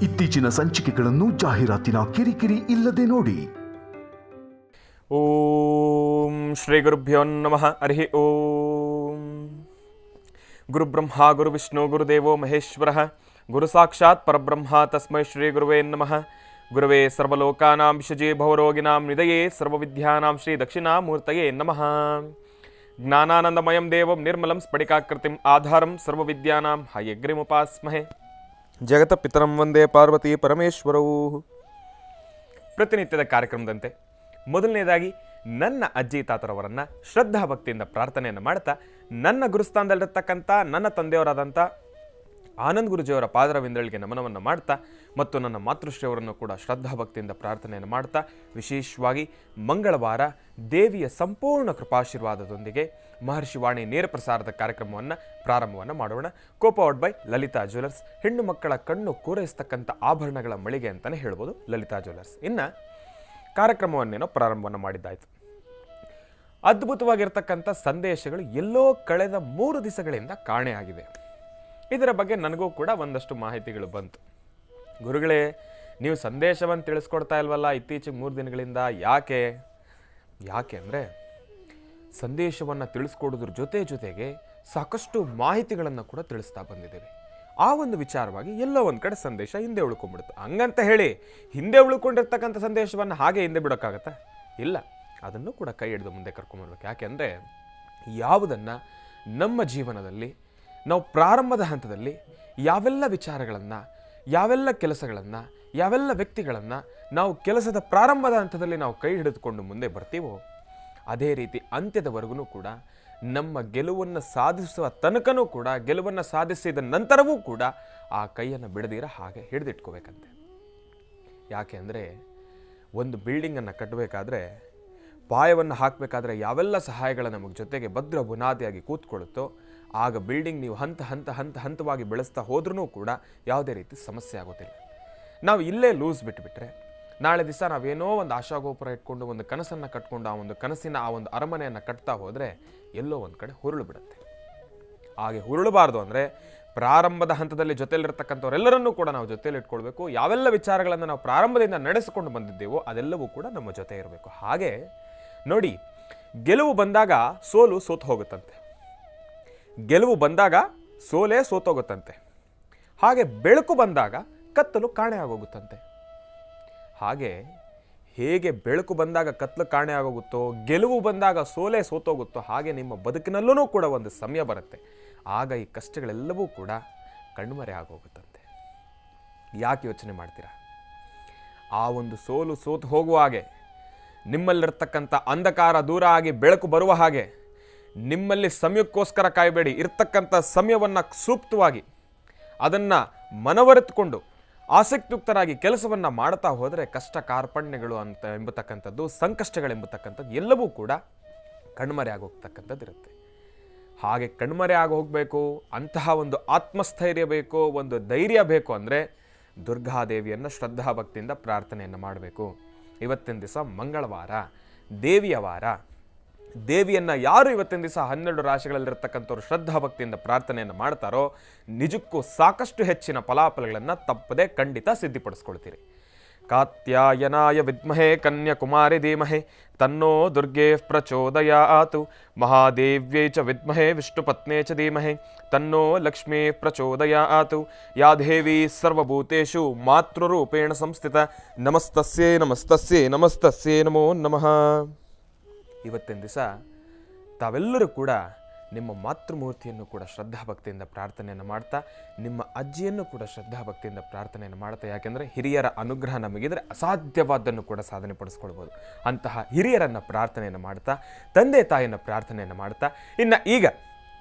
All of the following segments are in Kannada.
ಇತ್ತೀಚಿನ ಸಂಚಿಕೆಗಳನ್ನು ಜಾಹೀರಾತಿನ ಕಿರಿಕಿರಿ ಇಲ್ಲದೆ ನೋಡಿ. ಓಂ ಶ್ರೀ ಗುರುಭ್ಯೋ ನಮಃ. ಹರಿ ಓಂ. ಗುರುಬ್ರಹ್ಮ ಗುರುವಿಷ್ಣು ಗುರುದೇವೋ ಮಹೇಶ್ವರಃ ಗುರು ಸಾಕ್ಷಾತ್ ಪರಬ್ರಹ್ಮ ತಸ್ಮೈ ಶ್ರೀ ಗುರುವೇ ನಮಃ. ಗುರುವೇ ಸರ್ವಲೋಕಾನಾಂ ವಿಷಜೇ ಭವರೋಗಿನಾಂ ನಿಧಯೇ ಸರ್ವವಿದ್ಯಾನಾಂ ಶ್ರೀ ದಕ್ಷಿಣಾಮೂರ್ತಯೇ ನಮಃ. ಜ್ಞಾನಾನಂದಮಯಂ ದೇವಂ ನಿರ್ಮಲಂ ಸ್ಫಟಿಕಾಕೃತಿಂ ಆಧಾರಂ ಸರ್ವವಿದ್ಯಾನಾಂ ಹಯಗ್ರಿಮುಪಾಸ್ಮಹೇ. ಜಗತ ಪಿತರಂ ವಂದೇ ಪಾರ್ವತಿ ಪರಮೇಶ್ವರೌ. ಪ್ರತಿನಿತ್ಯದ ಕಾರ್ಯಕ್ರಮದಂತೆ ಮೊದಲನೇದಾಗಿ ನನ್ನ ಅಜ್ಜಿ ತಾತರವರನ್ನು ಶ್ರದ್ಧಾ ಭಕ್ತಿಯಿಂದ ಪ್ರಾರ್ಥನೆಯನ್ನು ಮಾಡ್ತಾ, ನನ್ನ ಗುರುಸ್ಥಾನದಲ್ಲಿರ್ತಕ್ಕಂಥ ನನ್ನ ತಂದೆಯವರಾದಂಥ ಆನಂದ್ ಗುರುಜಿಯವರ ಪಾದರವಿಂದಳಿಗೆ ನಮನವನ್ನು ಮಾಡ್ತಾ, ಮತ್ತು ನನ್ನ ಮಾತೃಶ್ರೀಯವರನ್ನು ಕೂಡ ಶ್ರದ್ಧಾ ಭಕ್ತಿಯಿಂದ ಪ್ರಾರ್ಥನೆಯನ್ನು ಮಾಡ್ತಾ, ವಿಶೇಷವಾಗಿ ಮಂಗಳವಾರ ದೇವಿಯ ಸಂಪೂರ್ಣ ಕೃಪಾಶೀರ್ವಾದದೊಂದಿಗೆ ಮಹರ್ಷಿವಾಣಿ ನೇರ ಪ್ರಸಾರದ ಕಾರ್ಯಕ್ರಮವನ್ನು ಪ್ರಾರಂಭವನ್ನು ಮಾಡೋಣ. ಕೋಪೌಟ್ ಬೈ ಲಲಿತಾ ಜ್ಯುವೆಲರ್ಸ್, ಹೆಣ್ಣು ಮಕ್ಕಳ ಕಣ್ಣು ಕೂರೈಸ್ತಕ್ಕಂಥ ಆಭರಣಗಳ ಮಳಿಗೆ ಅಂತಲೇ ಹೇಳ್ಬೋದು ಲಲಿತಾ ಜ್ಯುವೆಲರ್ಸ್. ಇನ್ನು ಕಾರ್ಯಕ್ರಮವನ್ನೇನೋ ಪ್ರಾರಂಭವನ್ನು ಮಾಡಿದ್ದಾಯಿತು. ಅದ್ಭುತವಾಗಿರ್ತಕ್ಕಂಥ ಸಂದೇಶಗಳು ಎಲ್ಲೋ ಕಳೆದ 3 ದಿವಸಗಳಿಂದ ಕಾಣೆಯಾಗಿವೆ. ಇದರ ಬಗ್ಗೆ ನನಗೂ ಕೂಡ ಒಂದಷ್ಟು ಮಾಹಿತಿಗಳು ಬಂತು. ಗುರುಗಳೇ, ನೀವು ಸಂದೇಶವನ್ನು ತಿಳಿಸ್ಕೊಡ್ತಾ ಇಲ್ವಲ್ಲ ಇತ್ತೀಚೆಗೆ 3 ದಿನಗಳಿಂದ, ಯಾಕೆ ಅಂದರೆ ಸಂದೇಶವನ್ನು ತಿಳಿಸ್ಕೊಡೋದ್ರ ಜೊತೆಗೆ ಸಾಕಷ್ಟು ಮಾಹಿತಿಗಳನ್ನು ಕೂಡ ತಿಳಿಸ್ತಾ ಬಂದಿದ್ದೇವೆ. ಆ ಒಂದು ವಿಚಾರವಾಗಿ ಎಲ್ಲೋ ಒಂದು ಕಡೆ ಸಂದೇಶ ಹಿಂದೆ ಉಳ್ಕೊಂಡ್ಬಿಡುತ್ತೆ. ಹಂಗಂತ ಹೇಳಿ ಹಿಂದೆ ಉಳ್ಕೊಂಡಿರ್ತಕ್ಕಂಥ ಸಂದೇಶವನ್ನು ಹಾಗೆ ಹಿಂದೆ ಬಿಡೋಕ್ಕಾಗತ್ತಾ? ಇಲ್ಲ, ಅದನ್ನು ಕೂಡ ಕೈ ಹಿಡಿದು ಮುಂದೆ ಕರ್ಕೊಂಡ್ಬರ್ಬೇಕು. ಯಾಕೆಂದರೆ ಯಾವುದನ್ನು ನಮ್ಮ ಜೀವನದಲ್ಲಿ ನಾವು ಪ್ರಾರಂಭದ ಹಂತದಲ್ಲಿ ಯಾವೆಲ್ಲ ವಿಚಾರಗಳನ್ನು, ಯಾವೆಲ್ಲ ಕೆಲಸಗಳನ್ನು, ಯಾವೆಲ್ಲ ವ್ಯಕ್ತಿಗಳನ್ನು ನಾವು ಕೆಲಸದ ಪ್ರಾರಂಭದ ಹಂತದಲ್ಲಿ ನಾವು ಕೈ ಹಿಡಿದುಕೊಂಡು ಮುಂದೆ ಬರ್ತೀವೋ, ಅದೇ ರೀತಿ ಅಂತ್ಯದವರೆಗೂ ಕೂಡ ನಮ್ಮ ಗೆಲುವನ್ನು ಸಾಧಿಸುವ ತನಕನೂ ಕೂಡ, ಗೆಲುವನ್ನು ಸಾಧಿಸಿದ ನಂತರವೂ ಕೂಡ ಆ ಕೈಯನ್ನು ಬಿಡದಿರ ಹಾಗೆ ಹಿಡಿದಿಟ್ಕೋಬೇಕಂತೆ. ಯಾಕೆ ಅಂದರೆ ಒಂದು ಬಿಲ್ಡಿಂಗನ್ನು ಕಟ್ಟಬೇಕಾದ್ರೆ, ಪಾಯವನ್ನು ಹಾಕಬೇಕಾದ್ರೆ ಯಾವೆಲ್ಲ ಸಹಾಯಗಳ ನಮಗೆ ಜೊತೆಗೆ ಭದ್ರ ಬುನಾದಿಯಾಗಿ ಕೂತ್ಕೊಳ್ಳುತ್ತೋ, ಆಗ ಬಿಲ್ಡಿಂಗ್ ನೀವು ಹಂತವಾಗಿ ಬೆಳೆಸ್ತಾ ಹೋದ್ರೂ ಕೂಡ ಯಾವುದೇ ರೀತಿ ಸಮಸ್ಯೆ ಆಗೋದಿಲ್ಲ. ನಾವು ಇಲ್ಲೇ ಲೂಸ್ ಬಿಟ್ಟುಬಿಟ್ರೆ, ನಾಳೆ ದಿವಸ ನಾವೇನೋ ಒಂದು ಆಶಾಗೋಪುರ ಇಟ್ಕೊಂಡು ಒಂದು ಕನಸನ್ನು ಕಟ್ಕೊಂಡು ಆ ಒಂದು ಕನಸಿನ ಆ ಒಂದು ಅರಮನೆಯನ್ನು ಕಟ್ತಾ ಹೋದರೆ ಎಲ್ಲೋ ಒಂದು ಕಡೆ ಹುರುಳು ಬಿಡುತ್ತೆ. ಹಾಗೆ ಹುರುಳಬಾರ್ದು ಅಂದರೆ ಪ್ರಾರಂಭದ ಹಂತದಲ್ಲಿ ಜೊತೆಯಲ್ಲಿರ್ತಕ್ಕಂಥವರೆಲ್ಲರನ್ನೂ ಕೂಡ ನಾವು ಜೊತೆಯಲ್ಲಿ ಇಟ್ಕೊಳ್ಬೇಕು. ಯಾವೆಲ್ಲ ವಿಚಾರಗಳನ್ನು ನಾವು ಪ್ರಾರಂಭದಿಂದ ನಡೆಸಿಕೊಂಡು ಬಂದಿದ್ದೇವೋ ಅದೆಲ್ಲವೂ ಕೂಡ ನಮ್ಮ ಜೊತೆ ಇರಬೇಕು. ಹಾಗೆ ನೋಡಿ, ಗೆಲುವು ಬಂದಾಗ ಸೋತು ಹೋಗುತ್ತಂತೆ, ಗೆಲುವು ಬಂದಾಗ ಸೋಲೇ ಸೋತೋಗುತ್ತಂತೆ. ಹಾಗೆ ಬೆಳಕು ಬಂದಾಗ ಕತ್ತಲು ಕಾಣೆ ಆಗೋಗುತ್ತಂತೆ. ಹಾಗೆ ಹೇಗೆ ಬೆಳಕು ಬಂದಾಗ ಕತ್ತಲು ಕಾಣೆ ಆಗೋಗುತ್ತೋ, ಗೆಲುವು ಬಂದಾಗ ಸೋಲೇ ಸೋತೋಗುತ್ತೋ, ಹಾಗೆ ನಿಮ್ಮ ಬದುಕಿನಲ್ಲೂ ಕೂಡ ಒಂದು ಸಮಯ ಬರುತ್ತೆ. ಆಗ ಈ ಕಷ್ಟಗಳೆಲ್ಲವೂ ಕೂಡ ಕಣ್ಮರೆ ಆಗೋಗುತ್ತಂತೆ. ಯಾಕೆ ಯೋಚನೆ ಮಾಡ್ತೀರಾ? ಆ ಒಂದು ಸೋತು ಹೋಗುವ ಹಾಗೆ, ನಿಮ್ಮಲ್ಲಿರ್ತಕ್ಕಂಥ ಅಂಧಕಾರ ದೂರ ಆಗಿ ಬೆಳಕು ಬರುವ ಹಾಗೆ, ನಿಮ್ಮಲ್ಲಿ ಸಮಯಕ್ಕೋಸ್ಕರ ಕಾಯಬೇಡಿ. ಇರ್ತಕ್ಕಂಥ ಸಮಯವನ್ನು ಸೂಕ್ತವಾಗಿ ಅದನ್ನು ಮನವರಿತುಕೊಂಡು ಆಸಕ್ತಿಯುಕ್ತರಾಗಿ ಕೆಲಸವನ್ನು ಮಾಡ್ತಾ ಹೋದರೆ ಕಷ್ಟ ಕಾರ್ಪಣ್ಯಗಳು ಎಂಬತಕ್ಕಂಥದ್ದು, ಸಂಕಷ್ಟಗಳೆಂಬತಕ್ಕಂಥದ್ದು ಎಲ್ಲವೂ ಕೂಡ ಕಣ್ಮರೆ ಆಗೋಗ್ತಕ್ಕಂಥದ್ದು ಇರುತ್ತೆ. ಹಾಗೆ ಕಣ್ಮರೆ ಆಗಿ ಹೋಗಬೇಕು, ಅಂತಹ ಒಂದು ಆತ್ಮಸ್ಥೈರ್ಯ ಬೇಕು, ಒಂದು ಧೈರ್ಯ ಬೇಕು ಅಂದರೆ ದುರ್ಗಾದೇವಿಯನ್ನು ಶ್ರದ್ಧಾ ಭಕ್ತಿಯಿಂದ ಪ್ರಾರ್ಥನೆಯನ್ನು ಮಾಡಬೇಕು. ಇವತ್ತಿನ ದಿವಸ ಮಂಗಳವಾರ, ದೇವಿಯ ವಾರ. ದೇವಿಯನ್ನು ಯಾರು ಇವತ್ತಿನ ದಿವಸ 12 ರಾಶಿಗಳಲ್ಲಿರ್ತಕ್ಕಂಥವ್ರು ಶ್ರದ್ಧಾ ಭಕ್ತಿಯಿಂದ ಪ್ರಾರ್ಥನೆಯನ್ನು ಮಾಡ್ತಾರೋ, ನಿಜಕ್ಕೂ ಸಾಕಷ್ಟು ಹೆಚ್ಚಿನ ಫಲಾಫಲಗಳನ್ನು ತಪ್ಪದೆ ಖಂಡಿತ ಸಿದ್ಧಿಪಡಿಸ್ಕೊಳ್ತೀರಿ. ಕಾತ್ಯಾಯನಾಯ ವಿದ್ಮಹೇ ಕನ್ಯಾಕುಮಾರಿ ಧೀಮಹಿ ತನ್ನೋ ದುರ್ಗೆ ಪ್ರಚೋದಯಾತು. ಮಹಾದೇವ್ಯೈ ಚ ವಿದ್ಮಹೇ ವಿಷ್ಣುಪತ್ನೇ ಚ ಧೀಮಹಿ ತನ್ನೋ ಲಕ್ಷ್ಮೀ ಪ್ರಚೋದಯಾತು. ಯಾ ದೇವಿ ಸರ್ವಭೂತೇಷು ಮಾತೃರೂಪೇಣ ಸಂಸ್ಥಿತ ನಮಸ್ತಸ್ಯೇ ನಮಸ್ತಸ್ಯೇ ನಮಸ್ತಸ್ಯೇ ನಮೋ ನಮಃ. ಇವತ್ತಿನ ದಿವಸ ತಾವೆಲ್ಲರೂ ಕೂಡ ನಿಮ್ಮ ಮಾತೃಮೂರ್ತಿಯನ್ನು ಕೂಡ ಶ್ರದ್ಧಾ ಭಕ್ತಿಯಿಂದ ಪ್ರಾರ್ಥನೆಯನ್ನು ಮಾಡ್ತಾ, ನಿಮ್ಮ ಅಜ್ಜಿಯನ್ನು ಕೂಡ ಶ್ರದ್ಧಾ ಭಕ್ತಿಯಿಂದ ಪ್ರಾರ್ಥನೆಯನ್ನು ಮಾಡ್ತಾ, ಯಾಕೆಂದರೆ ಹಿರಿಯರ ಅನುಗ್ರಹ ನಮಗಿದ್ರೆ ಅಸಾಧ್ಯವಾದ್ದನ್ನು ಕೂಡ ಸಾಧನೆ ಪಡಿಸ್ಕೊಳ್ಬೋದು. ಅಂತಹ ಹಿರಿಯರನ್ನು ಪ್ರಾರ್ಥನೆಯನ್ನು ಮಾಡ್ತಾ, ತಂದೆ ತಾಯಿಯನ್ನು ಪ್ರಾರ್ಥನೆಯನ್ನು ಮಾಡ್ತಾ, ಇನ್ನು ಈಗ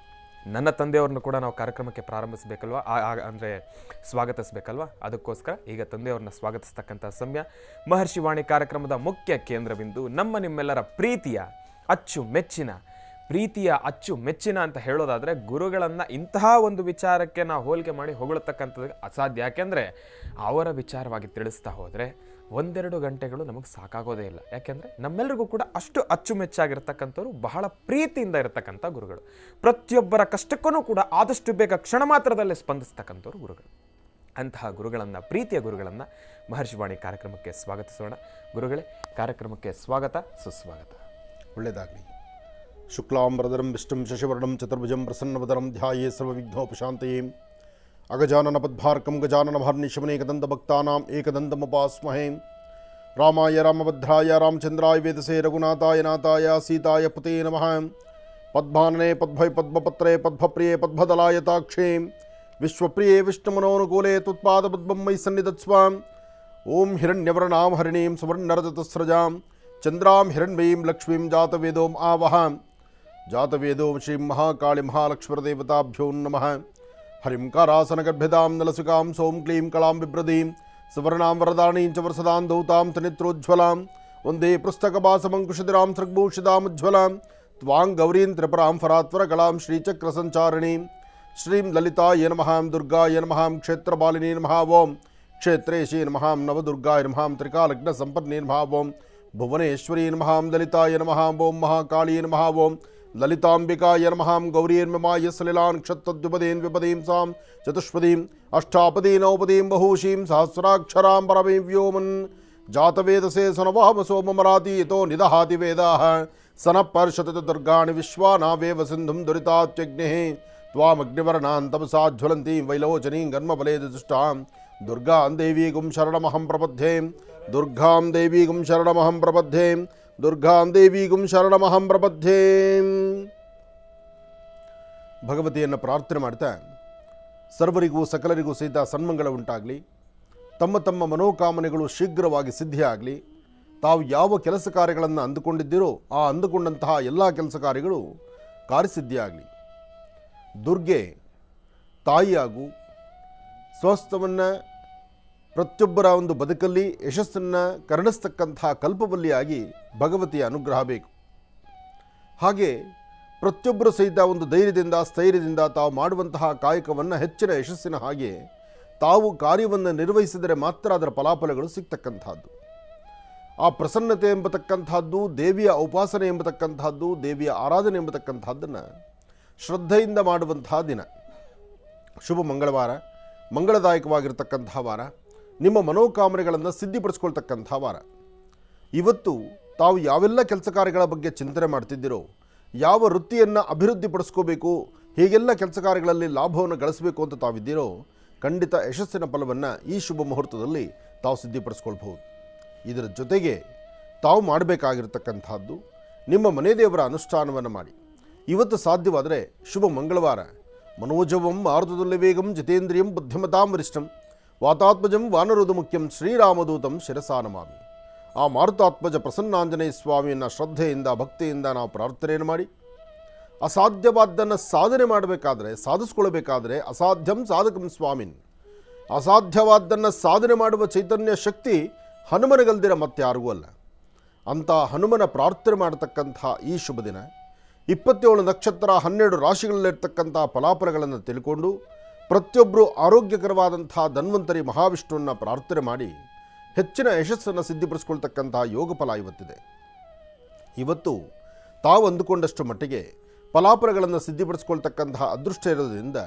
ನನ್ನ ತಂದೆಯವ್ರನ್ನು ಕೂಡ ನಾವು ಕಾರ್ಯಕ್ರಮಕ್ಕೆ ಪ್ರಾರಂಭಿಸಬೇಕಲ್ವ, ಅಂದರೆ ಸ್ವಾಗತಿಸಬೇಕಲ್ವ. ಅದಕ್ಕೋಸ್ಕರ ಈಗ ತಂದೆಯವ್ರನ್ನ ಸ್ವಾಗತಿಸ್ತಕ್ಕಂಥ ಸಮಯ. ಮಹರ್ಷಿವಾಣಿ ಕಾರ್ಯಕ್ರಮದ ಮುಖ್ಯ ಕೇಂದ್ರಬಿಂದು ನಿಮ್ಮೆಲ್ಲರ ಪ್ರೀತಿಯ ಅಚ್ಚು ಮೆಚ್ಚಿನ ಅಂತ ಹೇಳೋದಾದರೆ, ಗುರುಗಳನ್ನು ಇಂತಹ ಒಂದು ವಿಚಾರಕ್ಕೆ ನಾವು ಹೋಲಿಕೆ ಮಾಡಿ ಹೊಗಳತಕ್ಕಂಥದ್ದು ಅಸಾಧ್ಯ. ಯಾಕೆಂದರೆ ಅವರ ವಿಚಾರವಾಗಿ ತಿಳಿಸ್ತಾ ಹೋದರೆ 1-2 ಗಂಟೆಗಳು ನಮಗೆ ಸಾಕಾಗೋದೇ ಇಲ್ಲ. ಯಾಕೆಂದರೆ ನಮ್ಮೆಲ್ಲರಿಗೂ ಕೂಡ ಅಷ್ಟು ಅಚ್ಚುಮೆಚ್ಚಾಗಿರ್ತಕ್ಕಂಥವ್ರು, ಬಹಳ ಪ್ರೀತಿಯಿಂದ ಇರತಕ್ಕಂಥ ಗುರುಗಳು. ಪ್ರತಿಯೊಬ್ಬರ ಕಷ್ಟಕ್ಕೂ ಕೂಡ ಆದಷ್ಟು ಬೇಗ ಕ್ಷಣ ಮಾತ್ರದಲ್ಲೇ ಸ್ಪಂದಿಸ್ತಕ್ಕಂಥವ್ರು ಗುರುಗಳು. ಅಂತಹ ಗುರುಗಳನ್ನು, ಪ್ರೀತಿಯ ಗುರುಗಳನ್ನು ಮಹರ್ಷಿವಾಣಿ ಕಾರ್ಯಕ್ರಮಕ್ಕೆ ಸ್ವಾಗತಿಸೋಣ. ಗುರುಗಳೇ, ಕಾರ್ಯಕ್ರಮಕ್ಕೆ ಸ್ವಾಗತ, ಸುಸ್ವಾಗತ. ಒಳ್ಳೆಯದಾಗಲಿ. ಶುಕ್ಲಾಂಬರಧರಂ ವಿಷ್ಣುಂ ಶಶಿವರ್ಣಂ ಚತುರ್ಭುಜಂ ಪ್ರಸನ್ನವದನಂ ಧ್ಯಾಯೇ ಸರ್ವವಿಘ್ನೋಪಶಾಂತಯೇ. ಅಗಜಾನನ ಪದ್ಮಾರ್ಕಂ ಗಜಾನನ ಮಹರ್ನಿಶಮನೇಕದಂತಭಕ್ತಾನಾಂ ಏಕದಂತಮುಪಾಸ್ಮಹೇ. ರಾಮಾಯ ರಾಮಭದ್ರಾಯ ರಾಮಚಂದ್ರಾಯ ವೇದಸೇ ರಘುನಾಥಾಯ ನಾಥಾಯ ಸೀತಾಯ ಪತೇ ನಮಃ. ಪದ್ಮಾನನೆ ಪದ್ಮೈ ಪದ್ಮಪತ್ರೇ ಪದ್ಮಪ್ರಿಯೇ ಪದ್ಮದಲಾಯತಾಕ್ಷೇ ವಿಶ್ವಪ್ರಿಯೇ ವಿಷ್ಣುಮನೋನುಕೂಲೆ ತ್ವತ್ಪಾದಪದ್ಮಂ ಮಯಿ ಸನ್ನಿಧತ್ಸ್ವಾಂ. ಓಂ ಹಿರಣ್ಯವರ್ಣಾಂ ಹರಿಣೀಂ ಸುವರ್ಣರಜತಸ್ರಜಾಂ ಚಂದ್ರಾಂ ಹಿರಣ್ಮಯೀಂ ಲಕ್ಷ್ಮೀಂ ಜಾತವೇದೋಂ ಆವಹಾಂ. ಜಾತವೇದೋಂ ಶ್ರೀಂ ಮಹಾಕಾಳಿ ಮಹಾಲಕ್ಷ್ಮೀದೇವತಾಭ್ಯೋ ನಮಃ. ಹರಿಂ ಕಾರಾಸನಗರ್ಭಿದಾಂ ನಲಸುಕಾಂ ಸೋಂ ಕ್ಲೀಂ ಕಳಾಂ ಬಿಭ್ರದೀಂ ಸುವರ್ಣಾಂ ವರದಾಣೀಂ ಚ ವರಸದಾಂ ದೌತಾಂ ತನಿತ್ರೋಜ್ವಲಾಂ. ವಂದೇ ಪುಸ್ತಕಭಾಸಮಂಕುಶಿರಾಂ ಸೃಗ್ಭೂಷಿತಾಮುಜ್ವಲಾಂ. ತ್ವಾಂ ಗೌರೀಂ ತ್ರಿಪುರಾಂ ಫರಾತ್ವರಕಲಾಂ ಶ್ರೀಚಕ್ರಸಂಚಾರಿಣೀಂ. ಶ್ರೀಂ ಲಲಿತಾಯ ನಮಃ ದುರ್ಗಾಯ ನಮಃ ಕ್ಷೇತ್ರಪಾಲಿನೇ ನಮಃ ಓಂ. ಕ್ಷೇತ್ರೇಶೇ ನಮಃ ನವದುರ್ಗಾಯ ನಮಃ ತ್ರಿಕಾಲಗ್ನ ಸಂಪನ್ನೇ ನಮಃ ಓಂ. ಭುವನೇಶ್ವರೀ ನಮಃ ಲಲಿತಾಯ ನಮಃ ಓಂ. ಮಹಾಕಾಳೀ ನಮಃ ಓಂ. ಲಲಿತಾಂಬಿಕಾಯ ನಮಃ ಗೌರೀರ್ಮಮಾಯ ಸಲಿಲಾನ್ ಕ್ಷತ್ತದ್ವಿಪದೀನ್ ವಿಪದೀಂ ಸಾಂ ಚತುಷ್ಪದೀಂ ಅಷ್ಟಾಪದೀ ನವಪದೀಂ ಬಹೂಷೀಂ ಸಹಸ್ರಾಕ್ಷರಾಂ ಪರಮೀಂ ವ್ಯೋಮನ್. ಜಾತವೇದಸೇ ಸನವಾಮ ಸೋಮಮರಾತಿ ಯತೋ ನಿದಹಾತಿ ವೇದಾಃ. ಸನಪರ್ಷತ ದುರ್ಗಾಣಿ ವಿಶ್ವಾನಾವೇವ ಸಿಂಧುಂ ದುರಿತಾತ್ಯಗ್ನೇಃ. ತ್ವಾಮಗ್ನಿವರ್ಣಾಂ ತಪಸಾ ಜ್ವಲಂತೀಂ ವೈಲೋಚನೀಂ ಗನ್ಮಫಲೇನ ದುಷ್ಟಾಂ. ದುರ್ಗಾಂ ದೇವೀಗುಂ ಶರಣಮಹಂ ಪ್ರಪದ್ಯೆ. ದುರ್ಗಾಂ ದೇವೀಗುಂ ಶರಣಮಹಂ ಪ್ರಪದ್ಯೆ. ದುರ್ಗಾಂ ದೇವೀಗುಂ ಶರಣಮಹಂ ಪ್ರಪದ್ಯೆ. ಭಗವತಿಯನ್ನು ಪ್ರಾರ್ಥನೆ ಮಾಡ್ತಾ ಸರ್ವರಿಗೂ ಸಕಲರಿಗೂ ಸಹಿತ ಸನ್ಮಂಗಳ ಉಂಟಾಗಲಿ. ತಮ್ಮ ತಮ್ಮ ಮನೋಕಾಮನೆಗಳು ಶೀಘ್ರವಾಗಿ ಸಿದ್ಧಿಯಾಗಲಿ. ತಾವು ಯಾವ ಕೆಲಸ ಕಾರ್ಯಗಳನ್ನು ಅಂದುಕೊಂಡಿದ್ದೀರೋ ಆ ಅಂದುಕೊಂಡಂತಹ ಎಲ್ಲ ಕೆಲಸ ಕಾರ್ಯಗಳು ಕಾರ್ಯಸಿದ್ಧಿಯಾಗಲಿ. ದುರ್ಗೆ ತಾಯಿಯಾಗು. ಸ್ವಸ್ಥವನ್ನು ಪ್ರತಿಯೊಬ್ಬರ ಒಂದು ಬದುಕಲ್ಲಿ ಯಶಸ್ಸನ್ನು ಕರುಣಿಸ್ತಕ್ಕಂತಹ ಕಲ್ಪವಲ್ಲಿಯಾಗಿ ಭಗವತಿಯ ಅನುಗ್ರಹ ಬೇಕು. ಹಾಗೆ ಪ್ರತಿಯೊಬ್ಬರು ಸಹಿತ ಒಂದು ಧೈರ್ಯದಿಂದ ಸ್ಥೈರ್ಯದಿಂದ ತಾವು ಮಾಡುವಂತಹ ಕಾಯಕವನ್ನು ಹೆಚ್ಚಿನ ಯಶಸ್ಸಿನ ಹಾಗೆ ತಾವು ಕಾರ್ಯವನ್ನು ನಿರ್ವಹಿಸಿದರೆ ಮಾತ್ರ ಅದರ ಫಲಾಫಲಗಳು ಸಿಗ್ತಕ್ಕಂಥದ್ದು. ಆ ಪ್ರಸನ್ನತೆ ಎಂಬತಕ್ಕಂಥದ್ದು, ದೇವಿಯ ಉಪಾಸನೆ ಎಂಬತಕ್ಕಂಥದ್ದು, ದೇವಿಯ ಆರಾಧನೆ ಎಂಬತಕ್ಕಂಥದ್ದನ್ನು ಶ್ರದ್ಧೆಯಿಂದ ಮಾಡುವಂತಹ ದಿನ. ಶುಭ ಮಂಗಳವಾರ, ಮಂಗಳದಾಯಕವಾಗಿರ್ತಕ್ಕಂತಹ ವಾರ, ನಿಮ್ಮ ಮನೋಕಾಮನೆಗಳನ್ನು ಸಿದ್ಧಿಪಡಿಸ್ಕೊಳ್ತಕ್ಕಂಥ ವಾರ. ಇವತ್ತು ತಾವು ಯಾವೆಲ್ಲ ಕೆಲಸ ಕಾರ್ಯಗಳ ಬಗ್ಗೆ ಚಿಂತನೆ ಮಾಡ್ತಿದ್ದೀರೋ, ಯಾವ ವೃತ್ತಿಯನ್ನು ಅಭಿವೃದ್ಧಿಪಡಿಸ್ಕೋಬೇಕು, ಹೀಗೆಲ್ಲ ಕೆಲಸ ಕಾರ್ಯಗಳಲ್ಲಿ ಲಾಭವನ್ನು ಗಳಿಸಬೇಕು ಅಂತ ತಾವಿದ್ದೀರೋ, ಖಂಡಿತ ಯಶಸ್ಸಿನ ಫಲವನ್ನು ಈ ಶುಭ ಮುಹೂರ್ತದಲ್ಲಿ ತಾವು ಸಿದ್ಧಿಪಡಿಸ್ಕೊಳ್ಬಹುದು. ಇದರ ಜೊತೆಗೆ ತಾವು ಮಾಡಬೇಕಾಗಿರ್ತಕ್ಕಂಥದ್ದು ನಿಮ್ಮ ಮನೆ ದೇವರ ಅನುಷ್ಠಾನವನ್ನು ಮಾಡಿ. ಇವತ್ತು ಸಾಧ್ಯವಾದರೆ ಶುಭ ಮಂಗಳವಾರ ಮನೋಜವಂ ಮಾರುತುಲ್ಯ ವೇಗಂ ಜಿತೇಂದ್ರಿಯಂ ಬುದ್ಧಿಮತಾಂ ವರಿಷ್ಠಂ ವಾತಾತ್ಮಜಂ ವಾನರೋಧ ಮುಖ್ಯಂ ಶ್ರೀರಾಮದೂತಂ ಶಿರಸಾ ನಮಾಮಿ. ಆ ಮಾರುತಾತ್ಮಜ ಪ್ರಸನ್ನಾಂಜನೇಯ ಸ್ವಾಮಿಯನ್ನು ಶ್ರದ್ಧೆಯಿಂದ ಭಕ್ತಿಯಿಂದ ನಾವು ಪ್ರಾರ್ಥನೆಯನ್ನು ಮಾಡಿ, ಅಸಾಧ್ಯವಾದ್ದನ್ನು ಸಾಧನೆ ಮಾಡಬೇಕಾದ್ರೆ, ಸಾಧಿಸ್ಕೊಳ್ಬೇಕಾದ್ರೆ ಅಸಾಧ್ಯಂ ಸಾಧಕಂ ಸ್ವಾಮಿನ್. ಅಸಾಧ್ಯವಾದ್ದನ್ನು ಸಾಧನೆ ಮಾಡುವ ಚೈತನ್ಯ ಶಕ್ತಿ ಹನುಮನಿಗಲ್ದಿರ ಮತ್ತಾರಿಗೂ ಅಲ್ಲ. ಅಂಥ ಹನುಮನ ಪ್ರಾರ್ಥನೆ ಮಾಡತಕ್ಕಂಥ ಈ ಶುಭ ದಿನ 27 ನಕ್ಷತ್ರ 12 ರಾಶಿಗಳಲ್ಲಿರ್ತಕ್ಕಂಥ ಫಲಾಫಲಗಳನ್ನು ತಿಳ್ಕೊಂಡು ಪ್ರತಿಯೊಬ್ಬರು ಆರೋಗ್ಯಕರವಾದಂಥ ಧನ್ವಂತರಿ ಮಹಾವಿಷ್ಣುವನ್ನು ಪ್ರಾರ್ಥನೆ ಮಾಡಿ ಹೆಚ್ಚಿನ ಯಶಸ್ಸನ್ನು ಸಿದ್ಧಿಪಡಿಸ್ಕೊಳ್ತಕ್ಕಂಥ ಯೋಗ ಫಲ ಇವತ್ತಿದೆ. ಇವತ್ತು ತಾವು ಅಂದುಕೊಂಡಷ್ಟು ಮಟ್ಟಿಗೆ ಫಲಾಫಲಗಳನ್ನು ಸಿದ್ಧಿಪಡಿಸ್ಕೊಳ್ತಕ್ಕಂತಹ ಅದೃಷ್ಟ ಇರೋದ್ರಿಂದ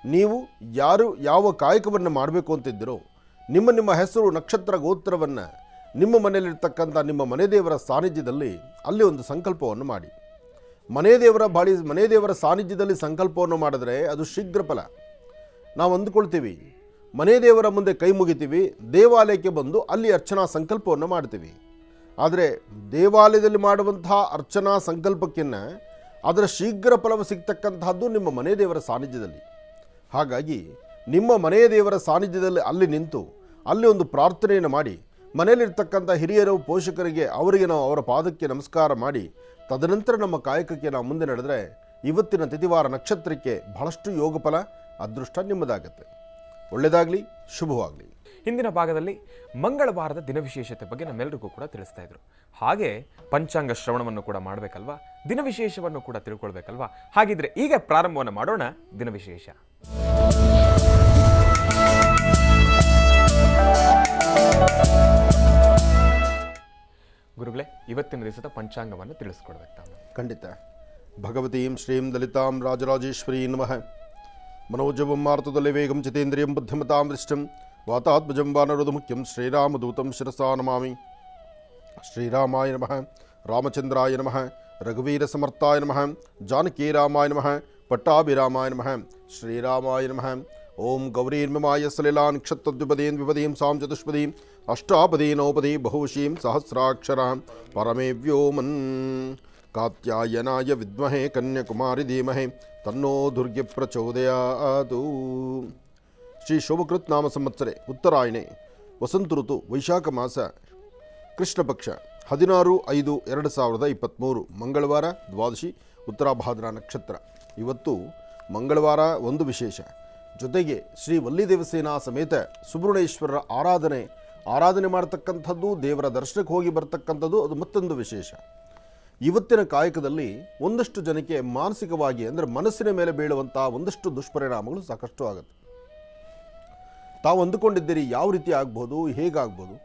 ನೀವು ಯಾರು ಯಾವ ಕಾಯಕವನ್ನು ಮಾಡಬೇಕು ಅಂತಿದ್ದೀರೋ ನಿಮ್ಮ ನಿಮ್ಮ ಹೆಸರು ನಕ್ಷತ್ರ ಗೋತ್ರವನ್ನು ನಿಮ್ಮ ಮನೆಯಲ್ಲಿರ್ತಕ್ಕಂಥ ನಿಮ್ಮ ಮನೆ ದೇವರ ಸಾನ್ನಿಧ್ಯದಲ್ಲಿ ಅಲ್ಲಿ ಒಂದು ಸಂಕಲ್ಪವನ್ನು ಮಾಡಿ. ಮನೆ ದೇವರ ಸಾನ್ನಿಧ್ಯದಲ್ಲಿ ಸಂಕಲ್ಪವನ್ನು ಮಾಡಿದ್ರೆ ಅದು ಶೀಘ್ರ ಫಲ. ನಾವು ಅಂದುಕೊಳ್ತೀವಿ, ಮನೆ ದೇವರ ಮುಂದೆ ಕೈ ಮುಗಿತೀವಿ, ದೇವಾಲಯಕ್ಕೆ ಬಂದು ಅಲ್ಲಿ ಅರ್ಚನಾ ಸಂಕಲ್ಪವನ್ನು ಮಾಡ್ತೀವಿ. ಆದರೆ ದೇವಾಲಯದಲ್ಲಿ ಮಾಡುವಂತಹ ಅರ್ಚನಾ ಸಂಕಲ್ಪಕ್ಕಿಂತ ಅದರ ಶೀಘ್ರ ಫಲವು ಸಿಗ್ತಕ್ಕಂತಹದ್ದು ನಿಮ್ಮ ಮನೆ ದೇವರ ಸಾನ್ನಿಧ್ಯದಲ್ಲಿ. ಹಾಗಾಗಿ ನಿಮ್ಮ ಮನೆಯ ದೇವರ ಸಾನ್ನಿಧ್ಯದಲ್ಲಿ ಅಲ್ಲಿ ನಿಂತು ಅಲ್ಲಿ ಒಂದು ಪ್ರಾರ್ಥನೆಯನ್ನು ಮಾಡಿ, ಮನೆಯಲ್ಲಿರ್ತಕ್ಕಂಥ ಹಿರಿಯರು ಪೋಷಕರಿಗೆ ಅವರಿಗೆ ನಾವು ಅವರ ಪಾದಕ್ಕೆ ನಮಸ್ಕಾರ ಮಾಡಿ ತದನಂತರ ನಮ್ಮ ಕಾಯಕಕ್ಕೆ ನಾವು ಮುಂದೆ ನಡೆದರೆ ಇವತ್ತಿನ ತಿಥಿವಾರ ನಕ್ಷತ್ರಕ್ಕೆ ಬಹಳಷ್ಟು ಯೋಗ ಫಲ ಅದೃಷ್ಟ ನಿಮ್ಮದಾಗುತ್ತೆ. ಒಳ್ಳೆಯದಾಗಲಿ, ಶುಭವಾಗಲಿ. ಹಿಂದಿನ ಭಾಗದಲ್ಲಿ ಮಂಗಳವಾರದ ದಿನವಿಶೇಷತೆ ಬಗ್ಗೆ ನಮ್ಮೆಲ್ಲರಿಗೂ ಕೂಡ ತಿಳಿಸ್ತಾ ಇದ್ರು. ಹಾಗೆ ಪಂಚಾಂಗ ಶ್ರವಣವನ್ನು ಕೂಡ ಮಾಡಬೇಕಲ್ವಾ, ದಿನವಿಶೇಷವನ್ನು ಕೂಡ ತಿಳ್ಕೊಳ್ಬೇಕಲ್ವಾ. ಹಾಗಿದ್ರೆ ಈಗ ಪ್ರಾರಂಭವನ್ನು ಮಾಡೋಣ ದಿನವಿಶೇಷ. ಗುರುಗಳೇ, ಇವತ್ತಿನ ದಿವಸದ ಪಂಚಾಂಗವನ್ನು ತಿಳಿಸ್ಕೊಡ್ಬೇಕು ತಾವು. ಖಂಡಿತ. ಭಗವತೀಂ ಶ್ರೀಂ ಲಲಿತಾಂ ರಾಜರಾಜೇಶ್ವರೀ ನಮಃ. मनोजवं मारुतदले वेगं चितेन्द्रियं बुद्धिमतां वरिष्ठं वातात्मजं वानरोधमुख्यं श्रीरामदूतं शिरसा नमामि। श्रीरामाय नमः, रामचन्द्राय नमः, रघुवीरसमर्थाय नमः, जानकी रामाय नमः, पट्टाभिरामाय नमः, श्रीरामाय नमः। ओं गौरीर्ममाय सलिलान् क्षत्रद्विपदीन् विपदीं सां चतुष्पदीं अष्टापदी नौपदी बहुशीं सहस्राक्षरां परमे व्योमन् कात्यायनाय विद्महे कन्याकुमारी धीमहि तन्नो दुर्गे प्रचोदयात्। ಶ್ರೀ ಶೋಭಕೃತ್ ನಾಮ ಸಂವತ್ಸರೆ ಉತ್ತರಾಯಣೆ ವಸಂತ ಋತು ವೈಶಾಖ ಮಾಸ ಕೃಷ್ಣ ಪಕ್ಷ 16/5/2023 ಮಂಗಳವಾರ ದ್ವಾದಶಿ ಉತ್ತರಾಭಾದ್ರ ನಕ್ಷತ್ರ. ಇವತ್ತು ಮಂಗಳವಾರ ಒಂದು ವಿಶೇಷ, ಜೊತೆಗೆ ಶ್ರೀ ವಲ್ಲಿದೇವಸೇನಾ ಸಮೇತ ಸುಬ್ರಹ್ಮಣ್ಯೇಶ್ವರರ ಆರಾಧನೆ ಮಾಡ್ತಕ್ಕಂಥದ್ದು, ದೇವರ ದರ್ಶನಕ್ಕೆ ಹೋಗಿ ಬರ್ತಕ್ಕಂಥದ್ದು ಅದು ಮತ್ತೊಂದು ವಿಶೇಷ. ಇವತ್ತಿನ ಕಾಯಕದಲ್ಲಿ ಒಂದಷ್ಟು ಜನಕ್ಕೆ ಮಾನಸಿಕವಾಗಿ ಅಂದರೆ ಮನಸ್ಸಿನ ಮೇಲೆ ಬೀಳುವಂಥ ಒಂದಷ್ಟು ದುಷ್ಪರಿಣಾಮಗಳು ಸಾಕಷ್ಟು ಆಗುತ್ತೆ. ತಾವು ಅಂದುಕೊಂಡಿದ್ದೀರಿ ಯಾವ ರೀತಿ ಆಗ್ಬೋದು, ಹೇಗಾಗ್ಬೋದು.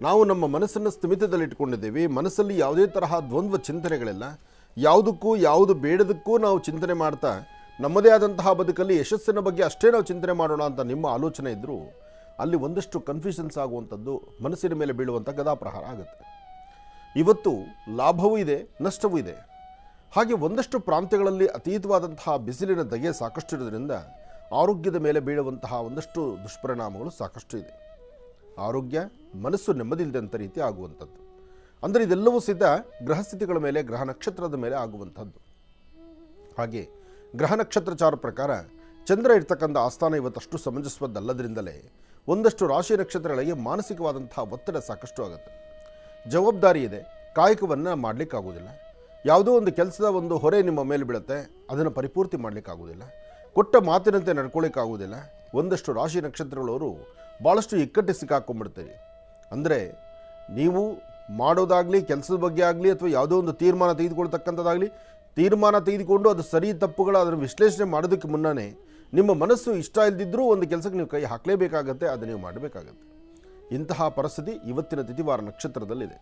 ನಾವು ನಮ್ಮ ಮನಸ್ಸನ್ನು ಸ್ಥಿಮಿತದಲ್ಲಿಟ್ಕೊಂಡಿದ್ದೇವೆ. ಮನಸ್ಸಲ್ಲಿ ಯಾವುದೇ ತರಹ ದ್ವಂದ್ವ ಚಿಂತನೆಗಳಿಲ್ಲ. ಯಾವುದಕ್ಕೂ ಯಾವುದು ಬೇಡದಕ್ಕೂ ನಾವು ಚಿಂತನೆ ಮಾಡ್ತಾ ನಮ್ಮದೇ ಆದಂತಹ ಬದುಕಲ್ಲಿ ಯಶಸ್ಸಿನ ಬಗ್ಗೆ ಅಷ್ಟೇ ನಾವು ಚಿಂತನೆ ಮಾಡೋಣ ಅಂತ ನಿಮ್ಮ ಆಲೋಚನೆ ಇದ್ದರೂ ಅಲ್ಲಿ ಒಂದಷ್ಟು ಕನ್ಫ್ಯೂಷನ್ಸ್ ಆಗುವಂಥದ್ದು, ಮನಸ್ಸಿನ ಮೇಲೆ ಬೀಳುವಂಥ ಗದಾಪ್ರಹಾರ ಆಗುತ್ತೆ. ಇವತ್ತು ಲಾಭವೂ ಇದೆ, ನಷ್ಟವೂ ಇದೆ. ಹಾಗೆ ಒಂದಷ್ಟು ಪ್ರಾಂತ್ಯಗಳಲ್ಲಿ ಅತೀತವಾದಂತಹ ಬಿಸಿಲಿನ ಧಗೆ ಸಾಕಷ್ಟು ಇರೋದ್ರಿಂದ ಆರೋಗ್ಯದ ಮೇಲೆ ಬೀಳುವಂತಹ ಒಂದಷ್ಟು ದುಷ್ಪರಿಣಾಮಗಳು ಸಾಕಷ್ಟು ಇದೆ. ಆರೋಗ್ಯ, ಮನಸ್ಸು ನೆಮ್ಮದಿಲ್ಲದಂಥ ರೀತಿ ಆಗುವಂಥದ್ದು. ಅಂದರೆ ಇದೆಲ್ಲವೂ ಸಿದ್ಧ ಗ್ರಹಸ್ಥಿತಿಗಳ ಮೇಲೆ, ಗ್ರಹ ನಕ್ಷತ್ರದ ಮೇಲೆ ಆಗುವಂಥದ್ದು. ಹಾಗೆ ಗ್ರಹ ನಕ್ಷತ್ರಚಾರ ಪ್ರಕಾರ ಚಂದ್ರ ಇರ್ತಕ್ಕಂಥ ಆಸ್ಥಾನ ಇವತ್ತಷ್ಟು ಸಮಂಜಸವದ್ದಲ್ಲದ್ರಿಂದಲೇ ಒಂದಷ್ಟು ರಾಶಿ ನಕ್ಷತ್ರಗಳಿಗೆ ಮಾನಸಿಕವಾದಂತಹ ಒತ್ತಡ ಸಾಕಷ್ಟು ಆಗುತ್ತೆ. ಜವಾಬ್ದಾರಿ ಇದೆ, ಕಾಯಕವನ್ನು ಮಾಡಲಿಕ್ಕಾಗೋದಿಲ್ಲ. ಯಾವುದೋ ಒಂದು ಕೆಲಸದ ಒಂದು ಹೊರೆ ನಿಮ್ಮ ಮೇಲೆ ಬೀಳುತ್ತೆ, ಅದನ್ನು ಪರಿಪೂರ್ತಿ ಮಾಡಲಿಕ್ಕಾಗೋದಿಲ್ಲ. ಕೊಟ್ಟ ಮಾತಿನಂತೆ ನಡ್ಕೊಳ್ಳಿಕ್ಕಾಗೋದಿಲ್ಲ. ಒಂದಷ್ಟು ರಾಶಿ ನಕ್ಷತ್ರಗಳವರು ಭಾಳಷ್ಟು ಇಕ್ಕಟ್ಟು ಸಿಕ್ಕಾಕೊಂಡ್ಬಿಡ್ತೀರಿ. ಅಂದರೆ ನೀವು ಮಾಡೋದಾಗಲಿ, ಕೆಲಸದ ಬಗ್ಗೆ ಆಗಲಿ, ಅಥವಾ ಯಾವುದೋ ಒಂದು ತೀರ್ಮಾನ ತೆಗೆದುಕೊಳ್ತಕ್ಕಂಥದ್ದಾಗಲಿ, ತೀರ್ಮಾನ ತೆಗೆದುಕೊಂಡು ಅದು ಸರಿ ತಪ್ಪುಗಳ ಅದನ್ನು ವಿಶ್ಲೇಷಣೆ ಮಾಡೋದಕ್ಕೆ ಮುನ್ನನೇ ನಿಮ್ಮ ಮನಸ್ಸು ಇಷ್ಟ ಇಲ್ಲದಿದ್ದರೂ ಒಂದು ಕೆಲಸಕ್ಕೆ ನೀವು ಕೈ ಹಾಕಲೇಬೇಕಾಗತ್ತೆ, ಅದು ನೀವು ಮಾಡಬೇಕಾಗತ್ತೆ. ಇಂತಹ ಪರಿಸ್ಥಿತಿ ಇವತ್ತಿನ ತಿಥಿವಾರ ನಕ್ಷತ್ರದಲ್ಲಿದೆ.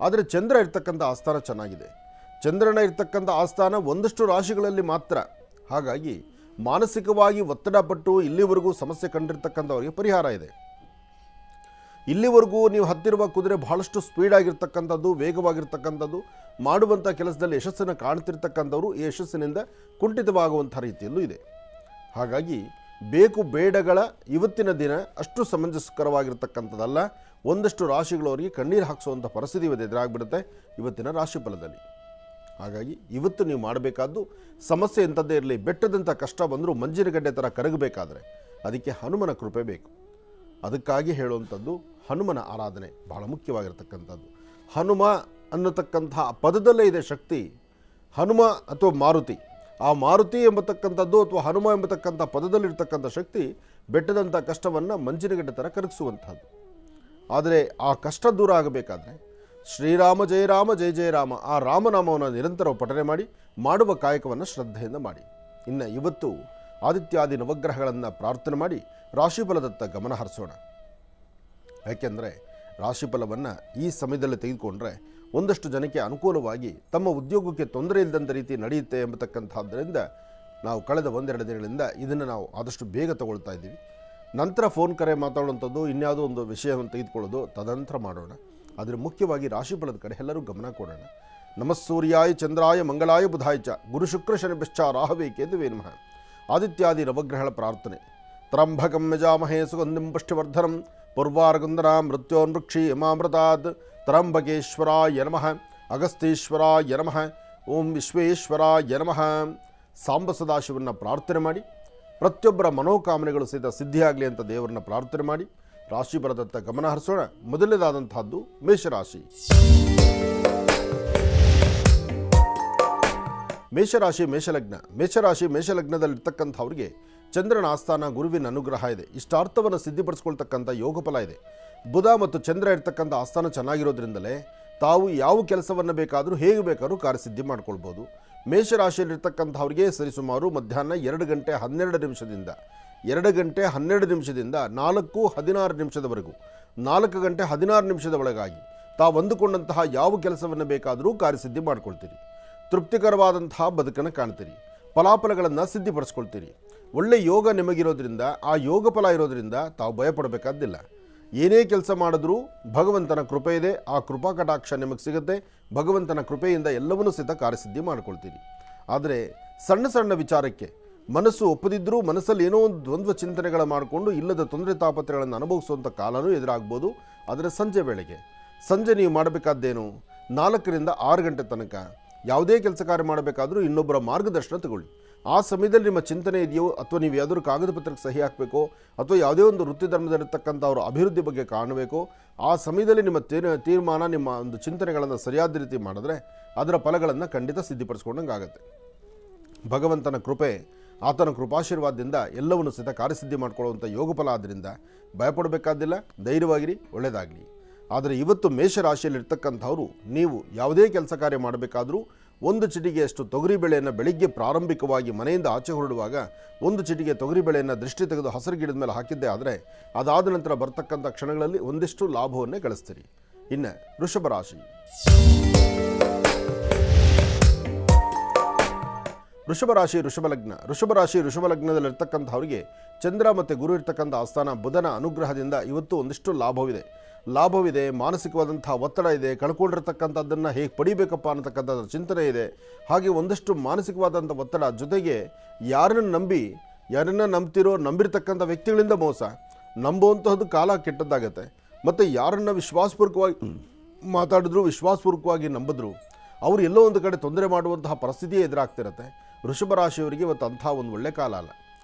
ಆದರೆ ಚಂದ್ರ ಇರ್ತಕ್ಕಂಥ ಆಸ್ಥಾನ ಚೆನ್ನಾಗಿದೆ. ಚಂದ್ರನ ಇರ್ತಕ್ಕಂಥ ಆಸ್ಥಾನ ಒಂದಷ್ಟು ರಾಶಿಗಳಲ್ಲಿ ಮಾತ್ರ. ಹಾಗಾಗಿ ಮಾನಸಿಕವಾಗಿ ಒತ್ತಡಪಟ್ಟು ಇಲ್ಲಿವರೆಗೂ ಸಮಸ್ಯೆ ಕಂಡಿರ್ತಕ್ಕಂಥವರಿಗೆ ಪರಿಹಾರ ಇದೆ. ಇಲ್ಲಿವರೆಗೂ ನೀವು ಹತ್ತಿರುವ ಕುದುರೆ ಬಹಳಷ್ಟು ಸ್ಪೀಡಾಗಿರ್ತಕ್ಕಂಥದ್ದು, ವೇಗವಾಗಿರ್ತಕ್ಕಂಥದ್ದು, ಮಾಡುವಂಥ ಕೆಲಸದಲ್ಲಿ ಯಶಸ್ಸನ್ನು ಕಾಣ್ತಿರ್ತಕ್ಕಂಥವರು ಈ ಯಶಸ್ಸಿನಿಂದ ಕುಂಠಿತವಾಗುವಂಥ ರೀತಿಯಲ್ಲೂ ಇದೆ. ಹಾಗಾಗಿ ಬೇಕು ಬೇಡಗಳ ಇವತ್ತಿನ ದಿನ ಅಷ್ಟು ಸಮಂಜಸಕರವಾಗಿರ್ತಕ್ಕಂಥದ್ದಲ್ಲ. ಒಂದಷ್ಟು ರಾಶಿಗಳವರಿಗೆ ಕಣ್ಣೀರು ಹಾಕಿಸುವಂಥ ಪರಿಸ್ಥಿತಿ ಇವತ್ತು ಎದುರಾಗ್ಬಿಡುತ್ತೆ ಇವತ್ತಿನ ರಾಶಿ ಫಲದಲ್ಲಿ. ಹಾಗಾಗಿ ಇವತ್ತು ನೀವು ಮಾಡಬೇಕಾದ್ದು ಸಮಸ್ಯೆ ಎಂಥದ್ದೇ ಇರಲಿ, ಬೆಟ್ಟದಂಥ ಕಷ್ಟ ಬಂದರೂ ಮಂಜಿನಗಡ್ಡೆ ಥರ ಕರಗಬೇಕಾದ್ರೆ ಅದಕ್ಕೆ ಹನುಮನ ಕೃಪೆ ಬೇಕು. ಅದಕ್ಕಾಗಿ ಹೇಳುವಂಥದ್ದು ಹನುಮನ ಆರಾಧನೆ ಬಹಳ ಮುಖ್ಯವಾಗಿರ್ತಕ್ಕಂಥದ್ದು. ಹನುಮ ಅನ್ನತಕ್ಕಂಥ ಪದದಲ್ಲೇ ಇದೆ ಶಕ್ತಿ. ಹನುಮ ಅಥವಾ ಮಾರುತಿ, ಆ ಮಾರುತಿ ಎಂಬತಕ್ಕಂಥದ್ದು ಅಥವಾ ಹನುಮ ಎಂಬತಕ್ಕಂಥ ಪದದಲ್ಲಿರ್ತಕ್ಕಂಥ ಶಕ್ತಿ ಬೆಟ್ಟದಂಥ ಕಷ್ಟವನ್ನು ಮಂಜಿನಗಡ್ಡೆ ಥರ ಕರಗಿಸುವಂಥದ್ದು. ಆದರೆ ಆ ಕಷ್ಟ ದೂರ ಆಗಬೇಕಾದ್ರೆ ಶ್ರೀರಾಮ ಜಯ ರಾಮ ಜಯ ಜಯ ರಾಮ, ಆ ರಾಮನಾಮವನ್ನು ನಿರಂತರ ಪಠನೆ ಮಾಡಿ, ಮಾಡುವ ಕಾಯಕವನ್ನು ಶ್ರದ್ಧೆಯಿಂದ ಮಾಡಿ. ಇನ್ನು ಇವತ್ತು ಆದಿತ್ಯಾದಿ ನವಗ್ರಹಗಳನ್ನು ಪ್ರಾರ್ಥನೆ ಮಾಡಿ ರಾಶಿಫಲದತ್ತ ಗಮನ ಹರಿಸೋಣ. ಯಾಕೆಂದರೆ ರಾಶಿಫಲವನ್ನು ಈ ಸಮಯದಲ್ಲಿ ತೆಗೆದುಕೊಂಡ್ರೆ ಒಂದಷ್ಟು ಜನಕ್ಕೆ ಅನುಕೂಲವಾಗಿ ತಮ್ಮ ಉದ್ಯೋಗಕ್ಕೆ ತೊಂದರೆ ಇಲ್ಲದಂಥ ರೀತಿ ನಡೆಯುತ್ತೆ ಎಂಬತಕ್ಕಂಥದ್ದರಿಂದ ನಾವು ಕಳೆದ ಒಂದೆರಡು ದಿನಗಳಿಂದ ಇದನ್ನು ನಾವು ಆದಷ್ಟು ಬೇಗ ತಗೊಳ್ತಾ ಇದ್ದೀವಿ. ನಂತರ ಫೋನ್ ಕರೆ ಮಾತಾಡುವಂಥದ್ದು, ಇನ್ಯಾವುದೋ ಒಂದು ವಿಷಯವನ್ನು ತೆಗೆದುಕೊಳ್ಳೋದು ತದನಂತರ ಮಾಡೋಣ. ಆದರೆ ಮುಖ್ಯವಾಗಿ ರಾಶಿಫಲದ ಕಡೆ ಎಲ್ಲರೂ ಗಮನ ಕೊಡೋಣ. ನಮಸ್ಸೂರ್ಯಾಯ ಚಂದ್ರಾಯ ಮಂಗಳಾಯ ಬುಧಾಯ ಚ ಗುರು ಶುಕ್ರ ಶನಿಶ್ಚ ರಾಹವೇ ಕೇತುವೇ ನಮಃ. ಆದಿತ್ಯಾದಿ ನವಗ್ರಹಗಳ ಪ್ರಾರ್ಥನೆ. ತ್ರಂಬಕಂ ಯಜಾಮಹೇ ಸುಗಂಧಿಂ ಪುಷ್ಟಿವರ್ಧನಂ ಪೂರ್ವಾರ್ಗಂಧನಾ ಮೃತ್ಯೋನ್ಮೃಕ್ಷಿ ಯಮಾಮೃತಾತ್. ತ್ರಂಬಕೇಶ್ವರಾಯ ನಮಃ, ಅಗಸ್ತೀಶ್ವರಾಯ ನಮಃ, ಓಂ ವಿಶ್ವೇಶ್ವರಾಯ ನಮಃ. ಸಾಂಬ ಸದಾಶಿವನ್ನ ಪ್ರಾರ್ಥನೆ ಮಾಡಿ ಪ್ರತಿಯೊಬ್ಬರ ಮನೋಕಾಮನೆಗಳು ಸಹಿತ ಸಿದ್ಧಿಯಾಗಲಿ ಅಂತ ದೇವರನ್ನ ಪ್ರಾರ್ಥನೆ ಮಾಡಿ ರಾಶಿ ಬರದತ್ತ ಗಮನ ಹರಿಸೋಣ. ಮೊದಲನೇದಾದಂತಹದ್ದು ಮೇಷರಾಶಿ. ಮೇಷರಾಶಿ ಮೇಷಲಗ್ನದಲ್ಲಿರ್ತಕ್ಕಂಥವ್ರಿಗೆ ಚಂದ್ರನ ಆಸ್ಥಾನ, ಗುರುವಿನ ಅನುಗ್ರಹ ಇದೆ. ಇಷ್ಟಾರ್ಥವನ್ನು ಸಿದ್ಧಿಪಡಿಸ್ಕೊಳ್ತಕ್ಕಂಥ ಯೋಗ ಫಲ ಇದೆ. ಬುಧ ಮತ್ತು ಚಂದ್ರ ಇರ್ತಕ್ಕಂಥ ಆಸ್ಥಾನ ಚೆನ್ನಾಗಿರೋದ್ರಿಂದಲೇ ತಾವು ಯಾವ ಕೆಲಸವನ್ನು ಬೇಕಾದರೂ ಹೇಗೆ ಬೇಕಾದ್ರೂ ಕಾರ್ಯಸಿದ್ಧಿ ಮಾಡ್ಕೊಳ್ಬೋದು. ಮೇಷರಾಶಿಯಲ್ಲಿರ್ತಕ್ಕಂಥವ್ರಿಗೆ ಸರಿಸುಮಾರು ಮಧ್ಯಾಹ್ನ 2 ಗಂಟೆ 12 ನಿಮಿಷದಿಂದ 4:16 ನಿಮಿಷದವರೆಗೂ 4 ಗಂಟೆ 16 ನಿಮಿಷದ ಒಳಗಾಗಿ ತಾವು ಅಂದುಕೊಂಡಂತಹ ಯಾವ ಕೆಲಸವನ್ನು ಬೇಕಾದರೂ ಕಾರ್ಯಸಿದ್ಧಿ ಮಾಡ್ಕೊಳ್ತೀರಿ. ತೃಪ್ತಿಕರವಾದಂತಹ ಬದುಕನ್ನು ಕಾಣ್ತೀರಿ. ಫಲಾಫಲಗಳನ್ನು ಸಿದ್ಧಿಪಡಿಸ್ಕೊಳ್ತೀರಿ. ಒಳ್ಳೆ ಯೋಗ ನಿಮಗಿರೋದ್ರಿಂದ, ಆ ಯೋಗ ಫಲ ಇರೋದ್ರಿಂದ ತಾವು ಭಯಪಡಬೇಕಾದ್ದಿಲ್ಲ. ಏನೇ ಕೆಲಸ ಮಾಡಿದ್ರೂ ಭಗವಂತನ ಕೃಪೆ ಇದೆ, ಆ ಕೃಪಾ ಕಟಾಕ್ಷ ನಿಮಗೆ ಸಿಗುತ್ತೆ. ಭಗವಂತನ ಕೃಪೆಯಿಂದ ಎಲ್ಲವನ್ನೂ ಸಹಿತ ಕಾರ್ಯಸಿದ್ಧಿ ಮಾಡ್ಕೊಳ್ತೀರಿ. ಆದರೆ ಸಣ್ಣ ಸಣ್ಣ ವಿಚಾರಕ್ಕೆ ಮನಸ್ಸು ಒಪ್ಪದಿದ್ದರೂ ಮನಸ್ಸಲ್ಲಿ ಏನೋ ಒಂದು ದ್ವಂದ್ವ ಚಿಂತನೆಗಳ ಮಾಡಿಕೊಂಡು ಇಲ್ಲದ ತೊಂದರೆ ತಾಪತ್ರೆಗಳನ್ನು ಅನುಭವಿಸುವಂಥ ಕಾಲನೂ ಎದುರಾಗ್ಬೋದು. ಆದರೆ ಸಂಜೆ ನೀವು ಮಾಡಬೇಕಾದ್ದೇನು, 4ರಿಂದ 6 ಗಂಟೆ ತನಕ ಯಾವುದೇ ಕೆಲಸ ಕಾರ್ಯ ಮಾಡಬೇಕಾದ್ರೂ ಇನ್ನೊಬ್ಬರ ಮಾರ್ಗದರ್ಶನ ತಗೊಳ್ಳಿ. ಆ ಸಮಯದಲ್ಲಿ ನಿಮ್ಮ ಚಿಂತನೆ ಇದೆಯೋ, ಅಥವಾ ನೀವು ಯಾವುದಾದ್ರು ಕಾಗದ ಪತ್ರಕ್ಕೆ ಸಹಿ ಹಾಕಬೇಕೋ, ಅಥವಾ ಯಾವುದೇ ಒಂದು ವೃತ್ತಿ ಧರ್ಮದಲ್ಲಿರ್ತಕ್ಕಂಥ ಅವರ ಅಭಿವೃದ್ಧಿ ಬಗ್ಗೆ ಕಾಣಬೇಕೋ, ಆ ಸಮಯದಲ್ಲಿ ನಿಮ್ಮ ತೀರ್ಮಾನ, ನಿಮ್ಮ ಒಂದು ಚಿಂತನೆಗಳನ್ನು ಸರಿಯಾದ ರೀತಿ ಮಾಡಿದ್ರೆ ಅದರ ಫಲಗಳನ್ನು ಖಂಡಿತ ಸಿದ್ಧಿಪಡಿಸ್ಕೊಂಡಂಗೆ ಆಗುತ್ತೆ. ಭಗವಂತನ ಕೃಪೆ, ಆತನ ಕೃಪಾಶೀರ್ವಾದದಿಂದ ಎಲ್ಲವನ್ನು ಸಹಿತ ಕಾರ್ಯಸಿದ್ಧಿ ಮಾಡಿಕೊಳ್ಳುವಂಥ ಯೋಗ ಫಲ. ಆದ್ದರಿಂದ ಭಯಪಡಬೇಕಾದಿಲ್ಲ, ಧೈರ್ಯವಾಗಿರಿ, ಒಳ್ಳೆಯದಾಗಲಿ. ಆದರೆ ಇವತ್ತು ಮೇಷರಾಶಿಯಲ್ಲಿರ್ತಕ್ಕಂಥವರು ನೀವು ಯಾವುದೇ ಕೆಲಸ ಕಾರ್ಯ ಮಾಡಬೇಕಾದ್ರೂ 1 ಚಿಟಿಗೆಯಷ್ಟು ತೊಗರಿಬೇಳೆಯನ್ನು ಬೆಳಿಗ್ಗೆ ಪ್ರಾರಂಭಿಕವಾಗಿ ಮನೆಯಿಂದ ಆಚೆ ಹೊರಡುವಾಗ 1 ಚಿಟಿಗೆ ತೊಗರಿಬೇಳೆಯನ್ನು ದೃಷ್ಟಿ ತೆಗೆದು ಹಸಿರು ಗಿಡದ ಮೇಲೆ ಹಾಕಿದ್ದೇ ಆದರೆ ಅದಾದ ನಂತರ ಬರ್ತಕ್ಕಂಥ ಕ್ಷಣಗಳಲ್ಲಿ ಒಂದಿಷ್ಟು ಲಾಭವನ್ನೇ ಗಳಿಸ್ತೀರಿ. ಇನ್ನು ವೃಷಭ ರಾಶಿ. ವೃಷಭ ಲಗ್ನದಲ್ಲಿರ್ತಕ್ಕಂಥವರಿಗೆ ಚಂದ್ರ ಮತ್ತು ಗುರು ಇರ್ತಕ್ಕಂಥ ಆಸ್ಥಾನ ಬುಧನ ಅನುಗ್ರಹದಿಂದ ಇವತ್ತು ಒಂದಿಷ್ಟು ಲಾಭವಿದೆ. ಮಾನಸಿಕವಾದಂಥ ಒತ್ತಡ ಇದೆ. ಕಳ್ಕೊಂಡಿರ್ತಕ್ಕಂಥದ್ದನ್ನು ಹೇಗೆ ಪಡಿಬೇಕಪ್ಪ ಅನ್ನತಕ್ಕಂಥದ್ದು ಚಿಂತನೆ ಇದೆ. ಹಾಗೆ ಒಂದಷ್ಟು ಮಾನಸಿಕವಾದಂಥ ಒತ್ತಡ, ಜೊತೆಗೆ ಯಾರನ್ನ ನಂಬಿರ್ತಕ್ಕಂಥ ವ್ಯಕ್ತಿಗಳಿಂದ ಮೋಸ, ನಂಬುವಂತಹದ್ದು ಕಾಲ ಕೆಟ್ಟದ್ದಾಗತ್ತೆ. ಮತ್ತು ಯಾರನ್ನ ವಿಶ್ವಾಸಪೂರ್ವಕವಾಗಿ ಮಾತಾಡಿದ್ರು, ವಿಶ್ವಾಸಪೂರ್ವಕವಾಗಿ ನಂಬಿದ್ರು, ಅವರು ಎಲ್ಲೋ ಒಂದು ಕಡೆ ತೊಂದರೆ ಮಾಡುವಂತಹ ಪರಿಸ್ಥಿತಿಯೇ ಎದುರಾಗ್ತಿರತ್ತೆ. ವೃಷಭ ರಾಶಿಯವರಿಗೆ ಇವತ್ತು ಅಂಥ ಒಂದು ಒಳ್ಳೆ ಕಾಲ ಅಲ್ಲ.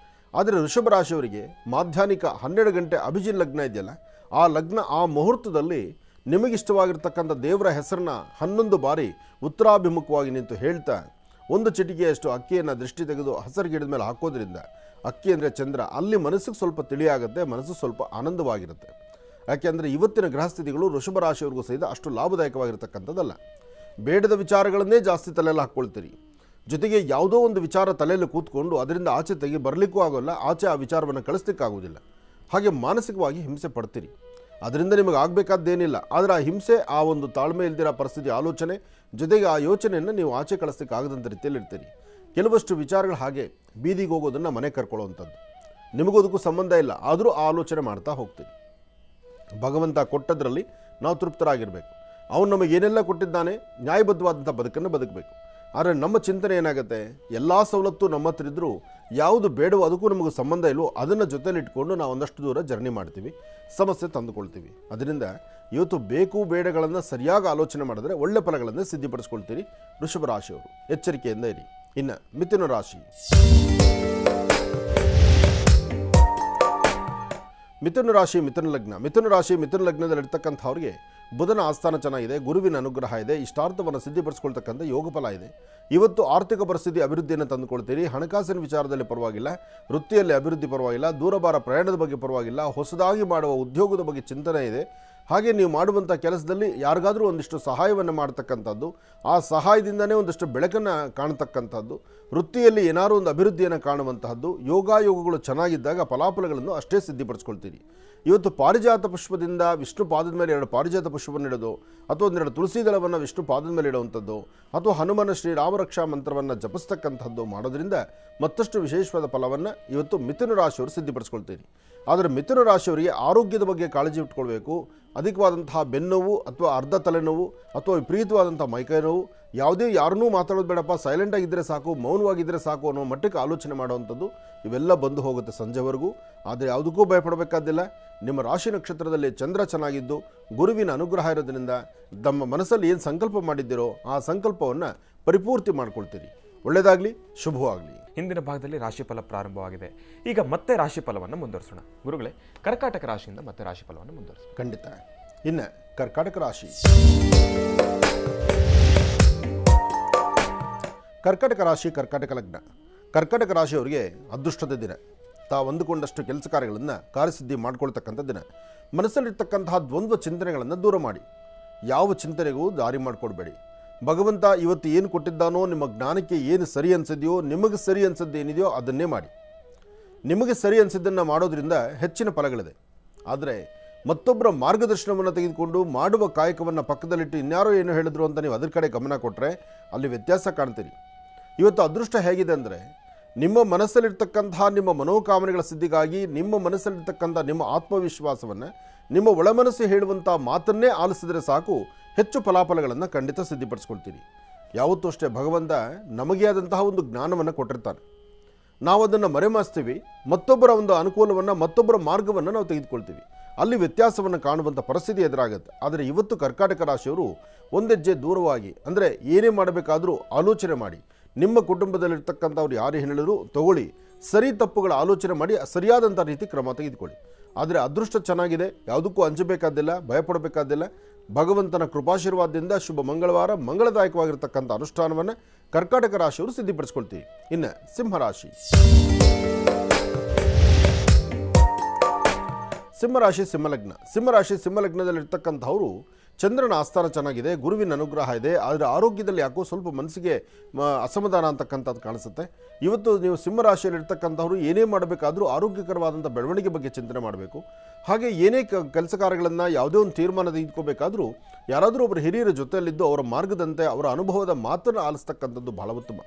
ಆದರೆ ವೃಷಭ ರಾಶಿಯವರಿಗೆ ಮಾಧ್ಯಾಹ್ನಿಕ 12 ಗಂಟೆ ಅಭಿಜಿನ್ ಲಗ್ನ ಇದೆಯಲ್ಲ, ಆ ಲಗ್ನ, ಆ ಮುಹೂರ್ತದಲ್ಲಿ ನಿಮಗಿಷ್ಟವಾಗಿರ್ತಕ್ಕಂಥ ದೇವರ ಹೆಸರನ್ನ 11 ಬಾರಿ ಉತ್ತರಾಭಿಮುಖವಾಗಿ ನಿಂತು ಹೇಳ್ತಾ 1 ಚಿಟಿಕೆಯಷ್ಟು ಅಕ್ಕಿಯನ್ನು ದೃಷ್ಟಿ ತೆಗೆದು ಹಸಿರು ಗಿಡದ ಮೇಲೆ ಹಾಕೋದ್ರಿಂದ, ಅಕ್ಕಿ ಅಂದರೆ ಚಂದ್ರ, ಅಲ್ಲಿ ಮನಸ್ಸಿಗೆ ಸ್ವಲ್ಪ ತಿಳಿಯಾಗುತ್ತೆ, ಮನಸ್ಸು ಸ್ವಲ್ಪ ಆನಂದವಾಗಿರುತ್ತೆ. ಯಾಕೆಂದರೆ ಇವತ್ತಿನ ಗ್ರಹಸ್ಥಿತಿಗಳು ವೃಷಭ ರಾಶಿಯವರಿಗೂ ಸಹಿತ ಅಷ್ಟು ಲಾಭದಾಯಕವಾಗಿರ್ತಕ್ಕಂಥದ್ದಲ್ಲ. ಬೇಡದ ವಿಚಾರಗಳನ್ನೇ ಜಾಸ್ತಿ ತಲೆಯಲ್ಲಿ ಹಾಕ್ಕೊಳ್ತೀರಿ. ಜೊತೆಗೆ ಯಾವುದೋ ಒಂದು ವಿಚಾರ ತಲೆಯಲ್ಲಿ ಕೂತ್ಕೊಂಡು ಅದರಿಂದ ಆಚೆ ಬರಲಿಕ್ಕೂ ಆಗೋಲ್ಲ, ಆಚೆ ಆ ವಿಚಾರವನ್ನು ಕಳಿಸ್ಲಿಕ್ಕಾಗೋದಿಲ್ಲ. ಹಾಗೆ ಮಾನಸಿಕವಾಗಿ ಹಿಂಸೆ ಪಡ್ತೀರಿ. ಅದರಿಂದ ನಿಮಗೆ ಆಗಬೇಕಾದ್ದೇನಿಲ್ಲ. ಆದರೆ ಆ ಹಿಂಸೆ, ಆ ಒಂದು ತಾಳ್ಮೆ ಇಲ್ದಿರೋ ಪರಿಸ್ಥಿತಿ, ಆಲೋಚನೆ, ಜೊತೆಗೆ ಆ ಯೋಚನೆಯನ್ನು ನೀವು ಆಚೆ ಕಳಿಸ್ಲಿಕ್ಕೆ ಆಗದಂಥ ರೀತಿಯಲ್ಲಿ ಇರ್ತೀರಿ. ಕೆಲವಷ್ಟು ವಿಚಾರಗಳು ಹಾಗೆ ಬೀದಿಗೆ ಹೋಗೋದನ್ನು ಮನೆ ಕರ್ಕೊಳ್ಳೋವಂಥದ್ದು, ನಿಮಗೋದಕ್ಕೂ ಸಂಬಂಧ ಇಲ್ಲ, ಆದರೂ ಆ ಆಲೋಚನೆ ಮಾಡ್ತಾ ಹೋಗ್ತೀರಿ. ಭಗವಂತ ಕೊಟ್ಟದ್ರಲ್ಲಿ ನಾವು ತೃಪ್ತರಾಗಿರಬೇಕು. ಅವನು ನಮಗೆ ಏನೆಲ್ಲ ಕೊಟ್ಟಿದ್ದಾನೆ, ನ್ಯಾಯಬದ್ಧವಾದಂಥ ಬದುಕನ್ನು ಬದುಕಬೇಕು. ಆದರೆ ನಮ್ಮ ಚಿಂತನೆ ಏನಾಗುತ್ತೆ, ಎಲ್ಲ ಸವಲತ್ತು ನಮ್ಮ ಹತ್ರ ಇದ್ದರೂ ಯಾವುದು ಬೇಡವೋ ಅದಕ್ಕೂ ನಮಗೆ ಸಂಬಂಧ ಇಲ್ಲವೋ ಅದನ್ನು ಜೊತೆಲಿಟ್ಕೊಂಡು ನಾವು ಒಂದಷ್ಟು ದೂರ ಜರ್ನಿ ಮಾಡ್ತೀವಿ, ಸಮಸ್ಯೆ ತಂದುಕೊಳ್ತೀವಿ. ಅದರಿಂದ ಇವತ್ತು ಬೇಕು ಬೇಡಗಳನ್ನು ಸರಿಯಾಗಿ ಆಲೋಚನೆ ಮಾಡಿದ್ರೆ ಒಳ್ಳೆ ಫಲಗಳನ್ನು ಸಿದ್ಧಿಪಡಿಸ್ಕೊಳ್ತೀರಿ. ವೃಷಭ ರಾಶಿಯವರು ಎಚ್ಚರಿಕೆಯಿಂದ ಇರಿ. ಇನ್ನು ಮಿಥುನ ರಾಶಿ. ಮಿಥುನ ಲಗ್ನದಲ್ಲಿರ್ತಕ್ಕಂಥವ್ರಿಗೆ ಬುಧನ ಆಸ್ಥಾನ ಚೆನ್ನಾಗಿದೆ, ಗುರುವಿನ ಅನುಗ್ರಹ ಇದೆ, ಇಷ್ಟಾರ್ಥವನ್ನು ಸಿದ್ಧಿಪಡಿಸ್ಕೊಳ್ತಕ್ಕಂಥ ಯೋಗ ಫಲ ಇದೆ. ಇವತ್ತು ಆರ್ಥಿಕ ಪರಿಸ್ಥಿತಿ ಅಭಿವೃದ್ಧಿಯನ್ನು ತಂದುಕೊಳ್ತೀರಿ. ಹಣಕಾಸಿನ ವಿಚಾರದಲ್ಲಿ ಪರವಾಗಿಲ್ಲ, ವೃತ್ತಿಯಲ್ಲಿ ಅಭಿವೃದ್ಧಿ ಪರವಾಗಿಲ್ಲ, ದೂರಬಾರ ಪ್ರಯಾಣದ ಬಗ್ಗೆ ಪರವಾಗಿಲ್ಲ, ಹೊಸದಾಗಿ ಮಾಡುವ ಉದ್ಯೋಗದ ಬಗ್ಗೆ ಚಿಂತನೆ ಇದೆ. ಹಾಗೆ ನೀವು ಮಾಡುವಂಥ ಕೆಲಸದಲ್ಲಿ ಯಾರಿಗಾದರೂ ಒಂದಿಷ್ಟು ಸಹಾಯವನ್ನು ಮಾಡ್ತಕ್ಕಂಥದ್ದು, ಆ ಸಹಾಯದಿಂದನೇ ಒಂದಷ್ಟು ಬೆಳಕನ್ನು ಕಾಣತಕ್ಕಂಥದ್ದು, ವೃತ್ತಿಯಲ್ಲಿ ಏನಾದರೂ ಒಂದು ಅಭಿವೃದ್ಧಿಯನ್ನು ಕಾಣುವಂತಹದ್ದು, ಯೋಗಗಳು ಚೆನ್ನಾಗಿದ್ದಾಗ ಫಲಾಫಲಗಳನ್ನು ಅಷ್ಟೇ ಸಿದ್ಧಿಪಡಿಸ್ಕೊಳ್ತೀರಿ. ಇವತ್ತು ಪಾರಿಜಾತ ಪುಷ್ಪದಿಂದ ವಿಷ್ಣು ಪಾದದ ಮೇಲೆ 2 ಪಾರಿಜಾತ ಪುಷ್ಪವನ್ನು ಇಡೋದು, ಅಥವಾ 12 ತುಳಸಿ ದಳವನ್ನು ವಿಷ್ಣು ಪಾದದ ಮೇಲೆ ಇಡುವಂಥದ್ದು, ಅಥವಾ ಹನುಮನ ಶ್ರೀರಾಮರಕ್ಷಾ ಮಂತ್ರವನ್ನು ಜಪಿಸ್ತಕ್ಕಂಥದ್ದು ಮಾಡೋದ್ರಿಂದ ಮತ್ತಷ್ಟು ವಿಶೇಷವಾದ ಫಲವನ್ನು ಇವತ್ತು ಮಿಥುನ ರಾಶಿಯವರು ಸಿದ್ಧಿಪಡಿಸ್ಕೊಳ್ತೀರಿ. ಆದರೆ ಮಿಥುನ ರಾಶಿಯವರಿಗೆ ಆರೋಗ್ಯದ ಬಗ್ಗೆ ಕಾಳಜಿ ಇಟ್ಕೊಳ್ಬೇಕು. ಅಧಿಕವಾದಂತಹ ಬೆನ್ನೋವು, ಅಥವಾ ಅರ್ಧ ತಲೆನೋವು, ಅಥವಾ ವಿಪರೀತವಾದಂಥ ಮೈಕೈ ನೋವು, ಯಾರನ್ನೂ ಮಾತಾಡೋದು ಬೇಡಪ್ಪ, ಸೈಲೆಂಟಾಗಿದ್ದರೆ ಸಾಕು, ಮೌನವಾಗಿದ್ದರೆ ಸಾಕು ಅನ್ನೋ ಮಟ್ಟಕ್ಕೆ ಆಲೋಚನೆ ಮಾಡುವಂಥದ್ದು ಇವೆಲ್ಲ ಬಂದು ಹೋಗುತ್ತೆ ಸಂಜೆವರೆಗೂ. ಆದರೆ ಯಾವುದಕ್ಕೂ ಭಯಪಡಬೇಕಾದಿಲ್ಲ. ನಿಮ್ಮ ರಾಶಿ ನಕ್ಷತ್ರದಲ್ಲಿ ಚಂದ್ರ ಚೆನ್ನಾಗಿದ್ದು ಗುರುವಿನ ಅನುಗ್ರಹ ಇರೋದ್ರಿಂದ ತಮ್ಮ ಮನಸ್ಸಲ್ಲಿ ಏನು ಸಂಕಲ್ಪ ಮಾಡಿದ್ದೀರೋ ಆ ಸಂಕಲ್ಪವನ್ನು ಪರಿಪೂರ್ತಿ ಮಾಡ್ಕೊಳ್ತೀರಿ. ಒಳ್ಳೆಯದಾಗಲಿ, ಶುಭವಾಗಲಿ. ಹಿಂದಿನ ಭಾಗದಲ್ಲಿ ರಾಶಿಫಲ ಪ್ರಾರಂಭವಾಗಿದೆ. ಈಗ ಮತ್ತೆ ರಾಶಿಫಲವನ್ನು ಮುಂದುವರಿಸೋಣ. ಗುರುಗಳೇ, ಕರ್ಕಾಟಕ ರಾಶಿಯಿಂದ ಮತ್ತೆ ರಾಶಿಫಲವನ್ನು ಮುಂದುವರಿಸೋಣ. ಖಂಡಿತ. ಇನ್ನು ಕರ್ಕಾಟಕ ರಾಶಿ. ಕರ್ಕಾಟಕ ಲಗ್ನ. ಕರ್ಕಾಟಕ ರಾಶಿಯವರಿಗೆ ಅದೃಷ್ಟದ ದಿನ. ತಾವು ಅಂದುಕೊಂಡಷ್ಟು ಕೆಲಸ ಕಾರ್ಯಗಳನ್ನು ಕಾರ್ಯಸಿದ್ಧಿ ಮಾಡ್ಕೊಳ್ತಕ್ಕಂಥ ದಿನ. ಮನಸ್ಸಲ್ಲಿರ್ತಕ್ಕಂತಹ ದ್ವಂದ್ವ ಚಿಂತನೆಗಳನ್ನು ದೂರ ಮಾಡಿ. ಯಾವ ಚಿಂತನೆಗೂ ದಾರಿ ಮಾಡಿಕೊಡ್ಬೇಡಿ. ಭಗವಂತ ಇವತ್ತು ಏನು ಕೊಟ್ಟಿದ್ದಾನೋ, ನಿಮ್ಮ ಜ್ಞಾನಕ್ಕೆ ಏನು ಸರಿ ಅನಿಸಿದೆಯೋ, ನಿಮಗೆ ಸರಿ ಅನಿಸಿದ್ದು ಏನಿದೆಯೋ ಅದನ್ನೇ ಮಾಡಿ. ನಿಮಗೆ ಸರಿ ಅನಿಸಿದ್ದನ್ನು ಮಾಡೋದ್ರಿಂದ ಹೆಚ್ಚಿನ ಫಲಗಳಿದೆ. ಆದರೆ ಮತ್ತೊಬ್ಬರ ಮಾರ್ಗದರ್ಶನವನ್ನು ತೆಗೆದುಕೊಂಡು ಮಾಡುವ ಕಾಯಕವನ್ನು ಪಕ್ಕದಲ್ಲಿಟ್ಟು ಇನ್ಯಾರೋ ಏನು ಹೇಳಿದ್ರು ಅಂತ ನೀವು ಅದ್ರ ಕಡೆ ಗಮನ ಕೊಟ್ಟರೆ ಅಲ್ಲಿ ವ್ಯತ್ಯಾಸ ಕಾಣ್ತೀರಿ. ಇವತ್ತು ಅದೃಷ್ಟ ಹೇಗಿದೆ ಅಂದರೆ, ನಿಮ್ಮ ಮನಸ್ಸಲ್ಲಿರ್ತಕ್ಕಂತಹ ನಿಮ್ಮ ಮನೋಕಾಮನೆಗಳ ಸಿದ್ಧಿಗಾಗಿ ನಿಮ್ಮ ಮನಸ್ಸಲ್ಲಿರ್ತಕ್ಕಂಥ ನಿಮ್ಮ ಆತ್ಮವಿಶ್ವಾಸವನ್ನು ನಿಮ್ಮ ಒಳಮನಸ್ಸು ಹೇಳುವಂಥ ಮಾತನ್ನೇ ಆಲಿಸಿದರೆ ಸಾಕು, ಹೆಚ್ಚು ಫಲಾಫಲಗಳನ್ನು ಖಂಡಿತ ಸಿದ್ಧಿಪಡಿಸ್ಕೊಳ್ತೀರಿ. ಯಾವತ್ತೂ ಅಷ್ಟೇ ಭಗವಂತ ನಮಗೆ ಆದಂತಹ ಒಂದು ಜ್ಞಾನವನ್ನು ಕೊಟ್ಟಿರ್ತಾನೆ. ನಾವು ಅದನ್ನು ಮರೆಮಾಚ್ತೀವಿ, ಮತ್ತೊಬ್ಬರ ಒಂದು ಅನುಕೂಲವನ್ನು ಮತ್ತೊಬ್ಬರ ಮಾರ್ಗವನ್ನು ನಾವು ತೆಗೆದುಕೊಳ್ತೀವಿ. ಅಲ್ಲಿ ವ್ಯತ್ಯಾಸವನ್ನು ಕಾಣುವಂಥ ಪರಿಸ್ಥಿತಿ ಎದುರಾಗುತ್ತೆ. ಆದರೆ ಇವತ್ತು ಕರ್ಕಾಟಕ ರಾಶಿಯವರು ಒಂದೆಜ್ಜೆ ದೂರವಾಗಿ, ಅಂದರೆ ಏನೇ ಮಾಡಬೇಕಾದರೂ ಆಲೋಚನೆ ಮಾಡಿ, ನಿಮ್ಮ ಕುಟುಂಬದಲ್ಲಿರ್ತಕ್ಕಂಥವ್ರು ಯಾರು ಹೇಳಿದ್ರು ತಗೊಳ್ಳಿ, ಸರಿ ತಪ್ಪುಗಳ ಆಲೋಚನೆ ಮಾಡಿ ಸರಿಯಾದಂಥ ರೀತಿ ಕ್ರಮ ತೆಗೆದುಕೊಳ್ಳಿ. ಆದರೆ ಅದೃಷ್ಟ ಚೆನ್ನಾಗಿದೆ, ಯಾವುದಕ್ಕೂ ಅಂಜಬೇಕಾದಿಲ್ಲ, ಭಯಪಡಬೇಕಾದಿಲ್ಲ. ಭಗವಂತನ ಕೃಪಾಶೀರ್ವಾದದಿಂದ ಶುಭ ಮಂಗಳವಾರ ಮಂಗಳದಾಯಕವಾಗಿರ್ತಕ್ಕಂಥ ಅನುಷ್ಠಾನವನ್ನು ಕರ್ಕಾಟಕ ರಾಶಿಯವರು ಸಿದ್ಧಿಪಡಿಸ್ಕೊಳ್ತೀವಿ. ಇನ್ನು ಸಿಂಹರಾಶಿ. ಸಿಂಹರಾಶಿ ಸಿಂಹಲಗ್ನದಲ್ಲಿರ್ತಕ್ಕಂಥವರು ಚಂದ್ರನ ಆಸ್ಥಾನ ಚೆನ್ನಾಗಿದೆ, ಗುರುವಿನ ಅನುಗ್ರಹ ಇದೆ. ಆದರೆ ಆರೋಗ್ಯದಲ್ಲಿ ಯಾಕೋ ಸ್ವಲ್ಪ ಮನಸ್ಸಿಗೆ ಅಸಮಾಧಾನ ಅಂತಕ್ಕಂಥದ್ದು ಕಾಣಿಸುತ್ತೆ. ಇವತ್ತು ನೀವು ಸಿಂಹರಾಶಿಯಲ್ಲಿರ್ತಕ್ಕಂಥವ್ರು ಏನೇ ಮಾಡಬೇಕಾದರೂ ಆರೋಗ್ಯಕರವಾದಂಥ ಬೆಳವಣಿಗೆ ಬಗ್ಗೆ ಚಿಂತನೆ ಮಾಡಬೇಕು. ಹಾಗೆ ಏನೇ ಕೆಲಸ ಕಾರ್ಯಗಳನ್ನು ಯಾವುದೇ ಒಂದು ತೀರ್ಮಾನ ತೆಗೆದುಕೋಬೇಕಾದರೂ ಯಾರಾದರೂ ಒಬ್ಬರು ಹಿರಿಯರ ಜೊತೆಯಲ್ಲಿದ್ದು ಅವರ ಮಾರ್ಗದಂತೆ ಅವರ ಅನುಭವದ ಮಾತನ್ನು ಆಲಿಸ್ತಕ್ಕಂಥದ್ದು ಬಹಳ ಉತ್ತಮ.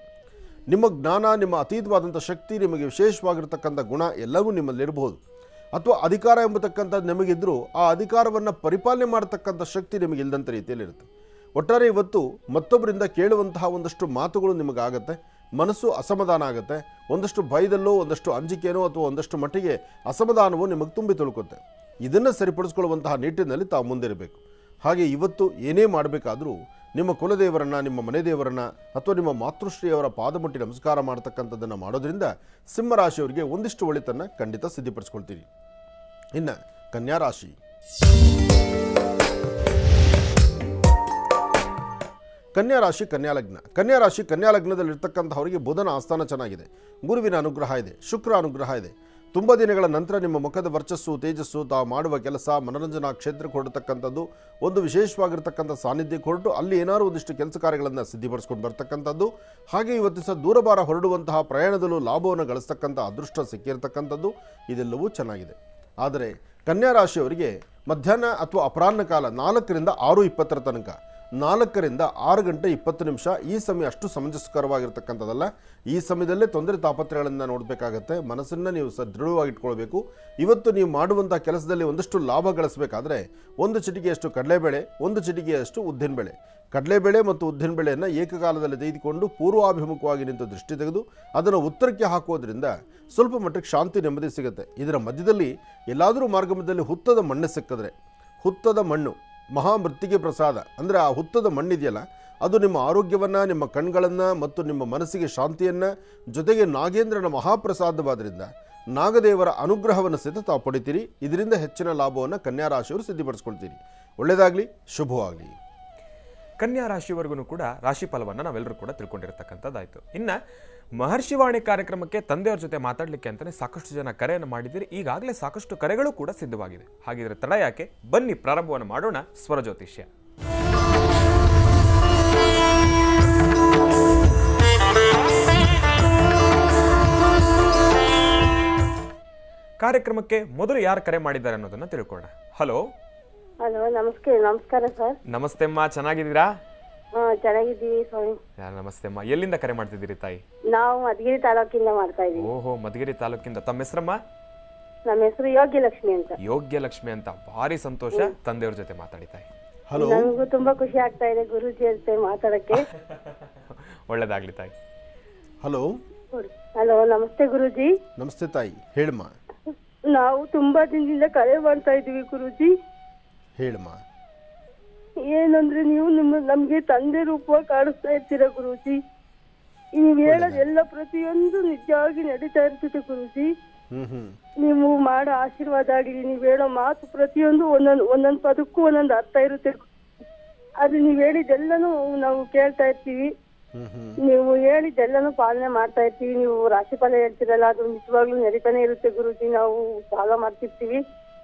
ನಿಮ್ಮ ಜ್ಞಾನ, ನಿಮ್ಮ ಅತೀತವಾದಂಥ ಶಕ್ತಿ, ನಿಮಗೆ ವಿಶೇಷವಾಗಿರ್ತಕ್ಕಂಥ ಗುಣ ಎಲ್ಲವೂ ನಿಮ್ಮಲ್ಲಿರಬಹುದು. ಅಥವಾ ಅಧಿಕಾರ ಎಂಬತಕ್ಕಂಥದ್ದು ನಿಮಗಿದ್ದರೂ ಆ ಅಧಿಕಾರವನ್ನು ಪರಿಪಾಲನೆ ಮಾಡತಕ್ಕಂಥ ಶಕ್ತಿ ನಿಮಗೆ ಇಲ್ಲದಂಥ ರೀತಿಯಲ್ಲಿರುತ್ತೆ. ಒಟ್ಟಾರೆ ಇವತ್ತು ಮತ್ತೊಬ್ಬರಿಂದ ಕೇಳುವಂತಹ ಒಂದಷ್ಟು ಮಾತುಗಳು ನಿಮಗಾಗತ್ತೆ, ಮನಸ್ಸು ಅಸಮಾಧಾನ ಆಗುತ್ತೆ. ಒಂದಷ್ಟು ಭಯದಲ್ಲೋ, ಒಂದಷ್ಟು ಅಂಜಿಕೆನೋ ಅಥವಾ ಒಂದಷ್ಟು ಮಟ್ಟಿಗೆ ಅಸಮಾಧಾನವೋ ನಿಮಗೆ ತುಂಬಿ ತುಳುಕುತ್ತೆ. ಇದನ್ನು ಸರಿಪಡಿಸ್ಕೊಳ್ಳುವಂತಹ ನಿಟ್ಟಿನಲ್ಲಿ ತಾವು ಮುಂದಿರಬೇಕು. ಹಾಗೆ ಇವತ್ತು ಏನೇ ಮಾಡಬೇಕಾದರೂ ನಿಮ್ಮ ಕುಲದೇವರನ್ನು, ನಿಮ್ಮ ಮನೆ ದೇವರನ್ನು ಅಥವಾ ನಿಮ್ಮ ಮಾತೃಶ್ರೀಯವರ ಪಾದಮುಟ್ಟಿ ನಮಸ್ಕಾರ ಮಾಡ್ತಕ್ಕಂಥದ್ದನ್ನು ಮಾಡೋದ್ರಿಂದ ಸಿಂಹರಾಶಿಯವರಿಗೆ ಒಂದಿಷ್ಟು ಒಳಿತನ್ನು ಖಂಡಿತ ಸಿದ್ಧಿಪಡಿಸ್ಕೊಳ್ತೀರಿ. ಇನ್ನು ಕನ್ಯಾರಾಶಿ. ಕನ್ಯಾಲಗ್ನದಲ್ಲಿರ್ತಕ್ಕಂಥವರಿಗೆ ಬುಧನ ಆಸ್ಥಾನ ಚೆನ್ನಾಗಿದೆ, ಗುರುವಿನ ಅನುಗ್ರಹ ಇದೆ, ಶುಕ್ರ ಅನುಗ್ರಹ ಇದೆ. ತುಂಬ ದಿನಗಳ ನಂತರ ನಿಮ್ಮ ಮುಖದ ವರ್ಚಸ್ಸು, ತೇಜಸ್ಸು, ತಾವು ಮಾಡುವ ಕೆಲಸ, ಮನೋರಂಜನಾ ಕ್ಷೇತ್ರಕ್ಕೆ ಹೊರತಕ್ಕಂಥದ್ದು, ಒಂದು ವಿಶೇಷವಾಗಿರ್ತಕ್ಕಂಥ ಸಾನ್ನಿಧ್ಯಕ್ಕೆ ಹೊರಟು ಅಲ್ಲಿ ಏನಾದರೂ ಒಂದಿಷ್ಟು ಕೆಲಸ ಕಾರ್ಯಗಳನ್ನು ಸಿದ್ಧಿಪಡಿಸ್ಕೊಂಡು ಬರ್ತಕ್ಕಂಥದ್ದು. ಹಾಗೆ ಇವತ್ತು ಸಹ ದೂರಭಾರ ಹೊರಡುವಂತಹ ಪ್ರಯಾಣದಲ್ಲೂ ಲಾಭವನ್ನು ಗಳಿಸ್ತಕ್ಕಂಥ ಅದೃಷ್ಟ ಸಿಕ್ಕಿರ್ತಕ್ಕಂಥದ್ದು, ಇದೆಲ್ಲವೂ ಚೆನ್ನಾಗಿದೆ. ಆದರೆ ಕನ್ಯಾ ರಾಶಿಯವರಿಗೆ ಮಧ್ಯಾಹ್ನ ಅಥವಾ ಅಪರಾಹ್ನ ಕಾಲ 4ರಿಂದ 6:20 ತನಕ, 4ರಿಂದ 6 ಗಂಟೆ 20 ನಿಮಿಷ, ಈ ಸಮಯ ಅಷ್ಟು ಸಮಂಜಸಕರವಾಗಿರ್ತಕ್ಕಂಥದ್ದಲ್ಲ. ಈ ಸಮಯದಲ್ಲೇ ತೊಂದರೆ ತಾಪತ್ರಗಳನ್ನು ನೋಡಬೇಕಾಗತ್ತೆ. ಮನಸ್ಸನ್ನು ನೀವು ದೃಢವಾಗಿಟ್ಕೊಳ್ಬೇಕು. ಇವತ್ತು ನೀವು ಮಾಡುವಂಥ ಕೆಲಸದಲ್ಲಿ ಒಂದಷ್ಟು ಲಾಭ ಗಳಿಸಬೇಕಾದ್ರೆ 1 ಚಿಟಿಕೆಯಷ್ಟು ಕಡಲೆಬೇಳೆ, 1 ಚಿಟಿಕೆಯಷ್ಟು ಉದ್ದಿನಬೇಳೆ, ಕಡಲೆಬೇಳೆ ಮತ್ತು ಉದ್ದಿನಬೇಳೆಯನ್ನು ಏಕಕಾಲದಲ್ಲಿ ತೆಗೆದುಕೊಂಡು ಪೂರ್ವಾಭಿಮುಖವಾಗಿ ನಿಂತು ದೃಷ್ಟಿ ತೆಗೆದು ಅದನ್ನು ಉತ್ತರಕ್ಕೆ ಹಾಕೋದ್ರಿಂದ ಸ್ವಲ್ಪ ಮಟ್ಟಿಗೆ ಶಾಂತಿ, ನೆಮ್ಮದಿ ಸಿಗುತ್ತೆ. ಇದರ ಮಧ್ಯದಲ್ಲಿ ಎಲ್ಲಾದರೂ ಮಾರ್ಗಮಧ್ಯದಲ್ಲಿ ಹುತ್ತದ ಮಣ್ಣು ಸಿಕ್ಕಿದ್ರೆ, ಹುತ್ತದ ಮಣ್ಣು ಮಹಾಮೃತ್ತಿಗೆ ಪ್ರಸಾದ, ಅಂದರೆ ಆ ಹುತ್ತದ ಮಣ್ಣಿದೆಯಲ್ಲ, ಅದು ನಿಮ್ಮ ಆರೋಗ್ಯವನ್ನು, ನಿಮ್ಮ ಕಣ್ಗಳನ್ನು ಮತ್ತು ನಿಮ್ಮ ಮನಸ್ಸಿಗೆ ಶಾಂತಿಯನ್ನು, ಜೊತೆಗೆ ನಾಗೇಂದ್ರನ ಮಹಾಪ್ರಸಾದವಾದ್ದರಿಂದ ನಾಗದೇವರ ಅನುಗ್ರಹವನ್ನು ಸಹಿತ ತಾವು ಪಡಿತೀರಿ. ಇದರಿಂದ ಹೆಚ್ಚಿನ ಲಾಭವನ್ನು ಕನ್ಯಾ ರಾಶಿಯವರು ಸಿದ್ಧಿಪಡಿಸ್ಕೊಳ್ತೀರಿ. ಒಳ್ಳೆಯದಾಗಲಿ, ಶುಭವಾಗಲಿ. ಕನ್ಯಾ ರಾಶಿಯವರೆಗೂ ಕೂಡ ರಾಶಿ ಫಲವನ್ನು ನಾವೆಲ್ಲರೂ ಕೂಡ ತಿಳ್ಕೊಂಡಿರ್ತಕ್ಕಂಥದ್ದಾಯಿತು. ಇನ್ನು ಮಹರ್ಷಿವಾಣಿ ಕಾರ್ಯಕ್ರಮಕ್ಕೆ ತಂದೆಯವ್ರ ಜೊತೆ ಮಾತಾಡಲಿಕ್ಕೆ ಅಂತಲೇ ಸಾಕಷ್ಟು ಜನ ಕರೆಯನ್ನು ಮಾಡಿದ್ದೀರಿ. ಈಗಾಗಲೇ ಸಾಕಷ್ಟು ಕರೆಗಳು ಕೂಡ ಸಿದ್ಧವಾಗಿದೆ. ಹಾಗಿದ್ರೆ ತಡ ಯಾಕೆ, ಬನ್ನಿ ಪ್ರಾರಂಭವನ್ನು ಮಾಡೋಣ. ಸ್ವರಜ್ಯೋತಿಷ್ಯ ಕಾರ್ಯಕ್ರಮಕ್ಕೆ ಮೊದಲು ಯಾರು ಕರೆ ಮಾಡಿದ್ದಾರೆ ಅನ್ನೋದನ್ನ ತಿಳ್ಕೊಳ್ಳೋಣ. ಹಲೋ. ಹಲೋ, ನಮಸ್ಕಾರ ಸರ್. ನಮಸ್ತೆ ಅಮ್ಮ, ಚೆನ್ನಾಗಿದ್ದೀರಾ? ಚೆನ್ನಾಗಿದ್ದೀವಿ ಸ್ವಾಮಿ. ನಮಸ್ತೆ ಅಮ್ಮ, ಎಲ್ಲಿಂದ ಕರೆ ಮಾಡ್ತಿದ್ದೀರಿ ತಾಯಿ? ನಾವು ಮಧುಗಿರಿ ತಾಲೂಕಿಂದ ಮಾಡ್ತಾ ಇದ್ದೀವಿ. ಓಹೋ, ಮಧುಗಿರಿ ತಾಲೂಕಿಂದ. ತಮ್ಮ ಹೆಸರಮ್ಮ? ನಮ್ಮ ಹೆಸರು ಯೋಗ್ಯಲಕ್ಷ್ಮಿ ಅಂತ. ಯೋಗ್ಯಲಕ್ಷ್ಮಿ ಅಂತ, ಭಾರಿ ಸಂತೋಷ. ತಂದೆಯವ್ರ ಜೊತೆ ಮಾತಾಡಿ ತಾಯಿ. ಹಲೋ. ನನಗೂ ತುಂಬಾ ಖುಷಿ ಆಗ್ತಾ ಇದೆ ಗುರುಜಿ ಜೊತೆ ಮಾತಾಡಕ್ಕೆ. ಒಳ್ಳೇದಾಗ್ಲಿ ತಾಯಿ. ಹಲೋ. ಹಲೋ, ನಮಸ್ತೆ ಗುರುಜಿ. ನಮಸ್ತೆ ತಾಯಿ, ಹೇಳಮ್ಮ. ನಾವು ತುಂಬಾ ದಿನದಿಂದ ಕರೆ ಮಾಡ್ತಾ ಇದೀವಿ ಗುರುಜಿ. ಹೇಳಮ್ಮ. ಏನಂದ್ರೆ ನೀವು ನಮ್ಗೆ ತಂದೆ ರೂಪವಾಗಿ ಕಾಣಿಸ್ತಾ ಇರ್ತೀರ ಗುರುಜಿ. ನೀವ್ ಹೇಳೋದೆಲ್ಲ ಪ್ರತಿಯೊಂದು ನಿಜವಾಗಿ ನಡೀತಾ ಇರ್ತದೆ ಗುರುಜಿ. ನೀವು ಮಾಡೋ ಆಶೀರ್ವಾದ ಆಗಲಿ, ನೀವ್ ಹೇಳೋ ಮಾತು ಪ್ರತಿಯೊಂದು ಒಂದೊಂದ್ ಪದಕ್ಕೂ ಒಂದೊಂದು ಅರ್ಥ ಇರುತ್ತೆ. ಅದು ನೀವ್ ಹೇಳಿದ್ದೆಲ್ಲನೂ ನಾವು ಕೇಳ್ತಾ ಇರ್ತೀವಿ. ನೀವು ಹೇಳಿದ್ದೆಲ್ಲನೂ ಪಾಲನೆ ಮಾಡ್ತಾ ಇರ್ತೀವಿ. ನೀವು ರಾಶಿಫಲ ಹೇಳ್ತಿರಲ್ಲ, ಅದು ನಿಜವಾಗ್ಲೂ ನಡೀತಾನೆ ಇರುತ್ತೆ ಗುರುಜಿ. ನಾವು ಫಾಲೋ ಮಾಡ್ತಿರ್ತೀವಿ.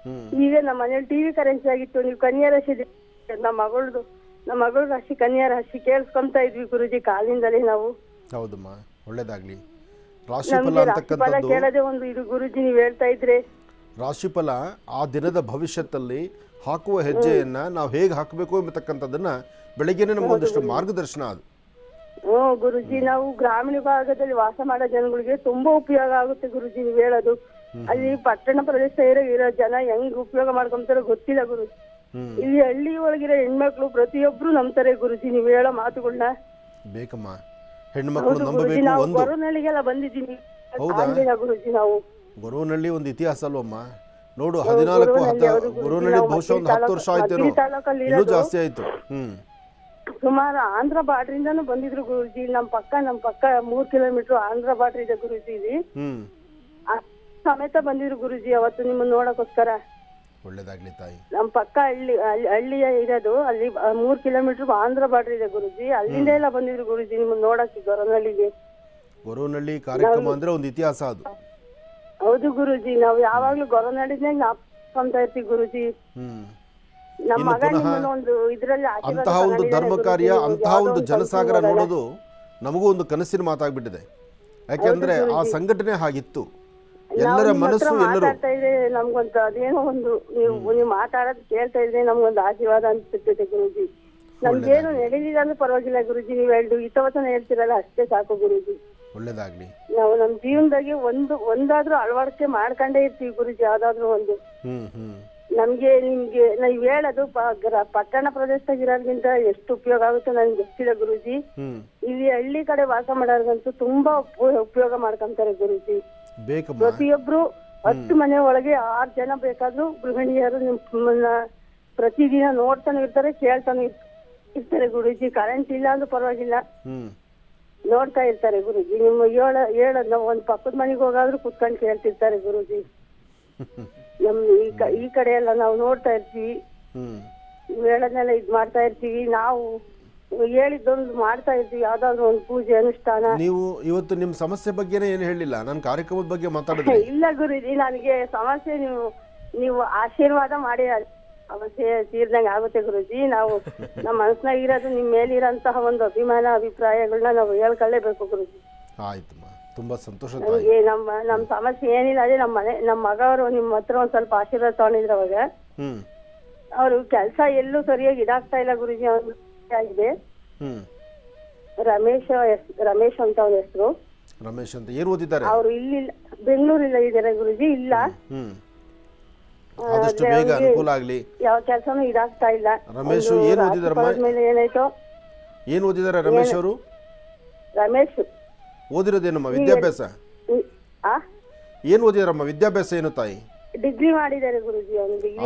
ಈಗ ನಮ್ಮ ಮನೇಲಿ ಟಿವಿ ಕರೆನ್ಸಿ ಆಗಿತ್ತು. ನೀವು ಕನ್ಯಾ ರಾಶಿ, ನಮ್ಮ ಮಗಳು ರಾಶಿ ಕನ್ಯಾ ರಾಶಿ ಕೇಳಿಸ್ಕೊಂತಾ ಇದ್ವಿ ಗುರುಜಿ ಕಾಲಿಂದಲೇ ನಾವು. ಹೌದಮ್ಮ, ಒಳ್ಳೇದಾಗ್ಲಿ. ನಮ್ಗೆ ರಾಶಿಫಲ ಕೇಳೋದೇ ಒಂದು ಇದು ಗುರುಜಿ. ನೀವ್ ಹೇಳ್ತಾ ಇದ್ರೆ ರಾಶಿಫಲ ಆ ದಿನದ ಭವಿಷ್ಯದಲ್ಲಿ ಹಾಕುವ ಹೆಜ್ಜೆಯನ್ನ ನಾವು ಹೇಗೆ ಹಾಕಬೇಕು ಎಂಬತಕ್ಕಂಥದ್ದನ್ನ ಬೆಳಗ್ಗೆನೆ ನಮಗೊಂದಿಷ್ಟು ಮಾರ್ಗದರ್ಶನ ಅದು. ಗುರುಜಿ, ನಾವು ಗ್ರಾಮೀಣ ಭಾಗದಲ್ಲಿ ವಾಸ ಮಾಡೋ ಜನಗಳಿಗೆ ತುಂಬಾ ಉಪಯೋಗ ಆಗುತ್ತೆ ಗುರುಜಿ ನೀವ್ ಹೇಳೋದು. ಅಲ್ಲಿ ಪಟ್ಟಣ ಪ್ರದೇಶ ಇರೋ ಜನ ಹೆಂಗ್ ಉಪಯೋಗ ಮಾಡ್ಕೊಂತಾರೋ ಗೊತ್ತಿಲ್ಲ ಗುರುಜಿ. ಇಲ್ಲಿ ಹಳ್ಳಿ ಒಳಗಿರೋ ಹೆಣ್ಮಕ್ಳು ಪ್ರತಿಯೊಬ್ರು ನಂಬ್ತಾರೆ ಗುರುಜಿ ನೀವ್ ಹೇಳೋ ಮಾತುಗಳನ್ನ. ಬೇಕಮ್ಮ, ಹೆಣ್ಮಕ್ಳು ಗುರುಜಿ, ನಂಬಬೇಕು. ನಾವು ಒಂದು ಗೊರವನಹಳ್ಳಿಗೆಲ್ಲ ಬಂದಿದ್ದೀನಿ. ಹೌದಾ? ಆಗ್ಲಿಲ್ಲ ಗುರುಜಿ ನಾವು. ಗೊರವನಹಳ್ಳಿ ಒಂದು ಇತಿಹಾಸ ಅಲ್ವಮ್ಮ. ನೋಡು, 14 ಗೊರವನಹಳ್ಳಿ ಬಹುಶಃ ಒಂದು 10 ವರ್ಷ ಆಯ್ತೇನೋ, ಇನ್ನೂ ಜಾಸ್ತಿ ಆಯ್ತು. ಸುಮಾರು ಆಂಧ್ರ ಬಾರ್ಡ್ರಿಂದಾನು ಬಂದಿದ್ರು ಗುರುಜಿ. ನಮ್ ಪಕ್ಕ 3 ಕಿಲೋಮೀಟರ್ ಆಂಧ್ರ ಬಾರ್ಡರ್ ಇದೆ ಗುರುಜಿ ಇಲ್ಲಿ. ಸಮೇತ ಬಂದಿದ್ರು ಗುರುಜಿ ಅವತ್ತು ನಿಮ್ಮನ್ನ ನೋಡಕ್ಕೋಸ್ಕರ. ಒಳ್ಳೇದಾಗ್ಲಿ ತಾಯಿ. ನಮ್ ಪಕ್ಕ ಹಳ್ಳಿ ಇರೋದು ಅಲ್ಲಿ 3 ಕಿಲೋಮೀಟರ್ ಆಂಧ್ರ ಬಾರ್ಡರ್ ಇದೆ ಗುರುಜಿ. ಅಲ್ಲಿಂದ ಎಲ್ಲ ಬಂದಿದ್ರು ಗುರುಜಿ ನಿಮ್ಮನ್ನ ನೋಡಕ್ಕೆ ಗೊರವನಹಳ್ಳಿಗೆ. ಗೊರವನಹಳ್ಳಿ ಕಾರ್ಯಕ್ರಮ ಅಂದ್ರೆ ಒಂದು ಇತಿಹಾಸ ಅದು. ಹೌದು ಗುರುಜಿ, ನಾವು ಯಾವಾಗ್ಲೂ ಗೊರವನಹಳ್ಳಿನೇ ಜ್ಞಾಪಿಸ್ಕೊಂತ ಇರ್ತೀವಿ ಗುರುಜಿ. ನಮ್ಮ ಮಗ ನಿಮ್ಮನ್ನ ಒಂದು ಇದ್ರಲ್ಲಿ ಅಂತಹ ಒಂದು ಧರ್ಮ ಕಾರ್ಯ, ಅಂತಹ ಒಂದು ಜನಸಾಗರ ನೋಡೋದು ನಮಗೂ ಒಂದು ಕನಸಿನ ಮಾತಾಗ್ಬಿಟ್ಟಿದೆ. ಯಾಕೆಂದ್ರೆ ಆ ಸಂಘಟನೆ ಹಾಗಿತ್ತು. ಎಲ್ಲರ ಮನಸ್ಸು ಎಲ್ಲರೂ ನಮ್ಗೊಂದು ಅದೇನೋ ಒಂದು ನೀವು ಮಾತಾಡೋದು ಕೇಳ್ತಾ ಇದ್ರೆ ನಮ್ಗೊಂದು ಆಶೀರ್ವಾದ ಅನ್ಸುತ್ತೆ ಗುರುಜಿ. ನಮ್ಗೇನು ನಡೆದಿಲ್ಲ ಅಂದ್ರೆ ಪರವಾಗಿಲ್ಲ ಗುರುಜಿ, ನೀವ್ ಹಿತವಚನ ಹೇಳ್ತಿರಲ್ಲ ಅಷ್ಟೇ ಸಾಕು ಗುರುಜಿ. ಒಳ್ಳೇದಾಗ್ಲಿ. ನಾವು ನಮ್ ಜೀವನದಾಗೆ ಒಂದಾದ್ರೂ ಅಳವಡಿಕೆ ಮಾಡ್ಕೊಂಡೇ ಇರ್ತೀವಿ ಗುರುಜಿ, ಯಾವ್ದಾದ್ರು ಒಂದು. ನಮ್ಗೆ ನಿಮ್ಗೆ ನಾವ್ ಹೇಳೋದು ಪಟ್ಟಣ ಪ್ರದೇಶದಾಗಿರೋದ್ರಿಂದ ಎಷ್ಟು ಉಪಯೋಗ ಆಗುತ್ತೆ ನನ್ಗೆ ಗೊತ್ತಿಲ್ಲ ಗುರುಜಿ. ಇಲ್ಲಿ ಹಳ್ಳಿ ಕಡೆ ವಾಸ ಮಾಡೋರ್ಗಂತೂ ತುಂಬಾ ಉಪಯೋಗ ಮಾಡ್ಕೊಂತಾರೆ ಗುರುಜಿ. ಪ್ರತಿಯೊಬ್ರು 10 ಮನೆ ಒಳಗೆ 6 ಜನ ಬೇಕಾದ್ರೂ ಗೃಹಿಣಿಯರು ನಿಮ್ಮನ್ನ ಪ್ರತಿದಿನ ನೋಡ್ತಾನೆ ಇರ್ತಾರೆ, ಕೇಳ್ತಾನೆ ಇರ್ತಾರೆ ಗುರುಜಿ. ಕರೆಂಟ್ ಇಲ್ಲ ಅಂದ್ರೂ ಪರವಾಗಿಲ್ಲ, ನೋಡ್ತಾ ಇರ್ತಾರೆ ಗುರುಜಿ. ನಿಮ್ಮ ಹೇಳೋದ್ ನಾವು ಒಂದ್ ಪಕ್ಕದ ಮನೆಗೆ ಹೋಗಾದ್ರೂ ಕುತ್ಕೊಂಡು ಕೇಳ್ತಿರ್ತಾರೆ ಗುರುಜಿ. ನಮ್ ಈ ಕಡೆ ಎಲ್ಲ ನಾವು ನೋಡ್ತಾ ಇರ್ತೀವಿ, ಹೇಳೋದ್ನೆಲ್ಲ ಇದ್ ಮಾಡ್ತಾ ಇರ್ತೀವಿ. ನಾವು ಹೇಳಿದ್ದೊಂದು ಮಾಡ್ತಾ ಇರ್ತೀವಿ, ಯಾವ್ದಾದ್ರು ಒಂದು ಪೂಜೆ ಅನುಷ್ಠಾನ. ನೀವು ಇವತ್ತು ನಿಮ್ ಸಮಸ್ಯೆ ಬಗ್ಗೆನೇ ಏನು ಹೇಳಿಲ್ಲ, ನಾನು ಕಾರ್ಯಕ್ರಮದ ಬಗ್ಗೆ ಮಾತಾಡಿದ್ರೆ. ಇಲ್ಲ ಗುರುಜಿ, ನನಗೆ ಸಮಸ್ಯೆ ನೀವು ಆಶೀರ್ವಾದ ಮಾಡಿ ಸಮಸ್ಯೆ ತೀರ್ದಂಗೆ ಆಗುತ್ತೆ ಗುರುಜಿ. ನಾವು ನಮ್ಮ ಮನಸ್ನಾಗ ಇರೋದು ನಿಮ್ ಮೇಲಿರೋಂತಹ ಒಂದು ಅಭಿಮಾನ ಅಭಿಪ್ರಾಯಗಳನ್ನ ನಾವು ಹೇಳ್ಕೊಳ್ಳೇಬೇಕು ಗುರುಜಿ. ಆಯ್ತಮ್ಮ, ತುಂಬಾ ಸಂತೋಷ. ನಮ್ಗೆ ನಮ್ ಸಮಸ್ಯೆ ಏನಿಲ್ಲ. ಅದೇ ನಮ್ಮ ಮಗವರು ನಿಮ್ಮ ಹತ್ರ ಒಂದ್ ಸ್ವಲ್ಪ ಆಶೀರ್ವಾದ ತಗೊಂಡಿದ್ರು. ಅವಾಗ ಅವ್ರು ಕೆಲ್ಸ ಎಲ್ಲೂ ಸರಿಯಾಗಿ ಇದಾಗ್ತಾ ಇಲ್ಲ ಗುರುಜಿ. ಆಗಿದೆ ರಮೇಶ್ ಅಂತ ಅವ್ರ ಹೆಸರು. ರಮೇಶ್ ಅಂತ ಏನು ಓದಿದ್ದಾರೆ? ಅವ್ರು ಇಲ್ಲಿ ಬೆಂಗಳೂರಿಲ್ಲ ಇದಾರೆ ಗುರುಜಿ. ಇಲ್ಲ ಆದಷ್ಟು ಬೇಗ ಅನುಕೂಲ ಆಗ್ಲಿ. ಯಾವ ಕೆಲಸನೂ ಇದಾಗ್ತಾ ಇಲ್ಲ. ರಮೇಶ್ ಏನು ಓದಿದಾರೆ? ಏನಾಯ್ತು? ಏನು ಓದಿದ್ದಾರೆ ರಮೇಶ್ ಅವರು? ರಮೇಶ್ ಓದಿರೋದೇನಮ್ಮ ವಿದ್ಯಾಭ್ಯಾಸ? ಏನು ಓದಿದಾರಮ್ಮ ವಿದ್ಯಾಭ್ಯಾಸ ಏನು ತಾಯಿ? ಡಿಗ್ರಿ ಮಾಡಿದ್ದಾರೆ ಗುರುಜಿ.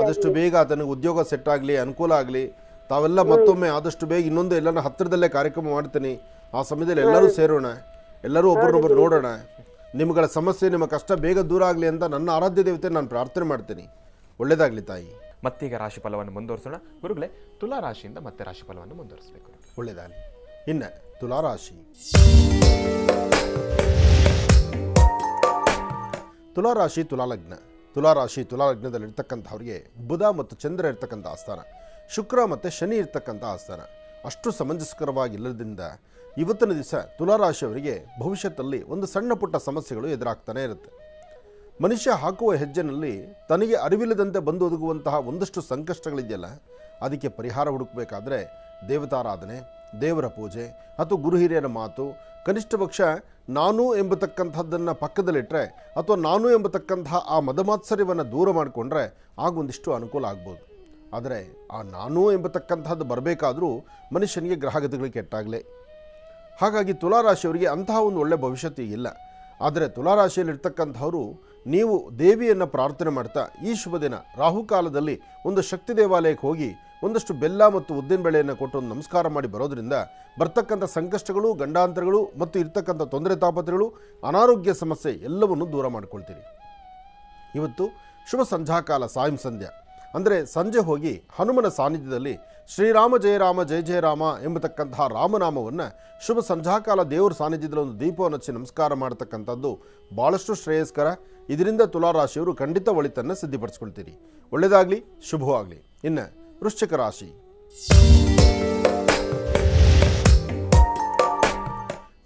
ಆದಷ್ಟು ಬೇಗ ಆತನಿಗೆ ಉದ್ಯೋಗ ಸೆಟ್ ಆಗ್ಲಿ, ಅನುಕೂಲ ಆಗ್ಲಿ. ತಾವೆಲ್ಲ ಮತ್ತೊಮ್ಮೆ ಆದಷ್ಟು ಬೇಗ ಇನ್ನೊಂದು ಎಲ್ಲನ ಹತ್ತಿರದಲ್ಲೇ ಕಾರ್ಯಕ್ರಮ ಮಾಡ್ತೀನಿ. ಆ ಸಮಯದಲ್ಲಿ ಎಲ್ಲರೂ ಸೇರೋಣ, ಎಲ್ಲರೂ ಒಬ್ಬರನ್ನೊಬ್ಬರು ನೋಡೋಣ. ನಿಮ್ಗಳ ಸಮಸ್ಯೆ, ನಿಮ್ಮ ಕಷ್ಟ ಬೇಗ ದೂರ ಆಗಲಿ ಅಂತ ನನ್ನ ಆರಾಧ್ಯ ದೇವತೆ ನಾನು ಪ್ರಾರ್ಥನೆ ಮಾಡ್ತೀನಿ. ಒಳ್ಳೇದಾಗ್ಲಿ ತಾಯಿ. ಮತ್ತೀಗ ರಾಶಿ ಫಲವನ್ನು ಮುಂದುವರಿಸೋಣ ಗುರುಗಳೇ. ತುಲಾ ರಾಶಿಯಿಂದ ಮತ್ತೆ ರಾಶಿ ಫಲವನ್ನು ಮುಂದುವರಿಸಬೇಕು. ಒಳ್ಳೇದಾಗಲಿ. ಇನ್ನು ತುಲಾರಾಶಿ. ತುಲಾರಾಶಿ ತುಲಾಲಗ್ನ. ತುಲಾರಾಶಿ ತುಲಾಲಗ್ನದಲ್ಲಿರ್ತಕ್ಕಂಥವ್ರಿಗೆ ಬುಧ ಮತ್ತು ಚಂದ್ರ ಇರ್ತಕ್ಕಂಥ ಆಸ್ಥಾನ, ಶುಕ್ರ ಮತ್ತು ಶನಿ ಇರ್ತಕ್ಕಂಥ ಆಸ್ಥಾನ ಅಷ್ಟು ಸಮಂಜಸಕರವಾಗಿಲ್ಲದ್ರಿಂದ ಇವತ್ತಿನ ದಿವಸ ತುಲಾರಾಶಿಯವರಿಗೆ ಭವಿಷ್ಯದಲ್ಲಿ ಒಂದು ಸಣ್ಣ ಪುಟ್ಟ ಸಮಸ್ಯೆಗಳು ಎದುರಾಗ್ತಾನೆ ಇರುತ್ತೆ. ಮನುಷ್ಯ ಹಾಕುವ ಹೆಜ್ಜೆನಲ್ಲಿ ತನಗೆ ಅರಿವಿಲ್ಲದಂತೆ ಬಂದು ಒದಗುವಂತಹ ಒಂದಷ್ಟು ಸಂಕಷ್ಟಗಳಿದೆಯಲ್ಲ, ಅದಕ್ಕೆ ಪರಿಹಾರ ಹುಡುಕಬೇಕಾದ್ರೆ ದೇವತಾರಾಧನೆ, ದೇವರ ಪೂಜೆ ಅಥವಾ ಗುರು ಹಿರಿಯರ ಮಾತು, ಕನಿಷ್ಠ ಪಕ್ಷ ನಾನು ಎಂಬತಕ್ಕಂಥದ್ದನ್ನು ಪಕ್ಕದಲ್ಲಿಟ್ಟರೆ ಅಥವಾ ನಾನು ಎಂಬತಕ್ಕಂತಹ ಆ ಮದಮಾತ್ಸರ್ಯವನ್ನು ದೂರ ಮಾಡಿಕೊಂಡ್ರೆ ಆಗೊಂದಿಷ್ಟು ಅನುಕೂಲ ಆಗ್ಬೋದು. ಆದರೆ ಆ ನಾನು ಎಂಬತಕ್ಕಂಥದ್ದು ಬರಬೇಕಾದರೂ ಮನುಷ್ಯನಿಗೆ ಗ್ರಹಗತಿಗಳು ಕೆಟ್ಟಾಗಲೇ. ಹಾಗಾಗಿ ತುಲಾರಾಶಿಯವರಿಗೆ ಅಂತಹ ಒಂದು ಒಳ್ಳೆಯ ಭವಿಷ್ಯತ್ತು ಇಲ್ಲ. ಆದರೆ ತುಲಾರಾಶಿಯಲ್ಲಿರ್ತಕ್ಕಂಥವರು ನೀವು ದೇವಿಯನ್ನು ಪ್ರಾರ್ಥನೆ ಮಾಡ್ತಾ ಈ ಶುಭ ದಿನ ರಾಹುಕಾಲದಲ್ಲಿ ಒಂದು ಶಕ್ತಿ ದೇವಾಲಯಕ್ಕೆ ಹೋಗಿ ಒಂದಷ್ಟು ಬೆಲ್ಲ ಮತ್ತು ಉದ್ದಿನ ಬೇಳೆಯನ್ನು ಕೊಟ್ಟು ಒಂದು ನಮಸ್ಕಾರ ಮಾಡಿ ಬರೋದರಿಂದ ಬರ್ತಕ್ಕಂಥ ಸಂಕಷ್ಟಗಳು, ಗಂಡಾಂತರಗಳು ಮತ್ತು ಇರ್ತಕ್ಕಂಥ ತೊಂದರೆ ತಾಪತ್ರೆಗಳು, ಅನಾರೋಗ್ಯ ಸಮಸ್ಯೆ ಎಲ್ಲವನ್ನು ದೂರ ಮಾಡಿಕೊಳ್ತೀರಿ. ಇವತ್ತು ಶುಭ ಸಂಧ್ಯಾಕಾಲ, ಸಾಯಂ ಸಂಧ್ಯಾ ಅಂದರೆ ಸಂಜೆ ಹೋಗಿ ಹನುಮನ ಸಾನ್ನಿಧ್ಯದಲ್ಲಿ ಶ್ರೀರಾಮ ಜಯ ರಾಮ ಜಯ ಜಯ ರಾಮ ಎಂಬತಕ್ಕಂತಹ ರಾಮನಾಮವನ್ನು ಶುಭ ಸಂಧ್ಯಾಕಾಲ ದೇವರ ಸಾನ್ನಿಧ್ಯದಲ್ಲಿ ಒಂದು ದೀಪವನ್ನು ಹಚ್ಚಿ ನಮಸ್ಕಾರ ಮಾಡತಕ್ಕಂಥದ್ದು ಭಾಳಷ್ಟು ಶ್ರೇಯಸ್ಕರ. ಇದರಿಂದ ತುಲಾರಾಶಿಯವರು ಖಂಡಿತ ಒಳಿತನ್ನು ಸಿದ್ಧಿಪಡಿಸ್ಕೊಳ್ತೀರಿ. ಒಳ್ಳೆಯದಾಗಲಿ, ಶುಭವಾಗಲಿ. ಇನ್ನು ವೃಶ್ಚಿಕ ರಾಶಿ.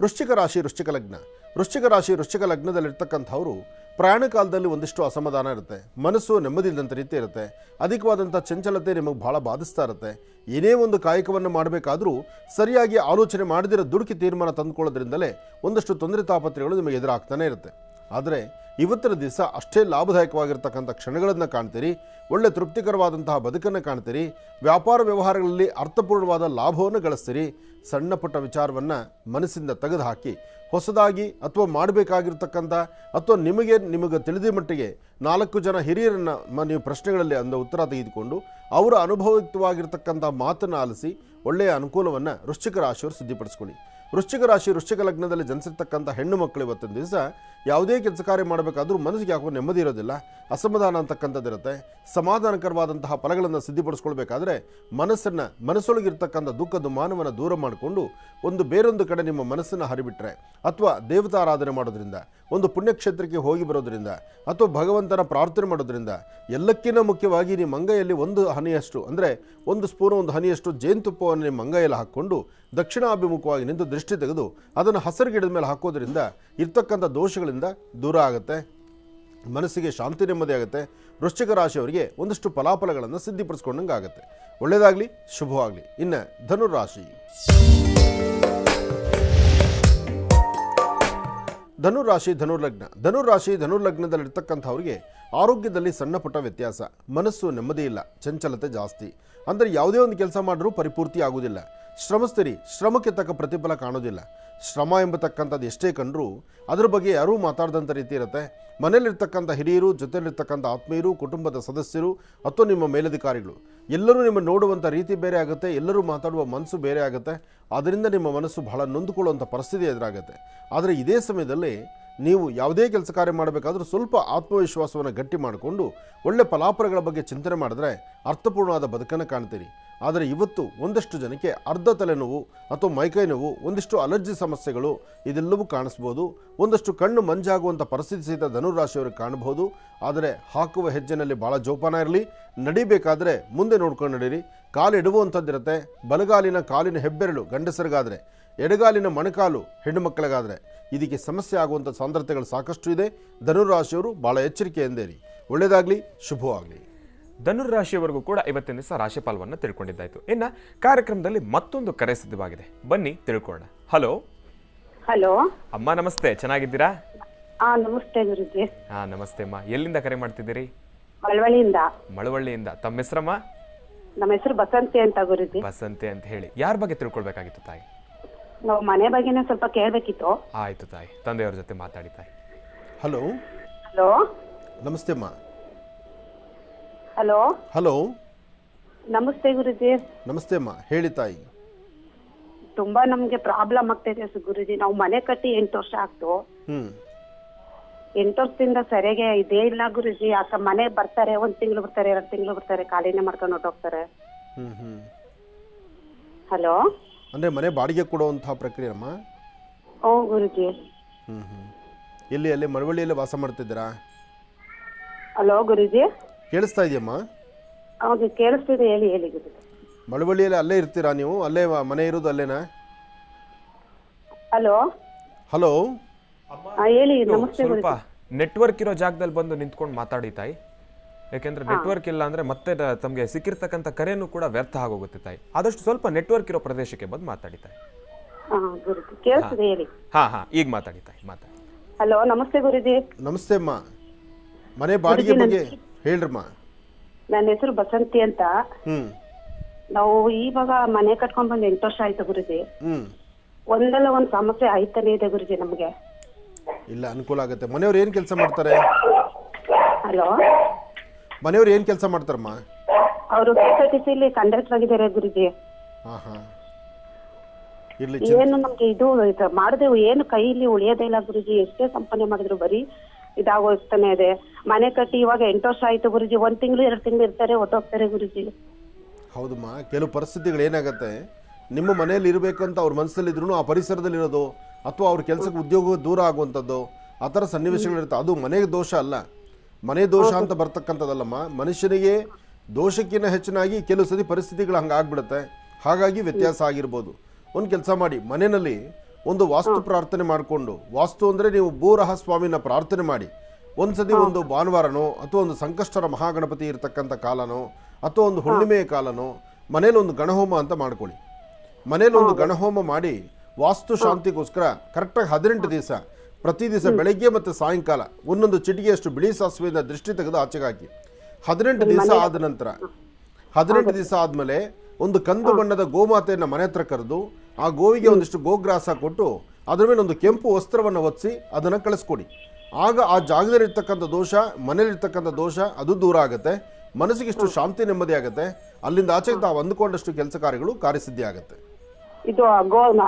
ವೃಶ್ಚಿಕ ರಾಶಿ ವೃಶ್ಚಿಕ ಲಗ್ನ. ವೃಶ್ಚಿಕ ರಾಶಿ ವೃಶ್ಚಿಕ ಲಗ್ನದಲ್ಲಿರ್ತಕ್ಕಂಥವ್ರು ಪ್ರಯಾಣ ಕಾಲದಲ್ಲಿ ಒಂದಿಷ್ಟು ಅಸಮಾಧಾನ ಇರುತ್ತೆ, ಮನಸ್ಸು ನೆಮ್ಮದಿಲ್ಲದಂಥ ರೀತಿ ಇರುತ್ತೆ, ಅಧಿಕವಾದಂಥ ಚಂಚಲತೆ ನಿಮಗೆ ಭಾಳ ಬಾಧಿಸ್ತಾ ಇರುತ್ತೆ. ಏನೇ ಒಂದು ಕಾಯಕವನ್ನು ಮಾಡಬೇಕಾದ್ರೂ ಸರಿಯಾಗಿ ಆಲೋಚನೆ ಮಾಡದಿರೋ ದುಡುಕಿ ತೀರ್ಮಾನ ತಂದುಕೊಳ್ಳೋದ್ರಿಂದಲೇ ಒಂದಷ್ಟು ತೊಂದರೆ ತಾಪತ್ರೆಗಳು ನಿಮಗೆ ಎದುರಾಗ್ತಾನೆ ಇರುತ್ತೆ. ಆದರೆ ಇವತ್ತಿನ ದಿವಸ ಅಷ್ಟೇ ಲಾಭದಾಯಕವಾಗಿರ್ತಕ್ಕಂಥ ಕ್ಷಣಗಳನ್ನು ಕಾಣ್ತೀರಿ, ಒಳ್ಳೆ ತೃಪ್ತಿಕರವಾದಂತಹ ಬದುಕನ್ನು ಕಾಣ್ತೀರಿ, ವ್ಯಾಪಾರ ವ್ಯವಹಾರಗಳಲ್ಲಿ ಅರ್ಥಪೂರ್ಣವಾದ ಲಾಭವನ್ನು ಗಳಿಸ್ತೀರಿ. ಸಣ್ಣ ಪುಟ್ಟ ವಿಚಾರವನ್ನು ಮನಸ್ಸಿಂದ ತೆಗೆದುಹಾಕಿ ಹೊಸದಾಗಿ ಅಥವಾ ಮಾಡಬೇಕಾಗಿರ್ತಕ್ಕಂಥ ಅಥವಾ ನಿಮಗೆ ತಿಳಿದ ಮಟ್ಟಿಗೆ 4 ಜನ ಹಿರಿಯರನ್ನು ನೀವು ಪ್ರಶ್ನೆಗಳಲ್ಲಿ ಉತ್ತರ ತೆಗೆದುಕೊಂಡು ಅವರ ಅನುಭವಯುಕ್ತವಾಗಿರ್ತಕ್ಕಂಥ ಮಾತನ್ನು ಆಲಿಸಿ ಒಳ್ಳೆಯ ಅನುಕೂಲವನ್ನು ವೃಶ್ಚಿಕ ರಾಶಿಯವರು ಸಿದ್ಧಪಡಿಸ್ಕೊಳ್ಳಿ. ವೃಶ್ಚಿಕ ರಾಶಿ ವೃಶ್ಚಿಕ ಲಗ್ನದಲ್ಲಿ ಜನಿಸಿರ್ತಕ್ಕಂಥ ಹೆಣ್ಣು ಮಕ್ಕಳು ಇವತ್ತಿನ ದಿವಸ ಯಾವುದೇ ಕೆಲಸ ಕಾರ್ಯ ಮಾಡಬೇಕಾದ್ರೂ ಮನಸ್ಸಿಗೆ ಯಾಕೋ ನೆಮ್ಮದಿ ಇರೋದಿಲ್ಲ, ಅಸಮಾಧಾನ ಅಂತಕ್ಕಂಥದ್ದಿರುತ್ತೆ. ಸಮಾಧಾನಕರವಾದಂತಹ ಫಲಗಳನ್ನು ಸಿದ್ಧಪಡಿಸ್ಕೊಳ್ಬೇಕಾದ್ರೆ ಮನಸ್ಸೊಳಗಿರ್ತಕ್ಕಂಥ ದುಃಖ ದುಮಾನವನ್ನು ದೂರ ಮಾಡಿಕೊಂಡು ಬೇರೊಂದು ಕಡೆ ನಿಮ್ಮ ಮನಸ್ಸನ್ನು ಹರಿಬಿಟ್ರೆ, ಅಥವಾ ದೇವತಾರಾಧನೆ ಮಾಡೋದ್ರಿಂದ, ಒಂದು ಪುಣ್ಯಕ್ಷೇತ್ರಕ್ಕೆ ಹೋಗಿ ಬರೋದ್ರಿಂದ, ಅಥವಾ ಭಗವಂತನ ಪ್ರಾರ್ಥನೆ ಮಾಡೋದ್ರಿಂದ, ಎಲ್ಲಕ್ಕಿಂತ ಮುಖ್ಯವಾಗಿ ನಿಮ್ಮ ಅಂಗೈಯಲ್ಲಿ 1 ಹನಿಯಷ್ಟು ಅಂದರೆ 1 ಸ್ಪೂನು 1 ಹನಿಯಷ್ಟು ಜೇನುತುಪ್ಪವನ್ನು ನಿಮ್ಮ ಅಂಗೈಯಲ್ಲಿ ಹಾಕ್ಕೊಂಡು ದಕ್ಷಿಣಾಭಿಮುಖವಾಗಿ ನಿಂತು ದೃಷ್ಟಿ ತೆಗೆದು ಅದನ್ನು ಹಸಿರು ಗಿಡದ ಮೇಲೆ ಹಾಕೋದ್ರಿಂದ ಇರ್ತಕ್ಕಂಥ ದೋಷಗಳಿಂದ ದೂರ ಆಗುತ್ತೆ, ಮನಸ್ಸಿಗೆ ಶಾಂತಿ ನೆಮ್ಮದಿ ಆಗುತ್ತೆ. ವೃಶ್ಚಿಕ ರಾಶಿಯವರಿಗೆ ಒಂದಷ್ಟು ಫಲಾಫಲಗಳನ್ನು ಸಿದ್ಧಪಡಿಸ್ಕೊಂಡಂಗೆ ಆಗುತ್ತೆ. ಒಳ್ಳೆಯದಾಗಲಿ, ಶುಭವಾಗಲಿ. ಇನ್ನು ಧನುರಾಶಿ. ಧನುರಾಶಿ ಧನುರ್ಲಗ್ನದಲ್ಲಿರ್ತಕ್ಕಂಥವ್ರಿಗೆ ಆರೋಗ್ಯದಲ್ಲಿ ಸಣ್ಣ ಪುಟ್ಟ ವ್ಯತ್ಯಾಸ, ಮನಸ್ಸು ನೆಮ್ಮದಿ ಇಲ್ಲ, ಚಂಚಲತೆ ಜಾಸ್ತಿ. ಅಂದರೆ ಯಾವುದೇ ಒಂದು ಕೆಲಸ ಮಾಡಿದ್ರೂ ಪರಿಪೂರ್ತಿ ಆಗುವುದಿಲ್ಲ. ಶ್ರಮಿಸ್ತೀರಿ, ಶ್ರಮಕ್ಕೆ ತಕ್ಕ ಪ್ರತಿಫಲ ಕಾಣೋದಿಲ್ಲ. ಶ್ರಮ ಎಂಬತಕ್ಕಂಥದ್ದು ಎಷ್ಟೇ ಕಂಡ್ರೂ ಅದ್ರ ಬಗ್ಗೆ ಯಾರೂ ಮಾತಾಡ್ದಂಥ ರೀತಿ ಇರುತ್ತೆ. ಮನೆಯಲ್ಲಿರ್ತಕ್ಕಂಥ ಹಿರಿಯರು, ಜೊತೆಯಲ್ಲಿರ್ತಕ್ಕಂಥ ಆತ್ಮೀಯರು, ಕುಟುಂಬದ ಸದಸ್ಯರು ಅಥವಾ ನಿಮ್ಮ ಮೇಲಧಿಕಾರಿಗಳು ಎಲ್ಲರೂ ನಿಮ್ಮ ನೋಡುವಂಥ ರೀತಿ ಬೇರೆ ಆಗುತ್ತೆ, ಎಲ್ಲರೂ ಮಾತಾಡುವ ಮನಸ್ಸು ಬೇರೆ ಆಗುತ್ತೆ. ಆದ್ದರಿಂದ ನಿಮ್ಮ ಮನಸ್ಸು ಬಹಳ ನೊಂದುಕೊಳ್ಳುವಂಥ ಪರಿಸ್ಥಿತಿ ಎದುರಾಗುತ್ತೆ. ಆದರೆ ಇದೇ ಸಮಯದಲ್ಲಿ ನೀವು ಯಾವುದೇ ಕೆಲಸ ಕಾರ್ಯ ಮಾಡಬೇಕಾದ್ರೂ ಸ್ವಲ್ಪ ಆತ್ಮವಿಶ್ವಾಸವನ್ನು ಗಟ್ಟಿ ಮಾಡಿಕೊಂಡು ಒಳ್ಳೆ ಫಲಾಫಲಗಳ ಬಗ್ಗೆ ಚಿಂತನೆ ಮಾಡಿದ್ರೆ ಅರ್ಥಪೂರ್ಣವಾದ ಬದುಕನ್ನು ಕಾಣ್ತೀರಿ. ಆದರೆ ಇವತ್ತು ಒಂದಷ್ಟು ಜನಕ್ಕೆ ಅರ್ಧ ತಲೆನೋವು ಅಥವಾ ಮೈಕೈ ನೋವು, ಒಂದಿಷ್ಟು ಅಲರ್ಜಿ ಸಮಸ್ಯೆಗಳು ಇದೆಲ್ಲವೂ ಕಾಣಿಸ್ಬೋದು. ಒಂದಷ್ಟು ಕಣ್ಣು ಮಂಜಾಗುವಂಥ ಪರಿಸ್ಥಿತಿ ಸಹಿತ ಧನುರಾಶಿಯವ್ರಿಗೆ ಕಾಣಬಹುದು. ಆದರೆ ಹಾಕುವ ಹೆಜ್ಜೆನಲ್ಲಿ ಭಾಳ ಜೋಪಾನ ಇರಲಿ. ನಡಿಬೇಕಾದ್ರೆ ಮುಂದೆ ನೋಡ್ಕೊಂಡು ನಡೀರಿ. ಕಾಲು ಇಡುವಂಥದ್ದಿರುತ್ತೆ. ಬಲಗಾಲಿನ ಕಾಲಿನ ಹೆಬ್ಬೆರಳು ಗಂಡಸರಿಗಾದರೆ, ಎಡಗಾಲಿನ ಮೊಣಕಾಲು ಹೆಣ್ಣು ಮಕ್ಕಳಿಗಾದರೆ ಇದಕ್ಕೆ ಸಮಸ್ಯೆ ಆಗುವಂಥ ಸಾಂದ್ರತೆಗಳು ಸಾಕಷ್ಟು ಇದೆ. ಧನುರಾಶಿಯವರು ಭಾಳ ಎಚ್ಚರಿಕೆಯಿಂದ ಇರಿ. ಒಳ್ಳೆಯದಾಗಲಿ, ಶುಭವಾಗಲಿ. ಧನುರಾಶಿಯವರೆಗೂ ಕೂಡ ಇವತ್ತಿನ ದಿವಸ ರಾಶಿಫಲವನ್ನು ತಿಳ್ಕೊಂಡಿದ್ದಾಯ್ತು. ಇನ್ನು ಕಾರ್ಯಕ್ರಮದಲ್ಲಿ ಮತ್ತೊಂದು ಕರೆ ಸಿದ್ಧವಾಗಿದೆ, ಬನ್ನಿ ತಿಳ್ಕೊಳ್ಳೋಣ. ಹಲೋ ಹಲೋ ಅಮ್ಮ, ನಮಸ್ತೆ, ಚೆನ್ನಾಗಿದ್ದೀರಾ? ನಮಸ್ತೆ ಗುರುಜಿ. ನಮಸ್ತೆ ಅಮ್ಮ, ಎಲ್ಲಿಂದ ಕರೆ ಮಾಡ್ತಿದ್ದೀರಿ? ಮಳವಳ್ಳಿಯಿಂದ. ತಮ್ಮ ಹೆಸರಮ್ಮ? ನಮ್ಮ ಹೆಸರು ಬಸಂತಿ ಅಂತ ಗುರುಜಿ. ಬಸಂತಿ ಅಂತ ಹೇಳಿ. ಯಾರ ಬಗ್ಗೆ ತಿಳ್ಕೊಳ್ಬೇಕಾಗಿತ್ತು ತಾಯಿ? ನಾವು ಮನೆ ಬಗ್ಗೆನೇ ಸ್ವಲ್ಪ ಕೇಳಬೇಕಿತ್ತು. ಆಯ್ತು ತಾಯಿ, ತಂದೆಯವ್ರ ಜೊತೆ ಮಾತಾಡಿ ತಾಯಿ. ಹಲೋ ಹಲೋ ನಮಸ್ತೆ ಅಮ್ಮ. ಹಲೋ ಹಲೋ ನಮಸ್ತೆ ಗುರುಜಿ. ನಮಸ್ತೆ ಅಮ್ಮ, ಹೇಳಿ ತಾಯಿ. ತುಂಬಾ ನಮ್ಗೆ ಪ್ರಾಬ್ಲಮ್ ಆಗ್ತೈತೆ ಗುರುಜಿ. ನಾವು ಮನೆ ಕಟ್ಟಿ 8 ವರ್ಷ ಆಗ್ತು. 8 ವರ್ಷದಿಂದ ಸರಿಯಾಗಿ ಇದೇ ಇಲ್ಲ ಗುರುಜಿ. ಯಾಕ ಮನೆ ಬರ್ತಾರೆ, 1 ತಿಂಗಳು ಬರ್ತಾರೆ, 2 ತಿಂಗಳು ಬರ್ತಾರೆ, ಖಾಲಿನೇ ಮಾಡ್ಕೊಂಡು ಹೊಟ್ಟೋಗ್ತಾರೆ. ಹಲೋ, ಅಂದ್ರೆ ಮನೆ ಬಾಡಿಗೆ ಕೊಡುವಂತಹ ಪ್ರಕ್ರಿಯೆ ಅಮ್ಮ? ಓ ಗುರುಜಿ. ಎಲ್ಲಿ ಮಳವಳ್ಳಿಯಲ್ಲಿ ವಾಸ ಮಾಡ್ತಿದ್ದೀರಾ? ಹಲೋ ಗುರುಜಿ, ಕೇಳಿಸ್ತಾ ಇದೆಯಮ್ಮ? ಹೌದು ಕೇಳಿಸ್ತಿದೆ, ಹೇಳಿ ಗುರುಜಿ. ಮಳವಳ್ಳಿಯಲ್ಲಿ ಅಲ್ಲೇ ಇರ್ತೀರಾ ನೀವು? ಅಲ್ಲೇ ಮನೆ ಇರೋದು ಅಲ್ಲೇನಾ? ಹಲೋ ಹಲೋ ಹೇಳಿ. ನಮಸ್ತೆ ಸ್ವಲ್ಪ ಗುರುಜಿ. ನೆಟ್ವರ್ಕ್ ಇರೋ ಜಾಗದಲ್ಲಿ ಬಂದು ನಿಂತ್ಕೊಂಡು ಮಾತಾಡಿ ತಾಯಿ. ಯಾಕೆಂದ್ರೆ ನೆಟ್ವರ್ಕ್ ಇಲ್ಲ ಅಂದ್ರೆ ಮತ್ತೆ ತಮಗೆ ಸಿಕ್ಕಿರ್ತಕ್ಕಂಥ ಕರೆನೂ ಕೂಡ ವ್ಯರ್ಥ ಆಗೋಗುತ್ತೆ ತಾಯಿ. ಆದಷ್ಟು ಸ್ವಲ್ಪ ನೆಟ್ವರ್ಕ್ ಇರೋ ಪ್ರದೇಶಕ್ಕೆ ಬಂದು ಮಾತಾಡಿ ತಾಯಿ. ಗುರುಜಿ ಕೇಳಿಸ್ತಿದೆ, ಹೇಳಿ. ಈಗ ಮಾತಾಡಿ ತಾಯಿ, ಮಾತಾಡಿ. ಹಲೋ, ನಮಸ್ತೆ ಗುರುಜಿ. ನಮಸ್ತೆ ಅಮ್ಮ. ಮನೆ ಬಾಡಿಗೆ ಬಗ್ಗೆ ಹೇಳ್ರಮ್ಮ. ನನ್ನ ಹೆಸರು ಬಸಂತಿ ಅಂತ. ನಾವು ಇವಾಗ ಮನೆ ಕಟ್ಕೊಂಡ್ ಬಂದು 8 ವರ್ಷ ಆಯ್ತು ಗುರುಜಿ. ಒಂದಲ್ಲ ಒಂದ್ ಸಮಸ್ಯೆ ಆಯ್ತಾನೆ ಇದೆ ಗುರುಜಿ ನಮ್ಗೆ. ಇಲ್ಲ, ಅನುಕೂಲ ಆಗುತ್ತೆ. ಮನೆಯವ್ರು ಏನ್ ಕೆಲಸ ಮಾಡ್ತಾರೆ? ಹಲೋ, ಮನೆಯವ್ರು ಏನ್ ಕೆಲಸ ಮಾಡ್ತಾರಮ್ಮ? ಅವರು KSRTC ಕಂಡಕ್ಟರ್ ಆಗಿದ್ದಾರೆ ಗುರುಜಿ. ಏನು ನಮ್ಗೆ ಇದು ಮಾಡಿದ್ರೆ ಏನು ಕೈಲಿ ಉಳಿಯೋದೇ ಇಲ್ಲ ಗುರುಜಿ. ಎಷ್ಟೇ ಸಂಪಾದನೆ ಮಾಡಿದ್ರು ಬರೀ ಇದಾಗೋಗ್ತಾನೆ ಇದೆ. ಮನೆ ಕಟ್ಟಿ ಇವಾಗ 8 ವರ್ಷ ಆಯ್ತು ಗುರುಜಿ. 1 ತಿಂಗಳು 2 ತಿಂಗಳು ಇರ್ತಾರೆ, ಹೊಟ್ಟೋಗ್ತಾರೆ ಗುರುಜಿ. ಹೌದಮ್ಮ, ಕೆಲವು ಪರಿಸ್ಥಿತಿಗಳು ಏನಾಗತ್ತೆ, ನಿಮ್ಮ ಮನೆಯಲ್ಲಿ ಇರಬೇಕು ಅಂತ ಅವ್ರ ಮನಸ್ಸಲ್ಲಿದ್ರು ಆ ಪರಿಸರದಲ್ಲಿರೋದು ಅಥವಾ ಅವ್ರ ಕೆಲಸಕ್ಕೆ ಉದ್ಯೋಗ ದೂರ ಆಗುವಂಥದ್ದು ಆ ಥರ ಸನ್ನಿವೇಶಗಳಿರುತ್ತೆ. ಅದು ಮನೆಗೆ ದೋಷ ಅಲ್ಲ, ಮನೆ ದೋಷ ಅಂತ ಬರ್ತಕ್ಕಂಥದ್ದಲ್ಲಮ್ಮ. ಮನುಷ್ಯನಿಗೆ ದೋಷಕ್ಕಿಂತ ಹೆಚ್ಚಿನಾಗಿ ಕೆಲವು ಸತಿ ಪರಿಸ್ಥಿತಿಗಳು ಹಂಗೆ ಆಗ್ಬಿಡುತ್ತೆ. ಹಾಗಾಗಿ ವ್ಯತ್ಯಾಸ ಆಗಿರ್ಬೋದು. ಒಂದು ಕೆಲಸ ಮಾಡಿ, ಮನೆಯಲ್ಲಿ ಒಂದು ವಾಸ್ತು ಪ್ರಾರ್ಥನೆ ಮಾಡಿಕೊಂಡು, ವಾಸ್ತು ಅಂದರೆ ನೀವು ಭೂರಹ ಸ್ವಾಮಿನ ಪ್ರಾರ್ಥನೆ ಮಾಡಿ ಒಂದ್ಸತಿ ಒಂದು ಭಾನುವಾರನೋ ಅಥವಾ ಒಂದು ಸಂಕಷ್ಟರ ಮಹಾಗಣಪತಿ ಇರತಕ್ಕಂಥ ಕಾಲನೋ ಅಥವಾ ಒಂದು ಹುಣ್ಣಿಮೆಯ ಕಾಲನೋ ಮನೇಲಿ ಒಂದು ಗಣಹೋಮ ಅಂತ ಮಾಡ್ಕೊಳ್ಳಿ. ಮನೇಲಿ ಒಂದು ಗಣಹೋಮ ಮಾಡಿ ವಾಸ್ತು ಶಾಂತಿಗೋಸ್ಕರ ಕರೆಕ್ಟಾಗಿ 18 ದಿವಸ ಪ್ರತಿ ದಿವಸ ಬೆಳಗ್ಗೆ ಮತ್ತು ಸಾಯಂಕಾಲ ಒಂದೊಂದು ಚಿಟಿಗೆಯಷ್ಟು ಬಿಳಿ ಸಾಸಿವೆಯಿಂದ ದೃಷ್ಟಿ ತೆಗೆದು ಆಚೆಗೆ ಹಾಕಿ. 18 ದಿವಸ ಆದ ನಂತರ 18 ದಿವಸ ಆದಮೇಲೆ ಒಂದು ಕಂದು ಬಣ್ಣದ ಗೋಮಾತೆಯನ್ನು ಮನೆ ಹತ್ರ ಕರೆದು ಆ ಗೋವಿಗೆ ಒಂದಿಷ್ಟು ಗೋಗ್ರಾಸ ಕೊಟ್ಟು ಅದರ ಮೇಲೆ ಒಂದು ಕೆಂಪು ವಸ್ತ್ರವನ್ನು ಒತ್ತಿಸಿ ಅದನ್ನು ಕಳಿಸ್ಕೊಡಿ. ಆಗ ಆ ಜಾಗದಲ್ಲಿರ್ತಕ್ಕಂಥ ದೋಷ, ಮನೇಲಿರ್ತಕ್ಕಂಥ ದೋಷ ಅದು ದೂರ ಆಗುತ್ತೆ. ಮನಸ್ಸಿಗೆ ಇಷ್ಟು ಶಾಂತಿ ನೆಮ್ಮದಿ ಆಗುತ್ತೆ. ಅಲ್ಲಿಂದ ಆಚೆಗೆ ತಾವು ಅಂದುಕೊಂಡಷ್ಟು ಕೆಲಸ ಕಾರ್ಯಗಳು ಕಾರ್ಯಸಿದ್ಧಿ ಆಗುತ್ತೆ. ಇದು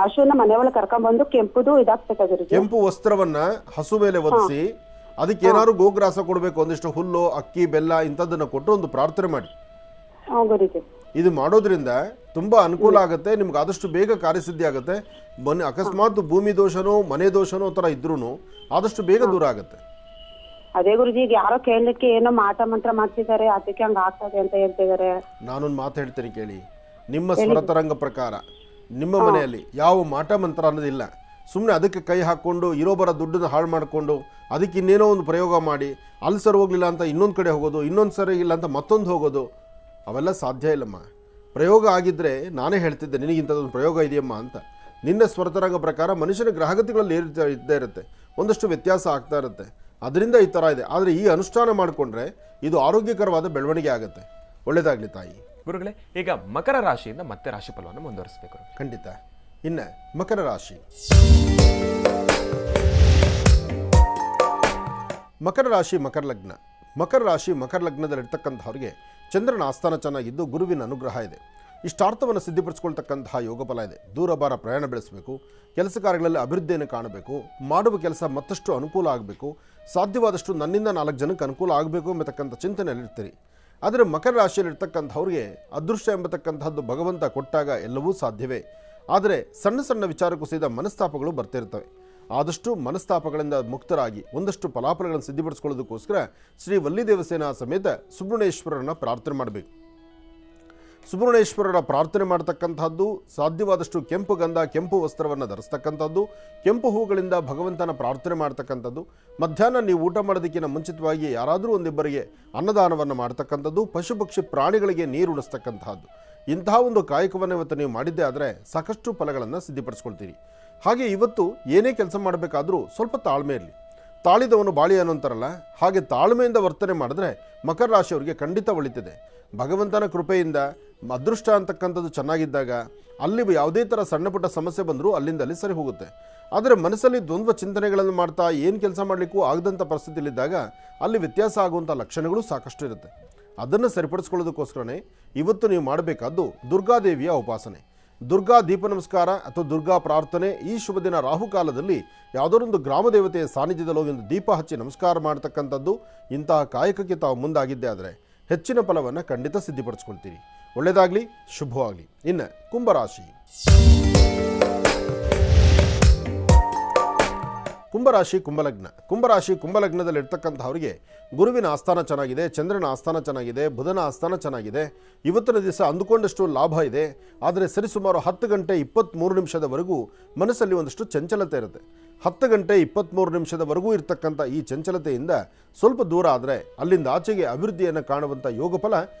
ಹಸುನ ಮನೆ ಒಳಗೆ ಕರ್ಕೊಂಡ್ಬಂದು ಕೆಂಪುದು ಇದಾಗ್ತದೆ ಗುರುಜಿ. ಕೆಂಪು ವಸ್ತ್ರವನ್ನ ಹಸು ಮೇಲೆ ಒದಿಸಿ ಅದಕ್ಕೆ ಏನಾದ್ರು ಗೋಗ್ರಾಸ ಕೊಡಬೇಕು, ಒಂದಿಷ್ಟು ಹುಲ್ಲು, ಅಕ್ಕಿ, ಬೆಲ್ಲ ಇಂಥದ್ದನ್ನು ಕೊಟ್ಟು ಒಂದು ಪ್ರಾರ್ಥನೆ ಮಾಡಿ. ಇದು ಮಾಡೋದ್ರಿಂದ ತುಂಬಾ ಅನುಕೂಲ ಆಗುತ್ತೆ. ನಿಮ್ಗೆ ಆದಷ್ಟು ಬೇಗ ಕಾರ್ಯಸಿದ್ಧಿ ಆಗುತ್ತೆ. ಅಕಸ್ಮಾತ್ ಭೂಮಿ ದೋಷನೋ ಮನೆ ದೋಷನೋ ತರ ಇದ್ರೂ ಆದಷ್ಟು ಬೇಗ ದೂರ ಆಗುತ್ತೆ. ಅದೇ ಗುರುಜಿ, ಈಗ ಯಾರೋ ಕೇಳಲಿಕ್ಕೆ ಏನೋ ಮಾಟ ಮಂತ್ರ ಮಾಡ್ತಿದ್ದಾರೆ, ಅದಕ್ಕೆ ಹಂಗ ಆಗ್ತದೆ ಅಂತ ಹೇಳ್ತಿದ್ದಾರೆ. ನಾನೊಂದು ಮಾತು ಹೇಳ್ತೀನಿ ಕೇಳಿ. ನಿಮ್ಮ ಸ್ವರತರಂಗ ಪ್ರಕಾರ ನಿಮ್ಮ ಮನೆಯಲ್ಲಿ ಯಾವ ಮಾಟ ಮಂತ್ರ ಅನ್ನೋದಿಲ್ಲ. ಸುಮ್ಮನೆ ಅದಕ್ಕೆ ಕೈ ಹಾಕ್ಕೊಂಡು ಇರೋಬರ ದುಡ್ಡನ್ನು ಹಾಳು ಮಾಡಿಕೊಂಡು ಅದಕ್ಕೆ ಇನ್ನೇನೋ ಒಂದು ಪ್ರಯೋಗ ಮಾಡಿ ಅಲ್ಲಿ ಸರಿ ಹೋಗಲಿಲ್ಲ ಅಂತ ಇನ್ನೊಂದು ಕಡೆ ಹೋಗೋದು, ಇನ್ನೊಂದು ಸರಿ ಇಲ್ಲ ಅಂತ ಮತ್ತೊಂದು ಹೋಗೋದು, ಅವೆಲ್ಲ ಸಾಧ್ಯ ಇಲ್ಲಮ್ಮ. ಪ್ರಯೋಗ ಆಗಿದ್ದರೆ ನಾನೇ ಹೇಳ್ತಿದ್ದೆ ನಿನಗಿಂಥದ್ದೊಂದು ಪ್ರಯೋಗ ಇದೆಯಮ್ಮ ಅಂತ. ನಿನ್ನ ಸ್ವರತರಂಗ ಪ್ರಕಾರ ಮನುಷ್ಯನ ಗ್ರಹಗತಿಗಳಲ್ಲಿ ಇದ್ದೇ ಇರುತ್ತೆ, ಒಂದಷ್ಟು ವ್ಯತ್ಯಾಸ ಆಗ್ತಾ ಇರುತ್ತೆ. ಅದರಿಂದ ಈ ಥರ ಇದೆ. ಆದರೆ ಈ ಅನುಷ್ಠಾನ ಮಾಡಿಕೊಂಡ್ರೆ ಇದು ಆರೋಗ್ಯಕರವಾದ ಬೆಳವಣಿಗೆ ಆಗುತ್ತೆ. ಒಳ್ಳೆಯದಾಗಲಿ ತಾಯಿ. ಗುರುಗಳೇ, ಈಗ ಮಕರ ರಾಶಿಯಿಂದ ಮತ್ತೆ ರಾಶಿ ಫಲವನ್ನು ಮುಂದುವರಿಸಬೇಕು. ಖಂಡಿತ. ಇನ್ನು ಮಕರ ರಾಶಿ. ಮಕರ ರಾಶಿ ಮಕರ ಲಗ್ನ. ಮಕರ ರಾಶಿ ಮಕರ ಲಗ್ನದಲ್ಲಿರ್ತಕ್ಕಂಥವ್ರಿಗೆ ಚಂದ್ರನ ಆಸ್ಥಾನ ಚೆನ್ನಾಗಿದ್ದು ಗುರುವಿನ ಅನುಗ್ರಹ ಇದೆ. ಇಷ್ಟಾರ್ಥವನ್ನು ಸಿದ್ಧಿಪಡಿಸ್ಕೊಳ್ತಕ್ಕಂತಹ ಯೋಗ ಫಲ ಇದೆ. ದೂರಭಾರ ಪ್ರಯಾಣ ಬೆಳೆಸಬೇಕು, ಕೆಲಸ ಕಾರ್ಯಗಳಲ್ಲಿ ಅಭಿವೃದ್ಧಿಯನ್ನು ಕಾಣಬೇಕು, ಮಾಡುವ ಕೆಲಸ ಮತ್ತಷ್ಟು ಅನುಕೂಲ ಆಗಬೇಕು, ಸಾಧ್ಯವಾದಷ್ಟು ನನ್ನಿಂದ 4 ಜನಕ್ಕೆ ಅನುಕೂಲ ಆಗಬೇಕು ಎಂಬತಕ್ಕಂಥ ಚಿಂತನೆಯಲ್ಲಿರ್ತೀರಿ. ಆದರೆ ಮಕರ ರಾಶಿಯಲ್ಲಿರ್ತಕ್ಕಂಥವ್ರಿಗೆ ಅದೃಷ್ಟ ಎಂಬತಕ್ಕಂಥದ್ದು ಭಗವಂತ ಕೊಟ್ಟಾಗ ಎಲ್ಲವೂ ಸಾಧ್ಯವೇ. ಆದರೆ ಸಣ್ಣ ಸಣ್ಣ ವಿಚಾರಕ್ಕೂ ಸಹಿತ ಮನಸ್ತಾಪಗಳು ಬರ್ತಿರ್ತವೆ. ಆದಷ್ಟು ಮನಸ್ತಾಪಗಳಿಂದ ಮುಕ್ತರಾಗಿ ಒಂದಷ್ಟು ಫಲಾಫಲಗಳನ್ನು ಸಿದ್ಧಿಪಡಿಸ್ಕೊಳ್ಳೋದಕ್ಕೋಸ್ಕರ ಶ್ರೀ ವಲ್ಲಿ ದೇವಸೇನಾ ಸಮೇತ ಸುಬ್ರಹ್ಮಣ್ಯೇಶ್ವರನ ಪ್ರಾರ್ಥನೆ ಮಾಡಬೇಕು. ಸುಬ್ರಹ್ಮಣ್ಯೇಶ್ವರರ ಪ್ರಾರ್ಥನೆ ಮಾಡ್ತಕ್ಕಂಥದ್ದು, ಸಾಧ್ಯವಾದಷ್ಟು ಕೆಂಪು ಗಂಧ, ಕೆಂಪು ವಸ್ತ್ರವನ್ನು ಧರಿಸ್ತಕ್ಕಂಥದ್ದು, ಕೆಂಪು ಹೂಗಳಿಂದ ಭಗವಂತನ ಪ್ರಾರ್ಥನೆ ಮಾಡ್ತಕ್ಕಂಥದ್ದು, ಮಧ್ಯಾಹ್ನ ನೀವು ಊಟ ಮಾಡೋದಕ್ಕಿಂತ ಮುಂಚಿತವಾಗಿ ಯಾರಾದರೂ ಒಂದಿಬ್ಬರಿಗೆ ಅನ್ನದಾನವನ್ನು ಮಾಡ್ತಕ್ಕಂಥದ್ದು, ಪಶು ಪಕ್ಷಿ ಪ್ರಾಣಿಗಳಿಗೆ ನೀರು ಉಣಿಸ್ತಕ್ಕಂಥದ್ದು, ಇಂತಹ ಒಂದು ಕಾಯಕವನ್ನು ಇವತ್ತು ನೀವು ಮಾಡಿದ್ದೇ ಆದರೆ ಸಾಕಷ್ಟು ಫಲಗಳನ್ನು ಸಿದ್ಧಿಪಡಿಸ್ಕೊಳ್ತೀರಿ. ಹಾಗೆ ಇವತ್ತು ಏನೇ ಕೆಲಸ ಮಾಡಬೇಕಾದ್ರೂ ಸ್ವಲ್ಪ ತಾಳ್ಮೆ ಇರಲಿ. ತಾಳಿದವನು ಬಾಳಿ ಅನ್ನೋಂತಾರಲ್ಲ, ಹಾಗೆ ತಾಳ್ಮೆಯಿಂದ ವರ್ತನೆ ಮಾಡಿದ್ರೆ ಮಕರ ರಾಶಿಯವರಿಗೆ ಖಂಡಿತ ಒಳಿತಿದೆ. ಭಗವಂತನ ಕೃಪೆಯಿಂದ ಅದೃಷ್ಟ ಅಂತಕ್ಕಂಥದ್ದು ಚೆನ್ನಾಗಿದ್ದಾಗ ಅಲ್ಲಿ ಯಾವುದೇ ಥರ ಸಣ್ಣ ಪುಟ್ಟ ಸಮಸ್ಯೆ ಬಂದರೂ ಅಲ್ಲಿಂದಲ್ಲಿ ಸರಿ ಹೋಗುತ್ತೆ. ಆದರೆ ಮನಸ್ಸಲ್ಲಿ ದ್ವಂದ್ವ ಚಿಂತನೆಗಳನ್ನು ಮಾಡ್ತಾ ಏನು ಕೆಲಸ ಮಾಡಲಿಕ್ಕೂ ಆಗದಂಥ ಪರಿಸ್ಥಿತಿಯಲ್ಲಿದ್ದಾಗ ಅಲ್ಲಿ ವ್ಯತ್ಯಾಸ ಆಗುವಂಥ ಲಕ್ಷಣಗಳು ಸಾಕಷ್ಟು ಇರುತ್ತೆ. ಅದನ್ನು ಸರಿಪಡಿಸ್ಕೊಳ್ಳೋದಕ್ಕೋಸ್ಕರನೇ ಇವತ್ತು ನೀವು ಮಾಡಬೇಕಾದ್ದು ದುರ್ಗಾದೇವಿಯ ಉಪಾಸನೆ, ದುರ್ಗಾ ದೀಪ ನಮಸ್ಕಾರ ಅಥವಾ ದುರ್ಗಾ ಪ್ರಾರ್ಥನೆ. ಈ ಶುಭ ದಿನ ರಾಹುಕಾಲದಲ್ಲಿ ಯಾವುದೋ ಗ್ರಾಮ ದೇವತೆಯ ಸಾನ್ನಿಧ್ಯದಲ್ಲಿ ಹೋಗಿ ಒಂದು ದೀಪ ಹಚ್ಚಿ ನಮಸ್ಕಾರ ಮಾಡ್ತಕ್ಕಂಥದ್ದು, ಇಂತಹ ಕಾಯಕಕ್ಕೆ ತಾವು ಮುಂದಾಗಿದ್ದೇ ಆದರೆ ಹೆಚ್ಚಿನ ಫಲವನ್ನು ಖಂಡಿತ ಸಿದ್ಧಿಪಡಿಸ್ಕೊಳ್ತೀರಿ. ಒಳ್ಳೆಯದಾಗಲಿ, ಶುಭವಾಗಲಿ. ಇನ್ನು ಕುಂಭರಾಶಿ. ಕುಂಭರಾಶಿ ಕುಂಭಲಗ್ನ. ಕುಂಭರಾಶಿ ಕುಂಭಲಗ್ನದಲ್ಲಿರ್ತಕ್ಕಂಥವ್ರಿಗೆ ಗುರುವಿನ ಆಸ್ಥಾನ ಚೆನ್ನಾಗಿದೆ, ಚಂದ್ರನ ಆಸ್ಥಾನ ಚೆನ್ನಾಗಿದೆ, ಬುಧನ ಆಸ್ಥಾನ ಚೆನ್ನಾಗಿದೆ. ಇವತ್ತಿನ ದಿವಸ ಅಂದುಕೊಂಡಷ್ಟು ಲಾಭ ಇದೆ. ಆದರೆ ಸರಿಸುಮಾರು 10 ಗಂಟೆ 23 ನಿಮಿಷದವರೆಗೂ ಮನಸ್ಸಲ್ಲಿ ಒಂದಷ್ಟು ಚಂಚಲತೆ ಇರುತ್ತೆ. 10 ಗಂಟೆ 23 ನಿಮಿಷದವರೆಗೂ ಇರ್ತಕ್ಕಂಥ ಈ ಚಂಚಲತೆಯಿಂದ ಸ್ವಲ್ಪ ದೂರ ಆದರೆ ಅಲ್ಲಿಂದ ಆಚೆಗೆ ಅಭಿವೃದ್ಧಿಯನ್ನು ಕಾಣುವಂಥ ಯೋಗ ಫಲ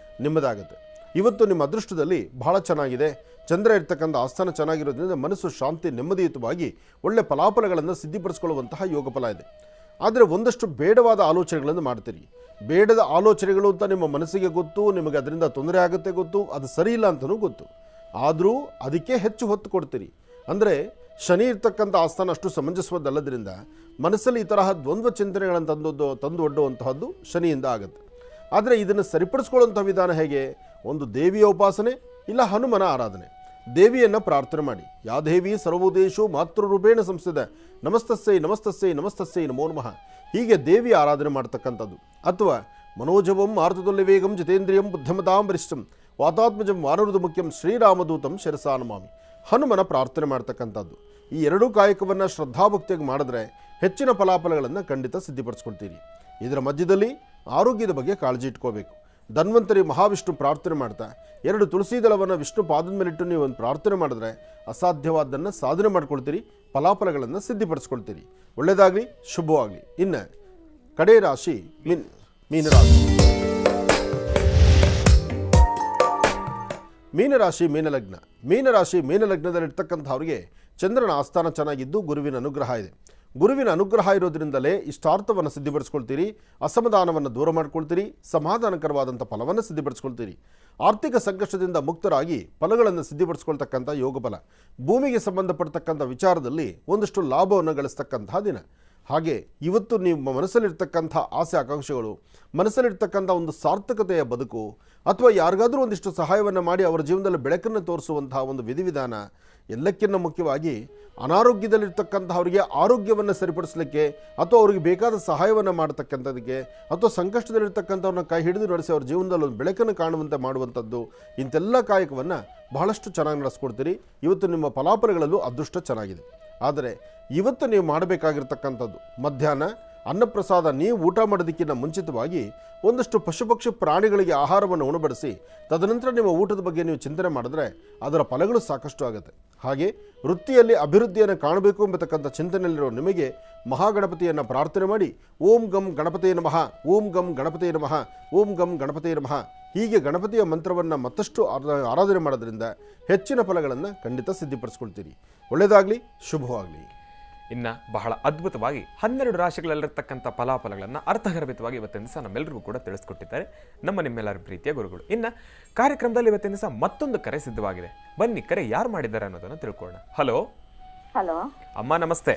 ನಿಮ್ಮದಾಗುತ್ತೆ. ಇವತ್ತು ನಿಮ್ಮ ಅದೃಷ್ಟದಲ್ಲಿ ಬಹಳ ಚೆನ್ನಾಗಿದೆ. ಚಂದ್ರ ಇರ್ತಕ್ಕಂಥ ಆಸ್ಥಾನ ಚೆನ್ನಾಗಿರೋದ್ರಿಂದ ಮನಸ್ಸು ಶಾಂತಿ ನೆಮ್ಮದಿಯುತವಾಗಿ ಒಳ್ಳೆ ಫಲಾಫಲಗಳನ್ನು ಸಿದ್ಧಿಪಡಿಸ್ಕೊಳ್ಳುವಂತಹ ಯೋಗ ಫಲ ಇದೆ. ಆದರೆ ಒಂದಷ್ಟು ಬೇಡವಾದ ಆಲೋಚನೆಗಳನ್ನು ಮಾಡ್ತೀರಿ. ಬೇಡದ ಆಲೋಚನೆಗಳು ಅಂತ ನಿಮ್ಮ ಮನಸ್ಸಿಗೆ ಗೊತ್ತು, ನಿಮಗೆ ಅದರಿಂದ ತೊಂದರೆ ಆಗುತ್ತೆ ಗೊತ್ತು, ಅದು ಸರಿ ಇಲ್ಲ ಅಂತಲೂ ಗೊತ್ತು. ಆದರೂ ಅದಕ್ಕೆ ಹೆಚ್ಚು ಹೊತ್ತು ಕೊಡ್ತೀರಿ. ಅಂದರೆ ಶನಿ ಇರ್ತಕ್ಕಂಥ ಆಸ್ಥಾನ ಅಷ್ಟು ಸಮಂಜಸವಾದಲ್ಲದ್ರಿಂದ ಮನಸ್ಸಲ್ಲಿ ಈ ತರಹ ದ್ವಂದ್ವ ಚಿಂತನೆಗಳನ್ನು ತಂದು ಒಡ್ಡುವಂತಹದ್ದು ಶನಿಯಿಂದ ಆಗುತ್ತೆ. ಆದರೆ ಇದನ್ನು ಸರಿಪಡಿಸ್ಕೊಳ್ಳುವಂಥ ವಿಧಾನ ಹೇಗೆ? ಒಂದು ದೇವಿಯ ಉಪಾಸನೆ ಇಲ್ಲ ಹನುಮನ ಆರಾಧನೆ. ದೇವಿಯನ್ನು ಪ್ರಾರ್ಥನೆ ಮಾಡಿ. ಯಾ ದೇವಿ ಸರ್ವೋದೇಶು ಮಾತೃರೂಪೇಣ ಸಂಸ್ಥಿತ ನಮಸ್ತಸ್ಸೈ ನಮಸ್ತಸ್ಸೈ ನಮಸ್ತಸ್ಸೈ ನಮೋ ನಮಃ, ಹೀಗೆ ದೇವಿಯ ಆರಾಧನೆ ಮಾಡ್ತಕ್ಕಂಥದ್ದು. ಅಥವಾ ಮನೋಜವಂ ಆರ್ತುಲ್ಯ ವೇಗಂ ಜಿತೇಂದ್ರಿಯಂ ಬುದ್ಧಮತಾಂ ವರಿಷ್ಠಂ ವಾತಾತ್ಮಜಂ ವಾನರುದು ಮುಖ್ಯಂ ಶ್ರೀರಾಮದೂತಂ ಶಿರಸಾ ನಮಾಮಿ, ಹನುಮನ ಪ್ರಾರ್ಥನೆ ಮಾಡ್ತಕ್ಕಂಥದ್ದು. ಈ ಎರಡೂ ಕಾಯಕವನ್ನು ಶ್ರದ್ಧಾಭಕ್ತಿಯಾಗಿ ಮಾಡಿದ್ರೆ ಹೆಚ್ಚಿನ ಫಲಾಫಲಗಳನ್ನು ಖಂಡಿತ ಸಿದ್ಧಿಪಡಿಸ್ಕೊಳ್ತೀರಿ. ಇದರ ಮಧ್ಯದಲ್ಲಿ ಆರೋಗ್ಯದ ಬಗ್ಗೆ ಕಾಳಜಿ ಇಟ್ಕೋಬೇಕು. ಧನ್ವಂತರಿ ಮಹಾವಿಷ್ಣು ಪ್ರಾರ್ಥನೆ ಮಾಡ್ತಾ 2 ತುಳಸಿ ದಳವನ್ನು ವಿಷ್ಣು ಪಾದದ ಮೇಲಿಟ್ಟು ನೀವು ಒಂದು ಪ್ರಾರ್ಥನೆ ಮಾಡಿದ್ರೆ ಅಸಾಧ್ಯವಾದ್ದನ್ನು ಸಾಧನೆ ಮಾಡ್ಕೊಳ್ತೀರಿ. ಫಲಾಫಲಗಳನ್ನು ಸಿದ್ಧಿಪಡಿಸ್ಕೊಳ್ತೀರಿ. ಒಳ್ಳೆಯದಾಗಲಿ, ಶುಭವಾಗಲಿ. ಇನ್ನು ಕಡೆ ರಾಶಿ ಮೀನರಾಶಿ. ಮೀನರಾಶಿ ಮೀನಲಗ್ನ. ಮೀನರಾಶಿ ಮೀನಲಗ್ನದಲ್ಲಿರ್ತಕ್ಕಂಥವ್ರಿಗೆ ಚಂದ್ರನ ಆಸ್ಥಾನ ಚೆನ್ನಾಗಿದ್ದು ಗುರುವಿನ ಅನುಗ್ರಹ ಇದೆ. ಗುರುವಿನ ಅನುಗ್ರಹ ಇರೋದ್ರಿಂದಲೇ ಇಷ್ಟಾರ್ಥವನ್ನು ಸಿದ್ಧಿಪಡಿಸ್ಕೊಳ್ತೀರಿ, ಅಸಮಾಧಾನವನ್ನು ದೂರ ಮಾಡ್ಕೊಳ್ತೀರಿ, ಸಮಾಧಾನಕರವಾದಂಥ ಫಲವನ್ನು ಸಿದ್ಧಿಪಡಿಸ್ಕೊಳ್ತೀರಿ. ಆರ್ಥಿಕ ಸಂಕಷ್ಟದಿಂದ ಮುಕ್ತರಾಗಿ ಫಲಗಳನ್ನು ಸಿದ್ಧಿಪಡಿಸ್ಕೊಳ್ತಕ್ಕಂಥ ಯೋಗ ಫಲ. ಭೂಮಿಗೆ ಸಂಬಂಧಪಡ್ತಕ್ಕಂಥ ವಿಚಾರದಲ್ಲಿ ಒಂದಷ್ಟು ಲಾಭವನ್ನು ಗಳಿಸ್ತಕ್ಕಂಥ ದಿನ. ಹಾಗೆ ಇವತ್ತು ನಿಮ್ಮ ಮನಸ್ಸಲ್ಲಿರ್ತಕ್ಕಂಥ ಆಸೆ ಆಕಾಂಕ್ಷೆಗಳು, ಮನಸ್ಸಲ್ಲಿರ್ತಕ್ಕಂಥ ಒಂದು ಸಾರ್ಥಕತೆಯ ಬದುಕು, ಅಥವಾ ಯಾರಿಗಾದರೂ ಒಂದಿಷ್ಟು ಸಹಾಯವನ್ನು ಮಾಡಿ ಅವರ ಜೀವನದಲ್ಲಿ ಬೆಳಕನ್ನು ತೋರಿಸುವಂತಹ ಒಂದು ವಿಧಿವಿಧಾನ, ಎಲ್ಲಕ್ಕಿಂತ ಮುಖ್ಯವಾಗಿ ಅನಾರೋಗ್ಯದಲ್ಲಿರ್ತಕ್ಕಂಥವರಿಗೆ ಆರೋಗ್ಯವನ್ನು ಸರಿಪಡಿಸಲಿಕ್ಕೆ ಅಥವಾ ಅವರಿಗೆ ಬೇಕಾದ ಸಹಾಯವನ್ನು ಮಾಡತಕ್ಕಂಥದಕ್ಕೆ ಅಥವಾ ಸಂಕಷ್ಟದಲ್ಲಿರ್ತಕ್ಕಂಥವ್ರನ್ನ ಕೈ ಹಿಡಿದು ನಡೆಸಿ ಅವ್ರ ಜೀವನದಲ್ಲಿ ಒಂದು ಬೆಳಕನ್ನು ಕಾಣುವಂತೆ ಮಾಡುವಂಥದ್ದು, ಇಂಥೆಲ್ಲ ಕಾಯಕವನ್ನು ಬಹಳಷ್ಟು ಚೆನ್ನಾಗಿ ನಡೆಸ್ಕೊಡ್ತೀರಿ. ಇವತ್ತು ನಿಮ್ಮ ಫಲಾಫಲಗಳಲ್ಲೂ ಅದೃಷ್ಟ ಚೆನ್ನಾಗಿದೆ. ಆದರೆ ಇವತ್ತು ನೀವು ಮಾಡಬೇಕಾಗಿರ್ತಕ್ಕಂಥದ್ದು ಮಧ್ಯಾಹ್ನ ಅನ್ನಪ್ರಸಾದ ನೀವು ಊಟ ಮಾಡೋದಕ್ಕಿಂತ ಮುಂಚಿತವಾಗಿ ಒಂದಷ್ಟು ಪಶುಪಕ್ಷಿ ಪ್ರಾಣಿಗಳಿಗೆ ಆಹಾರವನ್ನು ಉಣಬಡಿಸಿ ತದನಂತರ ನಿಮ್ಮ ಊಟದ ಬಗ್ಗೆ ನೀವು ಚಿಂತನೆ ಮಾಡಿದ್ರೆ ಅದರ ಫಲಗಳು ಸಾಕಷ್ಟು ಆಗುತ್ತೆ. ಹಾಗೆ ವೃತ್ತಿಯಲ್ಲಿ ಅಭಿವೃದ್ಧಿಯನ್ನು ಕಾಣಬೇಕು ಎಂಬತಕ್ಕಂಥ ಚಿಂತನೆಯಲ್ಲಿರೋ ನಿಮಗೆ ಮಹಾಗಣಪತಿಯನ್ನು ಪ್ರಾರ್ಥನೆ ಮಾಡಿ ಓಂ ಗಂ ಗಣಪತಿಯ ನಮಃ, ಓಂ ಗಂ ಗಣಪತಿಯ ನಮಃ, ಓಂ ಗಂ ಗಣಪತಿಯ ನಮಃ ಹೀಗೆ ಗಣಪತಿಯ ಮಂತ್ರವನ್ನು ಮತ್ತಷ್ಟು ಆರಾಧನೆ ಮಾಡೋದ್ರಿಂದ ಹೆಚ್ಚಿನ ಫಲಗಳನ್ನು ಖಂಡಿತ ಸಿದ್ಧಿಪಡಿಸ್ಕೊಳ್ತೀರಿ. ಒಳ್ಳೆಯದಾಗಲಿ, ಶುಭವಾಗಲಿ. ಇನ್ನು ಬಹಳ ಅದ್ಭುತವಾಗಿ 12 ರಾಶಿಗಳಲ್ಲಿರ್ತಕ್ಕಂಥ ಫಲಾಫಲಗಳನ್ನು ಅರ್ಥಗರ್ಭಿತವಾಗಿ ಇವತ್ತಿನ ದಿವಸ ನಮ್ಮೆಲ್ಲರಿಗೂ ಕೂಡ ತಿಳಿಸ್ಕೊಟ್ಟಿದ್ದಾರೆ ನಿಮ್ಮೆಲ್ಲರ ಪ್ರೀತಿಯ ಗುರುಗಳು. ಇನ್ನು ಕಾರ್ಯಕ್ರಮದಲ್ಲಿ ಇವತ್ತಿನ ದಿವಸ ಮತ್ತೊಂದು ಕರೆ ಸಿದ್ಧವಾಗಿದೆ. ಬನ್ನಿ, ಕರೆ ಯಾರು ಮಾಡಿದ್ದಾರೆ ಅನ್ನೋದನ್ನು ತಿಳ್ಕೊಳ್ಳೋಣ. ಹಲೋ. ಹಲೋ ಅಮ್ಮ, ನಮಸ್ತೆ.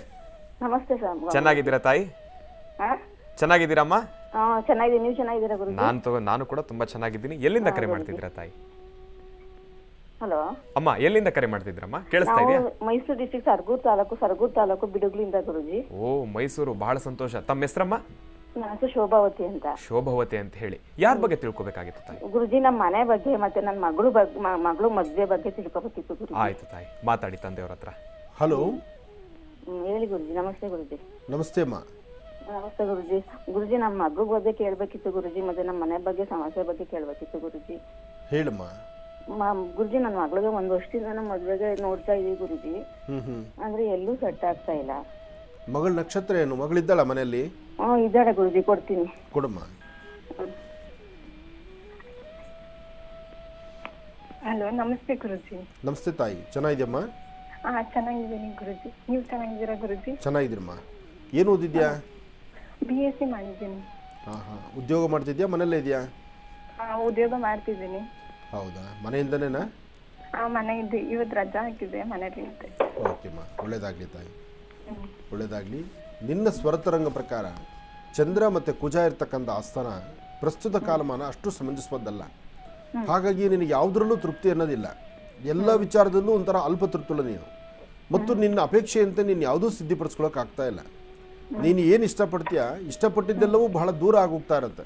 ನಮಸ್ತೆ ಸರ್. ಚೆನ್ನಾಗಿದ್ದೀರಾ ತಾಯಿ? ಚೆನ್ನಾಗಿದ್ದೀರಮ್ಮ? ಚೆನ್ನಾಗಿದ್ದೀನಿ. ನೀವು ಚೆನ್ನಾಗಿದ್ದೀರಾ ಗುರುಜಿ? ನಾನು ಕೂಡ ತುಂಬಾ ಚೆನ್ನಾಗಿದ್ದೀನಿ. ಎಲ್ಲಿಂದ ಕರೆ ಮಾಡ್ತಿದ್ದೀರಾ ತಾಯಿ? ಹಲೋ ಅಮ್ಮ, ಎಲ್ಲಿಂದ ಕರೆ ಮಾಡ್ತಿದ್ರಮ್ಮ? ಕೇಳಿಸ್ತಾ ಇದೆಯಾ? ಮೈಸೂರು ಡಿಸ್ಟ್ರಿಕ್ಟ್ ಸರಗೂರು ತಾಲೂಕು ಬಿಡುಗ್ಲಿಂದ ಗುರುಜಿ. ಓ, ಮೈಸೂರು, ಬಹಳ ಸಂತೋಷ. ತಮ್ಮ ಹೆಸರಮ್ಮ? ನನ್ನ ಹೆಸರು ಶೋಭಾವತಿ ಅಂತ. ಶೋಭಾವತಿ ಅಂತ ಹೇಳಿ. ಯಾರ ಬಗ್ಗೆ ತಿಳ್ಕೊಬೇಕಾಗಿತ್ತು ತಾಯಿ? ಗುರುಜಿ, ನಮ್ಮ ಮನೆ ಬಗ್ಗೆ ಮತ್ತೆ ನನ್ನ ಮಗಳು ಮದ್ವೆ ಬಗ್ಗೆ ತಿಳ್ಕೊಬೇಕಿತ್ತು ಗುರುಜಿ. ಆಯ್ತು ತಾಯಿ, ಮಾತಾಡಿ ತಂದೆಯವ್ರ ಹತ್ರ. ಹಲೋ. ಹೇಳಿ ಗುರುಜಿ. ನಮಸ್ತೆ ಗುರುಜಿ. ನಮಸ್ತೆ ಅಮ್ಮ. ನಮಸ್ತೆ ಗುರುಜಿ. ಗುರುಜಿ, ನಮ್ಮ ಮಗಳ ಬಗ್ಗೆ ಕೇಳ್ಬೇಕಿತ್ತು ಗುರುಜಿ, ಮತ್ತೆ ನಮ್ಮ ಮನೆ ಬಗ್ಗೆ ಸಮಸ್ಯೆ ಬಗ್ಗೆ ಕೇಳ್ಬೇಕಿತ್ತು ಗುರುಜಿ. ಹೇಳಮ್ಮ. ಗುರುಜಿ, ನನ್ನ ಮಗಳಿಗೆ 1 ವರ್ಷದಿಂದ ನಮ್ಮ ಮದ್ವೆಗೆ ನೋಡ್ತಾ ಇದೀವಿ ಗುರುಜಿ. ಅಂದ್ರೆ ಎಲ್ಲೂ ಸೆಟ್ ಆಗ್ತಾ ಇಲ್ಲ. ಮಗಳ ನಕ್ಷತ್ರ ಏನು? ಮಗಳಿದ್ದಾಳ ಮನೆಯಲ್ಲಿ? ಇದ್ದಾಳೆ ಗುರುಜಿ, ಕೊಡ್ತೀನಿ. ಕೊಡಮ್ಮ. ಹಲೋ, ನಮಸ್ತೆ ಗುರುಜಿ. ನಮಸ್ತೆ ತಾಯಿ, ಚೆನ್ನಾಗಿದ್ಯಮ್ಮ? ಚೆನ್ನಾಗಿದ್ದೀನಿ ಗುರುಜಿ. ನೀವು ಚೆನ್ನಾಗಿದ್ದೀರಾ ಗುರುಜಿ? ಚೆನ್ನಾಗಿದ್ದೀರಮ್ಮ. ಏನು ಓದಿದ್ಯಾ? BSc ಮಾಡಿದ್ದೀನಿ. ಉದ್ಯೋಗ ಮಾಡ್ತಿದ್ಯಾ, ಮನೆಯಲ್ಲೇ ಇದೆಯಾ? ಉದ್ಯೋಗ ಮಾಡ್ತಿದ್ದೀನಿ. ಹೌದಾ, ಮನೆಯಿಂದನೇನಾ? ಮನೆ ಇದೆ, ಇವತ್ತು ರಜಾ ಹಾಕಿದೆ, ಮನೇಲಿ ಇದ್ದೆ. ಓಕೆಮ್ಮ, ಒಳ್ಳೇದಾಗಲಿ ತಾಯಿ, ಒಳ್ಳೇದಾಗಲಿ. ನಿನ್ನ ಸ್ವರತರಂಗ ಪ್ರಕಾರ ಚಂದ್ರ ಮತ್ತು ಕುಜ ಇರ್ತಕ್ಕಂಥ ಆಸ್ಥಾನ ಪ್ರಸ್ತುತ ಕಾಲಮಾನ ಅಷ್ಟು ಸಮಂಜಸವಾದಲ್ಲ. ಹಾಗಾಗಿ ನಿನಗೆ ಯಾವುದರಲ್ಲೂ ತೃಪ್ತಿ ಅನ್ನೋದಿಲ್ಲ. ಎಲ್ಲ ವಿಚಾರದಲ್ಲೂ ಒಂಥರ ಅಲ್ಪ ತೃಪ್ತುಳ ನೀನು. ಮತ್ತು ನಿನ್ನ ಅಪೇಕ್ಷೆಯಂತೆ ನೀನು ಯಾವುದೂ ಸಿದ್ಧಿಪಡಿಸ್ಕೊಳಕ್ಕೆ ಆಗ್ತಾ ಇಲ್ಲ. ನೀನು ಏನು ಇಷ್ಟಪಡ್ತೀಯ, ಇಷ್ಟಪಟ್ಟಿದ್ದೆಲ್ಲವೂ ಬಹಳ ದೂರ ಆಗೋಗ್ತಾ ಇರುತ್ತೆ.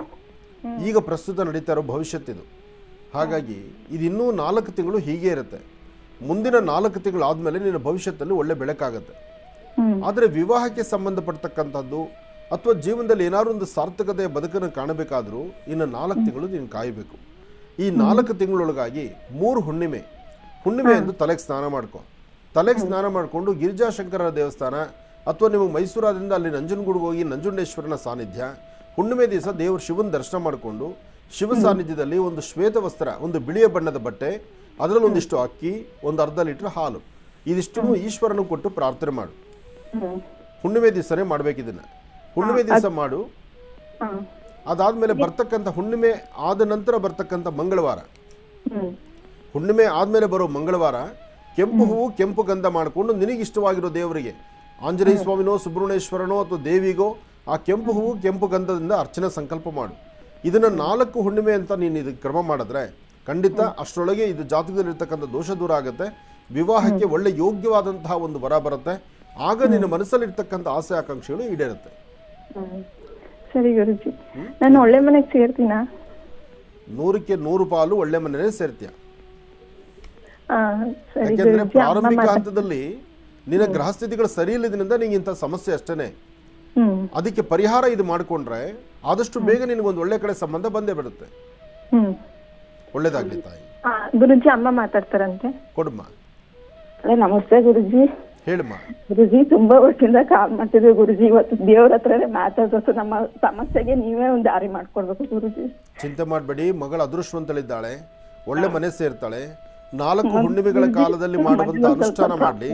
ಈಗ ಪ್ರಸ್ತುತ ನಡೀತಾ ಇರೋ ಭವಿಷ್ಯತ್ತಿದು. ಹಾಗಾಗಿ ಇದು ಇನ್ನೂ 4 ತಿಂಗಳು ಹೀಗೆ ಇರುತ್ತೆ. ಮುಂದಿನ 4 ತಿಂಗಳು ಆದಮೇಲೆ ನಿನ್ನ ಭವಿಷ್ಯದಲ್ಲಿ ಒಳ್ಳೆ ಬೆಳಕಾಗುತ್ತೆ. ಆದರೆ ವಿವಾಹಕ್ಕೆ ಸಂಬಂಧಪಡ್ತಕ್ಕಂಥದ್ದು ಅಥವಾ ಜೀವನದಲ್ಲಿ ಏನಾದ್ರು ಒಂದು ಸಾರ್ಥಕತೆಯ ಬದುಕನ್ನು ಕಾಣಬೇಕಾದರೂ ಇನ್ನು 4 ತಿಂಗಳು ನೀನು ಕಾಯಬೇಕು. ಈ 4 ತಿಂಗಳೊಳಗಾಗಿ 3 ಹುಣ್ಣಿಮೆ ಎಂದು ತಲೆಗೆ ಸ್ನಾನ ಮಾಡ್ಕೊ. ತಲೆಗೆ ಸ್ನಾನ ಮಾಡಿಕೊಂಡು ಗಿರಿಜಾಶಂಕರರ ದೇವಸ್ಥಾನ ಅಥವಾ ನಿಮಗೆ ಮೈಸೂರಾದಿಂದ ಅಲ್ಲಿ ನಂಜನಗೂಡಿಗೆ ಹೋಗಿ ನಂಜುಂಡೇಶ್ವರನ ಸಾನ್ನಿಧ್ಯ, ಹುಣ್ಣಿಮೆ ದಿವಸ ದೇವರು ಶಿವನ ದರ್ಶನ ಮಾಡಿಕೊಂಡು ಶಿವ ಸಾನ್ನಿಧ್ಯದಲ್ಲಿ ಒಂದು ಶ್ವೇತ ವಸ್ತ್ರ, ಒಂದು ಬಿಳಿಯ ಬಣ್ಣದ ಬಟ್ಟೆ, ಅದರಲ್ಲಿ ಒಂದಿಷ್ಟು ಅಕ್ಕಿ, ಒಂದು ಅರ್ಧ ಲೀಟರ್ ಹಾಲು, ಇದಿಷ್ಟನ್ನು ಈಶ್ವರನು ಕೊಟ್ಟು ಪ್ರಾರ್ಥನೆ ಮಾಡು. ಹುಣ್ಣಿಮೆ ದಿವಸನೇ ಮಾಡ್ಬೇಕಿದನ್ನ. ಹುಣ್ಣಿಮೆ ದಿವಸ ಮಾಡು. ಅದಾದ್ಮೇಲೆ ಬರ್ತಕ್ಕಂಥ ಹುಣ್ಣಿಮೆ ಆದ ನಂತರ ಬರ್ತಕ್ಕಂಥ ಮಂಗಳವಾರ, ಹುಣ್ಣಿಮೆ ಆದ್ಮೇಲೆ ಬರೋ ಮಂಗಳವಾರ ಕೆಂಪು ಹೂವು ಕೆಂಪು ಗಂಧ ಮಾಡಿಕೊಂಡು ನಿನಗಿಷ್ಟವಾಗಿರೋ ದೇವರಿಗೆ, ಆಂಜನೇಯ ಸ್ವಾಮಿನೋ ಸುಬ್ರಹ್ಮಣ್ಯೇಶ್ವರನೋ ಅಥವಾ ದೇವಿಗೋ ಆ ಕೆಂಪು ಹೂವು ಕೆಂಪು ಗಂಧದಿಂದ ಅರ್ಚನೆ ಸಂಕಲ್ಪ ಮಾಡು. ಇದನ್ನ 4 ಹುಣ್ಣಿಮೆ ಅಂತ ನೀನು ಇದಕ್ಕೆ ಕ್ರಮ ಮಾಡಿದ್ರೆ ಖಂಡಿತ ಅಷ್ಟರೊಳಗೆ ಇದು ಜಾತಕದಲ್ಲಿರ್ತಕ್ಕಂಥ ದೋಷ ದೂರ ಆಗುತ್ತೆ. ವಿವಾಹಕ್ಕೆ ಒಳ್ಳೆ ಯೋಗ್ಯವಾದಂತಹ ಒಂದು ವರ ಬರುತ್ತೆ. ಆಗ ನಿನ್ನ ಮನಸ್ಸಲ್ಲಿರ್ತಕ್ಕಂಥ ಆಸೆ ಆಕಾಂಕ್ಷೆಗಳು ಈಡೇರುತ್ತೆ. ಸರಿ ಗುರುಜಿ, ನಾನು ಒಳ್ಳೆ ಮನೆಗೆ ಸೇರ್ತೀನ? 100ಕ್ಕೆ 100 ಪಾಲು ಒಳ್ಳೆ ಮನೆಯೇ ಸೇರ್ತೀಯ. ಯಾಕೆಂದ್ರೆ ಪ್ರಾರಂಭಿಕ ಹಂತದಲ್ಲಿ ನಿನ್ನ ಗ್ರಹಸ್ಥಿತಿಗಳು ಸರಿ ಇಲ್ಲದ್ರಿಂದ ನಿಂಗೆ ಇಂಥ ಸಮಸ್ಯೆ ಅಷ್ಟೇನೆ. ಅದಕ್ಕೆ ಪರಿಹಾರ ಇದು ಮಾಡಿಕೊಂಡ್ರೆ ಆದಷ್ಟು ಬೇಗ ನಿನಗೊಂದು ಒಳ್ಳೆ ಕಡೆ ಸಂಬಂಧ ಬಂದೇ ಬಿಡುತ್ತೆ. ಒಳ್ಳೇದಾಗ್ಲಿ ತಾಯಿ. ಗುರುಜಿ, ಅಮ್ಮ ಮಾತಾಡ್ತಾರಂತೆ. ಕೊಡಮ್ಮ. ನಮಸ್ತೆ ಗುರುಜಿ. ಹೇಳಮ್ಮ. ಗುರುಜಿ ತುಂಬಾ ವರ್ಷದಿಂದ ಕಾಲ್ ಮಾಡ್ತಿದ್ವಿ ಗುರುಜಿ. ಇವತ್ತು ದೇವ್ರ ಹತ್ರನೇ ಮಾತಾಡೋದು, ನಮ್ಮ ಸಮಸ್ಯೆಗೆ ನೀವೇ ಒಂದು ದಾರಿ ಮಾಡ್ಕೊಡ್ಬೇಕು ಗುರುಜಿ. ಚಿಂತೆ ಮಾಡಬೇಡಿ, ಮಗಳು ಅದೃಷ್ಟವಂತಳಿದ್ದಾಳೆ, ಒಳ್ಳೆ ಮನೆ ಸೇರ್ತಾಳೆ. 4 ಹುಣ್ಣಿಮೆಗಳ ಕಾಲದಲ್ಲಿ ಮಾಡುವಂತ ಅನುಷ್ಠಾನ ಮಾಡಲಿ.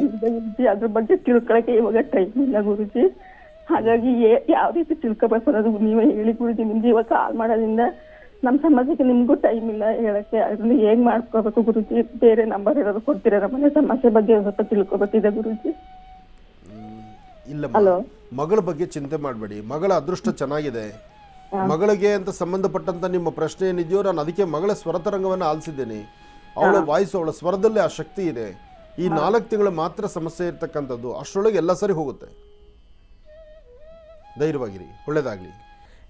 ಅದ್ರ ಬಗ್ಗೆ ತಿಳ್ಕೊಳಕ್ಕೆ ಇವಾಗ ಟೈಮ್ ಇಲ್ಲ ಗುರುಜಿ. ಹಾಗಾಗಿ ಯಾವ ರೀತಿ ತಿಳ್ಕೊಬೇಕು ಅನ್ನೋದು ನೀವೇ ಹೇಳಿ ಗುರುಜಿ. ನಿಮ್ಗೆ ಇವಾಗ ಕಾಲ್ ಮಾಡೋದ್ರಿಂದ ನಮ್ಮ ಸಮಸ್ಯೆಗೆ ನಿಮ್ಗೂ ಟೈಮ್ ಇಲ್ಲ ಹೇಳಕ್ಕೆ. ಅದನ್ನ ಹೇಗ್ ಮಾಡ್ಕೋಬೇಕು ಗುರುಜಿ? ಬೇರೆ ನಂಬರ್ ಏನಾದ್ರು ಕೊಡ್ತೀರಾ? ನಮ್ಮನೆ ಸಮಸ್ಯೆ ಬಗ್ಗೆ ಸ್ವಲ್ಪ ತಿಳ್ಕೊಬೇಕಿದೆ ಗುರುಜಿ. ಇಲ್ಲ, ಮಗಳ ಬಗ್ಗೆ ಚಿಂತೆ ಮಾಡಬೇಡಿ. ಮಗಳ ಅದೃಷ್ಟ ಚೆನ್ನಾಗಿದೆ. ಮಗಳಿಗೆ ಅಂತ ಸಂಬಂಧಪಟ್ಟಂತ ನಿಮ್ಮ ಪ್ರಶ್ನೆ ಏನಿದೆಯೋ ನಾನು ಅದಕ್ಕೆ ಮಗಳ ಸ್ವರತರಂಗವನ್ನು ಆಲಿಸಿದ್ದೇನೆ. ಅವಳ ವಾಯ್ಸು, ಅವಳ ಸ್ವರದಲ್ಲಿ ಆ ಶಕ್ತಿ ಇದೆ. ಈ 4 ತಿಂಗಳು ಮಾತ್ರ ಸಮಸ್ಯೆ ಇರ್ತಕ್ಕಂಥದ್ದು, ಅಷ್ಟರೊಳಗೆ ಎಲ್ಲ ಸರಿ ಹೋಗುತ್ತೆ. ಧೈರ್ಯವಾಗಿರಿ, ಒಳ್ಳೇದಾಗಲಿ.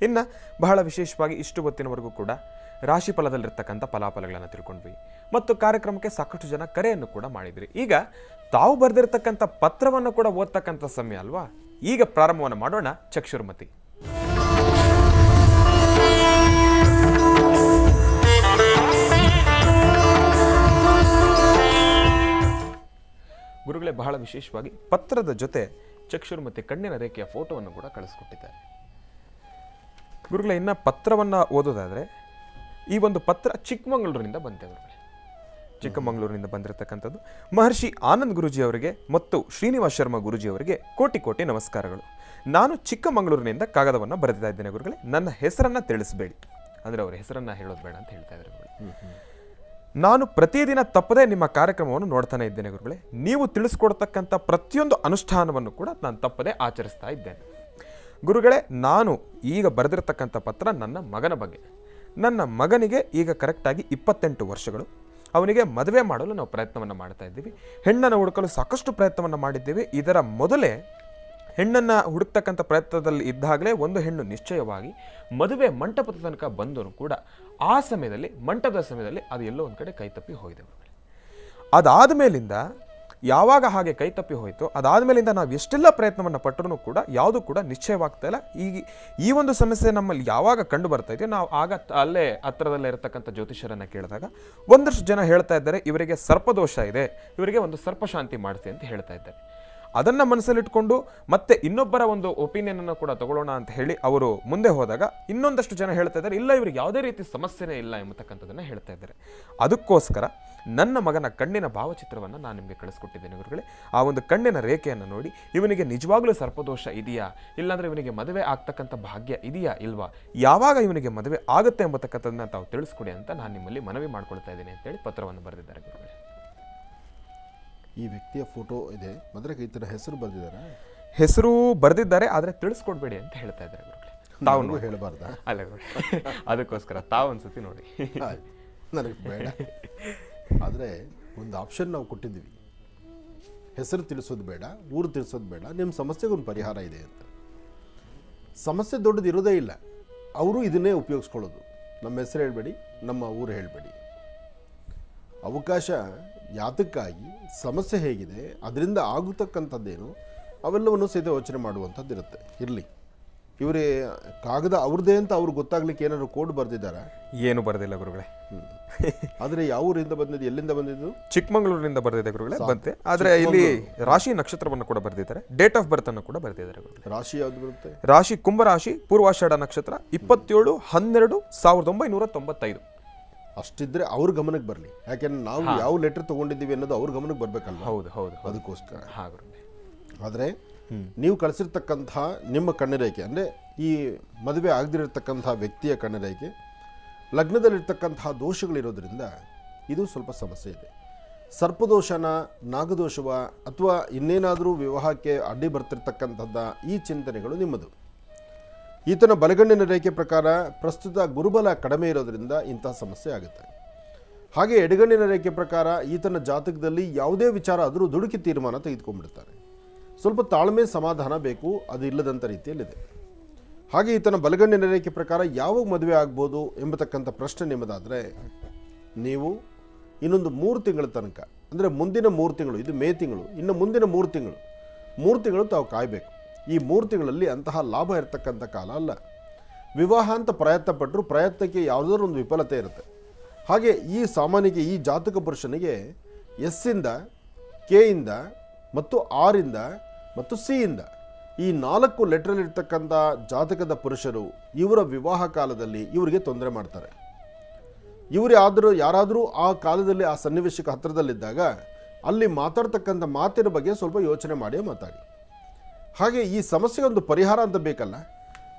ಇನ್ನು ಬಹಳ ವಿಶೇಷವಾಗಿ ಇಷ್ಟು ಹೊತ್ತಿನವರೆಗೂ ಕೂಡ ರಾಶಿ ಫಲದಲ್ಲಿರ್ತಕ್ಕಂಥ ಫಲಾಫಲಗಳನ್ನು ತಿಳ್ಕೊಂಡ್ವಿ ಮತ್ತು ಕಾರ್ಯಕ್ರಮಕ್ಕೆ ಸಾಕಷ್ಟು ಜನ ಕರೆಯನ್ನು ಕೂಡ ಮಾಡಿದ್ರಿ. ಈಗ ತಾವು ಬರೆದಿರ್ತಕ್ಕಂಥ ಪತ್ರವನ್ನು ಕೂಡ ಓದ್ತಕ್ಕಂಥ ಸಮಯ ಅಲ್ವಾ? ಈಗ ಪ್ರಾರಂಭವನ್ನು ಮಾಡೋಣ. ಚಕ್ಷುರ್ಮತಿ. ಗುರುಗಳೇ, ಬಹಳ ವಿಶೇಷವಾಗಿ ಪತ್ರದ ಜೊತೆ ಚಕ್ಷುರ್ಮತಿ ಕಣ್ಣಿನ ರೇಖೆಯ ಫೋಟೋವನ್ನು ಕೂಡ ಕಳಿಸ್ಕೊಟ್ಟಿದ್ದಾರೆ. ಗುರುಗಳೇ, ಇನ್ನು ಪತ್ರವನ್ನು ಓದೋದಾದರೆ ಈ ಒಂದು ಪತ್ರ ಚಿಕ್ಕಮಗಳೂರಿನಿಂದ ಬಂತೆ ಗುರುಗಳೇ. ಚಿಕ್ಕಮಗಳೂರಿನಿಂದ ಬಂದಿರತಕ್ಕಂಥದ್ದು. ಮಹರ್ಷಿ ಆನಂದ್ ಗುರುಜಿ ಅವರಿಗೆ ಮತ್ತು ಶ್ರೀನಿವಾಸ ಶರ್ಮಾ ಗುರುಜಿ ಅವರಿಗೆ ಕೋಟಿ ಕೋಟಿ ನಮಸ್ಕಾರಗಳು. ನಾನು ಚಿಕ್ಕಮಗಳೂರಿನಿಂದ ಕಾಗದವನ್ನು ಬರೆದಿದ್ದ ಇದ್ದೇನೆ ಗುರುಗಳೇ. ನನ್ನ ಹೆಸರನ್ನು ತಿಳಿಸಬೇಡಿ, ಅಂದರೆ ಅವರ ಹೆಸರನ್ನು ಹೇಳೋದು ಬೇಡ ಅಂತ ಹೇಳ್ತಾ ಇದ್ದಾರೆ ಗುರುಗಳೇ. ನಾನು ಪ್ರತಿದಿನ ತಪ್ಪದೆ ನಿಮ್ಮ ಕಾರ್ಯಕ್ರಮವನ್ನು ನೋಡ್ತಾನೆ ಇದ್ದೇನೆ ಗುರುಗಳೇ. ನೀವು ತಿಳಿಸ್ಕೊಡ್ತಕ್ಕಂಥ ಪ್ರತಿಯೊಂದು ಅನುಷ್ಠಾನವನ್ನು ಕೂಡ ನಾನು ತಪ್ಪದೆ ಆಚರಿಸ್ತಾ ಇದ್ದೇನೆ ಗುರುಗಳೇ. ನಾನು ಈಗ ಬರೆದಿರ್ತಕ್ಕಂಥ ಪತ್ರ ನನ್ನ ಮಗನ ಬಗ್ಗೆ. ನನ್ನ ಮಗನಿಗೆ ಈಗ ಕರೆಕ್ಟಾಗಿ 28 ವರ್ಷಗಳು. ಅವನಿಗೆ ಮದುವೆ ಮಾಡಲು ನಾವು ಪ್ರಯತ್ನವನ್ನು ಮಾಡ್ತಾ ಇದ್ದೀವಿ. ಹೆಣ್ಣನ್ನು ಹುಡುಕಲು ಸಾಕಷ್ಟು ಪ್ರಯತ್ನವನ್ನು ಮಾಡಿದ್ದೇವೆ. ಇದರ ಮೊದಲೇ ಹೆಣ್ಣನ್ನು ಹುಡುಕ್ತಕ್ಕಂಥ ಪ್ರಯತ್ನದಲ್ಲಿ ಇದ್ದಾಗಲೇ ಒಂದು ಹೆಣ್ಣು ನಿಶ್ಚಯವಾಗಿ ಮದುವೆ ಮಂಟಪದ ತನಕ ಬಂದರೂ ಕೂಡ ಆ ಸಮಯದಲ್ಲಿ, ಮಂಟಪದ ಸಮಯದಲ್ಲಿ ಅದು ಎಲ್ಲೋ ಒಂದು ಕಡೆ ಕೈತಪ್ಪಿ ಹೋಗಿದೆ. ಅದಾದ ಮೇಲಿಂದ ಯಾವಾಗ ಹಾಗೆ ಕೈತಪ್ಪಿ ಹೋಯಿತು, ಅದಾದ ಮೇಲಿಂದ ನಾವು ಎಷ್ಟೆಲ್ಲ ಪ್ರಯತ್ನವನ್ನು ಪಟ್ಟರೂ ಕೂಡ ಯಾವುದೂ ಕೂಡ ನಿಶ್ಚಯವಾಗ್ತಾ ಇಲ್ಲ. ಈ ಒಂದು ಸಮಸ್ಯೆ ನಮ್ಮಲ್ಲಿ ಯಾವಾಗ ಕಂಡು ಬರ್ತಾ ಇದೆಯೋ ನಾವು ಆಗ ಅಲ್ಲೇ ಹತ್ತಿರದಲ್ಲೇ ಇರತಕ್ಕಂಥ ಜ್ಯೋತಿಷ್ಯರನ್ನು ಕೇಳಿದಾಗ ಒಂದಷ್ಟು ಜನ ಹೇಳ್ತಾ ಇದ್ದಾರೆ ಇವರಿಗೆ ಸರ್ಪದೋಷ ಇದೆ, ಇವರಿಗೆ ಒಂದು ಸರ್ಪಶಾಂತಿ ಮಾಡಿಸಿ ಅಂತ ಹೇಳ್ತಾ ಇದ್ದಾರೆ. ಅದನ್ನು ಮನಸ್ಸಲ್ಲಿಟ್ಕೊಂಡು ಮತ್ತೆ ಇನ್ನೊಬ್ಬರ ಒಂದು ಒಪಿನಿಯನನ್ನು ಕೂಡ ತಗೊಳ್ಳೋಣ ಅಂತ ಹೇಳಿ ಅವರು ಮುಂದೆ ಹೋದಾಗ ಇನ್ನೊಂದಷ್ಟು ಜನ ಹೇಳ್ತಾ ಇದ್ದಾರೆ ಇಲ್ಲ ಇವರಿಗೆ ಯಾವುದೇ ರೀತಿ ಸಮಸ್ಯೆನೇ ಇಲ್ಲ ಎಂಬತಕ್ಕಂಥದ್ದನ್ನು ಹೇಳ್ತಾ ಇದ್ದಾರೆ. ಅದಕ್ಕೋಸ್ಕರ ನನ್ನ ಮಗನ ಕಣ್ಣಿನ ಭಾವಚಿತ್ರವನ್ನು ನಾನು ನಿಮಗೆ ಕಳಿಸ್ಕೊಟ್ಟಿದ್ದೇನೆ ಗುರುಗಳೇ. ಆ ಒಂದು ಕಣ್ಣಿನ ರೇಖೆಯನ್ನು ನೋಡಿ ಇವನಿಗೆ ನಿಜವಾಗ್ಲೂ ಸರ್ಪದೋಷ ಇದೆಯಾ, ಇಲ್ಲಾಂದರೆ ಇವನಿಗೆ ಮದುವೆ ಆಗ್ತಕ್ಕಂಥ ಭಾಗ್ಯ ಇದೆಯಾ ಇಲ್ವಾ, ಯಾವಾಗ ಇವನಿಗೆ ಮದುವೆ ಆಗುತ್ತೆ ಎಂಬತಕ್ಕಂಥದ್ದನ್ನ ತಾವು ತಿಳಿಸ್ಕೊಡಿ ಅಂತ ನಾನು ನಿಮ್ಮಲ್ಲಿ ಮನವಿ ಮಾಡ್ಕೊಳ್ತಾ ಇದ್ದೀನಿ ಅಂತೇಳಿ ಪತ್ರವನ್ನು ಬರೆದಿದ್ದಾರೆ ಗುರುಗಳೇ. ಈ ವ್ಯಕ್ತಿಯ ಫೋಟೋ ಇದೆ, ಮದ್ರಕ್ಕೆ ಈ ಥರ ಹೆಸರು ಬರೆದಿದ್ದಾರೆ. ಹೆಸರು ಬರೆದಿದ್ದಾರೆ, ಆದರೆ ತಿಳಿಸ್ಕೊಡ್ಬೇಡಿ ಅಂತ ಹೇಳ್ತಾ ಇದ್ದಾರೆ ಗುರುಗಳೇ. ತಾವು ಹೇಳಬಾರ್ದಾ? ಅಲ್ಲ ಗುರುಗಳೇ, ಅದಕ್ಕೋಸ್ಕರ ತಾವು ಒಂದ್ಸತಿ ನೋಡಿ. ನನಗೆ ಬೇಡ, ಆದರೆ ಒಂದು ಆಪ್ಷನ್ ನಾವು ಕೊಟ್ಟಿದ್ದೀವಿ. ಹೆಸರು ತಿಳಿಸೋದು ಬೇಡ, ಊರು ತಿಳಿಸೋದು ಬೇಡ, ನಿಮ್ಮ ಸಮಸ್ಯೆಗೊಂದು ಪರಿಹಾರ ಇದೆ ಅಂತ. ಸಮಸ್ಯೆ ದೊಡ್ಡದು ಇರೋದೇ ಇಲ್ಲ, ಅವರು ಇದನ್ನೇ ಉಪಯೋಗಿಸ್ಕೊಳ್ಳೋದು. ನಮ್ಮ ಹೆಸರು ಹೇಳಬೇಡಿ, ನಮ್ಮ ಊರು ಹೇಳಬೇಡಿ. ಅವಕಾಶ ಯಾತಕ್ಕಾಗಿ, ಸಮಸ್ಯೆ ಹೇಗಿದೆ, ಅದರಿಂದ ಆಗತಕ್ಕಂಥದ್ದೇನು, ಅವೆಲ್ಲವನ್ನು ಸಹಿತ ಯೋಚನೆ ಮಾಡುವಂಥದ್ದು ಇರುತ್ತೆ. ಇರಲಿ, ಇವರೇ ಕಾಗದ ಅವ್ರದ್ದೇ ಅಂತ ಅವ್ರಿಗೆ ಗೊತ್ತಾಗ್ಲಿಕ್ಕೆ ಏನಾದ್ರು ಕೋಡ್ ಬರೆದಿದ್ದಾರಾ? ಏನು ಬರೆದಿಲ್ಲ ಗುರುಗಳೇ. ಆದರೆ ಯಾವ ಊರಿಂದ ಬಂದಿದ್ದು, ಎಲ್ಲಿಂದ ಬಂದಿದ್ದು? ಚಿಕ್ಕಮಗಳೂರಿನಿಂದ ಬರೆದಿದೆ ಗುರುಗಳೇ, ಬಂತೆ. ಆದರೆ ಇಲ್ಲಿ ರಾಶಿ ನಕ್ಷತ್ರವನ್ನು ಕೂಡ ಬರೆದಿದ್ದಾರೆ, ಡೇಟ್ ಆಫ್ ಬರ್ತ್ ಅನ್ನು ಕೂಡ ಬರೆದಿದ್ದಾರೆ ಗುರುಗಳೇ. ರಾಶಿ ಯಾವ್ದು ಬರುತ್ತೆ? ರಾಶಿ ಕುಂಭರಾಶಿ, ಪೂರ್ವಾಷಾಢ ನಕ್ಷತ್ರ, 27/12/1995. ಅಷ್ಟಿದ್ರೆ ಅವ್ರ ಗಮನಕ್ಕೆ ಬರಲಿ. ಯಾಕೆಂದ್ರೆ ನಾವು ಯಾವ ಲೆಟರ್ ತೊಗೊಂಡಿದ್ದೀವಿ ಅನ್ನೋದು ಅವ್ರ ಗಮನಕ್ಕೆ ಬರಬೇಕಲ್ವ? ಹೌದು ಹೌದು, ಅದಕ್ಕೋಸ್ಕರ. ಹಾಗೆ ಆದರೆ ನೀವು ಕಳಿಸಿರ್ತಕ್ಕಂಥ ನಿಮ್ಮ ಕಣ್ಣರೇಖೆ, ಅಂದರೆ ಈ ಮದುವೆ ಆಗದಿರತಕ್ಕಂಥ ವ್ಯಕ್ತಿಯ ಕಣ್ಣರೇಖೆ, ಲಗ್ನದಲ್ಲಿರ್ತಕ್ಕಂತಹ ದೋಷಗಳಿರೋದ್ರಿಂದ ಇದು ಸ್ವಲ್ಪ ಸಮಸ್ಯೆ ಇದೆ. ಸರ್ಪದೋಷನ, ನಾಗದೋಷವ, ಅಥವಾ ಇನ್ನೇನಾದರೂ ವಿವಾಹಕ್ಕೆ ಅಡ್ಡಿ ಬರ್ತಿರ್ತಕ್ಕಂಥದ್ದ, ಈ ಚಿಂತನೆಗಳು ನಿಮ್ಮದು. ಈತನ ಬಲಗಣ್ಣಿನ ರೇಖೆ ಪ್ರಕಾರ ಪ್ರಸ್ತುತ ಗುರುಬಲ ಕಡಿಮೆ ಇರೋದ್ರಿಂದ ಇಂತಹ ಸಮಸ್ಯೆ ಆಗುತ್ತೆ. ಹಾಗೆ ಎಡಗಣ್ಣಿನ ರೇಖೆ ಪ್ರಕಾರ ಈತನ ಜಾತಕದಲ್ಲಿ ಯಾವುದೇ ವಿಚಾರ ಆದರೂ ದುಡುಕಿ ತೀರ್ಮಾನ ತೆಗೆದುಕೊಂಡ್ಬಿಡ್ತಾರೆ. ಸ್ವಲ್ಪ ತಾಳ್ಮೆ, ಸಮಾಧಾನ ಬೇಕು, ಅದು ಇಲ್ಲದಂಥ ರೀತಿಯಲ್ಲಿದೆ. ಹಾಗೆ ಈತನ ಬಲಗಣ್ಣಿನ ರೇಖೆ ಪ್ರಕಾರ ಯಾವಾಗ ಮದುವೆ ಆಗ್ಬೋದು ಎಂಬತಕ್ಕಂಥ ಪ್ರಶ್ನೆ ನಿಮ್ಮದಾದರೆ, ನೀವು ಇನ್ನೊಂದು 3 ತಿಂಗಳ ತನಕ, ಅಂದರೆ ಮುಂದಿನ 3 ತಿಂಗಳು, ಇದು ಮೇ ತಿಂಗಳು, ಇನ್ನು ಮುಂದಿನ 3 ತಿಂಗಳು ತಾವು ಕಾಯಬೇಕು. ಈ 3 ತಿಂಗಳಲ್ಲಿ ಅಂತಹ ಲಾಭ ಇರತಕ್ಕಂಥ ಕಾಲ ಅಲ್ಲ. ವಿವಾಹ ಅಂತ ಪ್ರಯತ್ನ ಪಟ್ಟರು, ಪ್ರಯತ್ನಕ್ಕೆ ಯಾವುದಾದ್ರೂ ಒಂದು ವಿಫಲತೆ ಇರುತ್ತೆ. ಹಾಗೆ ಈ ಸಾಮಾನ್ಯಕ್ಕೆ, ಈ ಜಾತಕ ಪುರುಷನಿಗೆ ಎಸ್ಸಿಂದ, ಕೆಯಿಂದ ಮತ್ತು ಆರಿಂದ ಮತ್ತು ಸಿಯಿಂದ ಈ 4 ಲೆಟ್ರಲ್ಲಿರ್ತಕ್ಕಂಥ ಜಾತಕದ ಪುರುಷರು ಇವರ ವಿವಾಹ ಕಾಲದಲ್ಲಿ ಇವರಿಗೆ ತೊಂದರೆ ಮಾಡ್ತಾರೆ. ಯಾರಾದರೂ ಆ ಕಾಲದಲ್ಲಿ ಆ ಸನ್ನಿವೇಶಕ್ಕೆ ಹತ್ತಿರದಲ್ಲಿದ್ದಾಗ ಅಲ್ಲಿ ಮಾತಾಡ್ತಕ್ಕಂಥ ಮಾತಿನ ಬಗ್ಗೆ ಸ್ವಲ್ಪ ಯೋಚನೆ ಮಾಡಿ ಮಾತಾಡಿ. ಹಾಗೆ ಈ ಸಮಸ್ಯೆಗೆ ಒಂದು ಪರಿಹಾರ ಅಂತ ಬೇಕಲ್ಲ,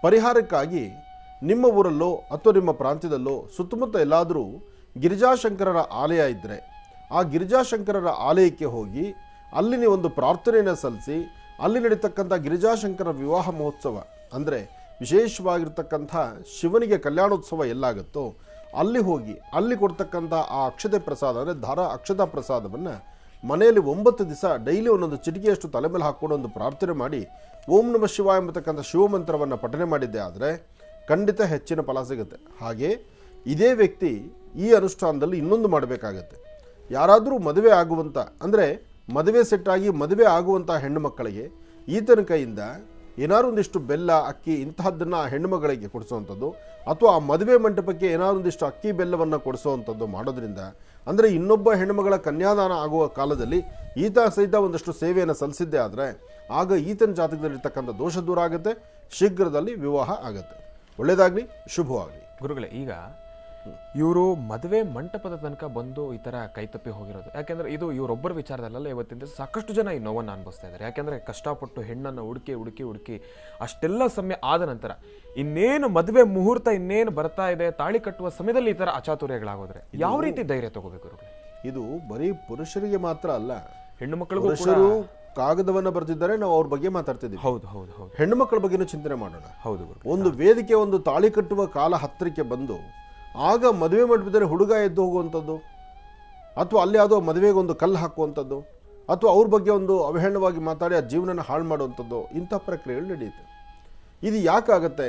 ಪರಿಹಾರಕ್ಕಾಗಿ ನಿಮ್ಮ ಊರಲ್ಲೋ ಅಥವಾ ನಿಮ್ಮ ಪ್ರಾಂತ್ಯದಲ್ಲೋ ಸುತ್ತಮುತ್ತ ಎಲ್ಲಾದರೂ ಗಿರಿಜಾಶಂಕರರ ಆಲಯ ಇದ್ದರೆ ಆ ಗಿರಿಜಾಶಂಕರರ ಆಲಯಕ್ಕೆ ಹೋಗಿ ಅಲ್ಲಿ ನೀವೊಂದು ಪ್ರಾರ್ಥನೆಯನ್ನು ಸಲ್ಲಿಸಿ ಅಲ್ಲಿ ನಡೀತಕ್ಕಂಥ ಗಿರಿಜಾಶಂಕರ ವಿವಾಹ ಮಹೋತ್ಸವ ಅಂದರೆ ವಿಶೇಷವಾಗಿರ್ತಕ್ಕಂಥ ಶಿವನಿಗೆ ಕಲ್ಯಾಣೋತ್ಸವ ಎಲ್ಲಾಗುತ್ತೋ ಅಲ್ಲಿ ಹೋಗಿ ಅಲ್ಲಿ ಕೊಡ್ತಕ್ಕಂಥ ಆ ಅಕ್ಷತೆ ಪ್ರಸಾದ ಅಂದರೆ ಅಕ್ಷತಾ ಪ್ರಸಾದವನ್ನು ಮನೆಯಲ್ಲಿ 9 ದಿವಸ ಡೈಲಿ ಒಂದೊಂದು ಚಿಟಿಕೆಯಷ್ಟು ತಲೆ ಮೇಲೆ ಹಾಕ್ಕೊಂಡು ಒಂದು ಪ್ರಾರ್ಥನೆ ಮಾಡಿ ಓಂ ನಮಃ ಶಿವಾಯ ಎಂಬತಕ್ಕಂಥ ಶಿವಮಂತ್ರವನ್ನು ಪಠನೆ ಮಾಡಿದ್ದೆ ಆದರೆ ಖಂಡಿತ ಹೆಚ್ಚಿನ ಫಲ ಸಿಗುತ್ತೆ. ಹಾಗೆ ಇದೇ ವ್ಯಕ್ತಿ ಈ ಅನುಷ್ಠಾನದಲ್ಲಿ ಇನ್ನೊಂದು ಮಾಡಬೇಕಾಗತ್ತೆ. ಯಾರಾದರೂ ಮದುವೆ ಆಗುವಂಥ ಅಂದರೆ ಮದುವೆ ಸೆಟ್ಟಾಗಿ ಮದುವೆ ಆಗುವಂಥ ಹೆಣ್ಣು ಮಕ್ಕಳಿಗೆ ಈತನ ಕೈಯಿಂದ ಏನಾದ್ರು ಒಂದಿಷ್ಟು ಬೆಲ್ಲ ಅಕ್ಕಿ ಇಂತಹದ್ದನ್ನು ಆ ಹೆಣ್ಣು ಮಗಳಿಗೆ ಕೊಡಿಸೋವಂಥದ್ದು ಅಥವಾ ಆ ಮದುವೆ ಮಂಟಪಕ್ಕೆ ಏನಾದ್ರು ಒಂದಿಷ್ಟು ಅಕ್ಕಿ ಬೆಲ್ಲವನ್ನು ಕೊಡಿಸೋವಂಥದ್ದು ಮಾಡೋದ್ರಿಂದ ಅಂದರೆ ಇನ್ನೊಬ್ಬ ಹೆಣ್ಣುಮಗಳ ಕನ್ಯಾದಾನ ಆಗುವ ಕಾಲದಲ್ಲಿ ಈತ ಸಹಿತ ಒಂದಷ್ಟು ಸೇವೆಯನ್ನು ಸಲ್ಲಿಸಿದ್ದೇ ಆದರೆ ಆಗ ಈತನ ಜಾತಕದಲ್ಲಿರ್ತಕ್ಕಂಥ ದೋಷ ದೂರ ಆಗುತ್ತೆ, ಶೀಘ್ರದಲ್ಲಿ ವಿವಾಹ ಆಗುತ್ತೆ. ಒಳ್ಳೆಯದಾಗಲಿ, ಶುಭವಾಗಲಿ. ಗುರುಗಳೇ, ಈಗ ಇವರು ಮದುವೆ ಮಂಟಪದ ತನಕ ಬಂದು ಈ ಥರ ಕೈತಪ್ಪಿ ಹೋಗಿರೋದು ಯಾಕೆಂದರೆ ಇದು ಇವರೊಬ್ಬರ ವಿಚಾರದಲ್ಲ, ಇವತ್ತಿನ ದಿವಸ ಸಾಕಷ್ಟು ಜನ ಈ ನೋವನ್ನು ಅನುಭವಿಸ್ತಾ ಇದ್ದಾರೆ. ಯಾಕೆಂದರೆ ಕಷ್ಟಪಟ್ಟು ಹೆಣ್ಣನ್ನು ಹುಡುಕಿ ಅಷ್ಟೆಲ್ಲ ಸಮಯ ಆದ ನಂತರ ಇನ್ನೇನು ಮದುವೆ ಮುಹೂರ್ತ ಇನ್ನೇನು ಬರ್ತಾ ಇದೆ, ತಾಳಿ ಕಟ್ಟುವ ಸಮಯದಲ್ಲಿ ಈ ಥರ ಅಚಾತುರ್ಯಗಳಾಗೋದ್ರೆ ಯಾವ ರೀತಿ ಧೈರ್ಯ ತಗೋಬೇಕು ಗುರುಗಳೇ? ಇದು ಬರೀ ಪುರುಷರಿಗೆ ಮಾತ್ರ ಅಲ್ಲ, ಹೆಣ್ಣು ಮಕ್ಕಳಿಗೂ ಪುರುಷರು ಕಾಗದವನ್ನು ಬರೆದಿದ್ದಾರೆ, ನಾವು ಅವ್ರ ಬಗ್ಗೆ ಮಾತಾಡ್ತಿದ್ದೀವಿ. ಹೌದು ಹೆಣ್ಣು ಮಕ್ಕಳ ಬಗ್ಗೆನೂ ಚಿಂತನೆ ಮಾಡೋಣ. ಹೌದು, ಒಂದು ವೇದಿಕೆ ಒಂದು ತಾಳಿ ಕಟ್ಟುವ ಕಾಲ ಹತ್ತಿರಕ್ಕೆ ಬಂದು ಆಗ ಮದುವೆ ಮಂಟಪದಲ್ಲಿ ಹುಡುಗ ಎದ್ದು ಹೋಗುವಂಥದ್ದು ಅಥವಾ ಅಲ್ಲಿ ಯಾವುದೋ ಮದುವೆಗೆ ಒಂದು ಕಲ್ಲು ಹಾಕುವಂಥದ್ದು ಅಥವಾ ಅವ್ರ ಬಗ್ಗೆ ಒಂದು ಅವಹೇಳನವಾಗಿ ಮಾತಾಡಿ ಆ ಜೀವನನ ಹಾಳು ಮಾಡುವಂಥದ್ದು ಇಂಥ ಪ್ರಕ್ರಿಯೆಗಳು ನಡೆಯುತ್ತೆ. ಇದು ಯಾಕಾಗತ್ತೆ?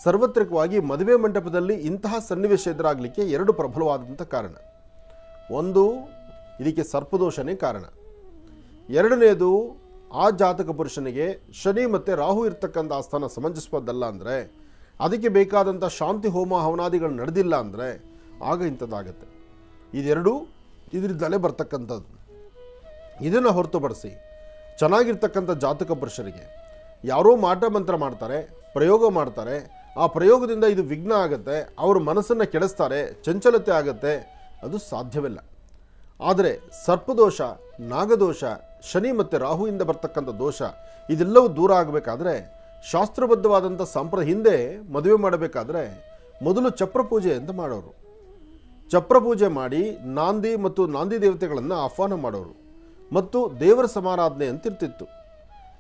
ಸಾರ್ವತ್ರಿಕವಾಗಿ ಮದುವೆ ಮಂಟಪದಲ್ಲಿ ಇಂತಹ ಸನ್ನಿವೇಶ ಎದುರಾಗಲಿಕ್ಕೆ 2 ಪ್ರಬಲವಾದಂಥ ಕಾರಣ. ಒಂದು, ಇದಕ್ಕೆ ಸರ್ಪದೋಷನೇ ಕಾರಣ. ಎರಡನೇದು, ಆ ಜಾತಕ ಪುರುಷನಿಗೆ ಶನಿ ಮತ್ತು ರಾಹು ಇರ್ತಕ್ಕಂಥ ಆಸ್ಥಾನ ಸಮಂಜಸವಾದಲ್ಲ ಅಂದರೆ, ಅದಕ್ಕೆ ಬೇಕಾದಂಥ ಶಾಂತಿ ಹೋಮ ಹವನಾದಿಗಳು ನಡೆದಿಲ್ಲ ಅಂದರೆ ಆಗ ಇಂಥದ್ದಾಗತ್ತೆ. ಇದೆರಡೂ ಇದರಿಂದಲೇ ಬರ್ತಕ್ಕಂಥದ್ದು. ಇದನ್ನು ಹೊರತುಪಡಿಸಿ ಚೆನ್ನಾಗಿರ್ತಕ್ಕಂಥ ಜಾತಕ ಪುರುಷರಿಗೆ ಯಾರೋ ಮಾಟ ಮಂತ್ರ ಮಾಡ್ತಾರೆ, ಪ್ರಯೋಗ ಮಾಡ್ತಾರೆ, ಆ ಪ್ರಯೋಗದಿಂದ ಇದು ವಿಘ್ನ ಆಗುತ್ತೆ, ಅವ್ರ ಮನಸ್ಸನ್ನು ಕೆಡಿಸ್ತಾರೆ, ಚಂಚಲತೆ ಆಗುತ್ತೆ, ಅದು ಸಾಧ್ಯವಿಲ್ಲ. ಆದರೆ ಸರ್ಪದೋಷ, ನಾಗದೋಷ, ಶನಿ ಮತ್ತು ರಾಹುವಿಂದ ಬರ್ತಕ್ಕಂಥ ದೋಷ ಇದೆಲ್ಲವೂ ದೂರ ಆಗಬೇಕಾದ್ರೆ ಶಾಸ್ತ್ರಬದ್ಧವಾದಂಥ ಹಿಂದೆ ಮದುವೆ ಮಾಡಬೇಕಾದ್ರೆ ಮೊದಲು ಚಪ್ರ ಪೂಜೆ ಅಂತ ಮಾಡೋರು. ಚಪ್ರ ಪೂಜೆ ಮಾಡಿ ನಾಂದಿ ಮತ್ತು ನಾಂದಿ ದೇವತೆಗಳನ್ನು ಆಹ್ವಾನ ಮಾಡೋರು ಮತ್ತು ದೇವರ ಸಮಾರಾಧನೆ ಅಂತ ಇರ್ತಿತ್ತು.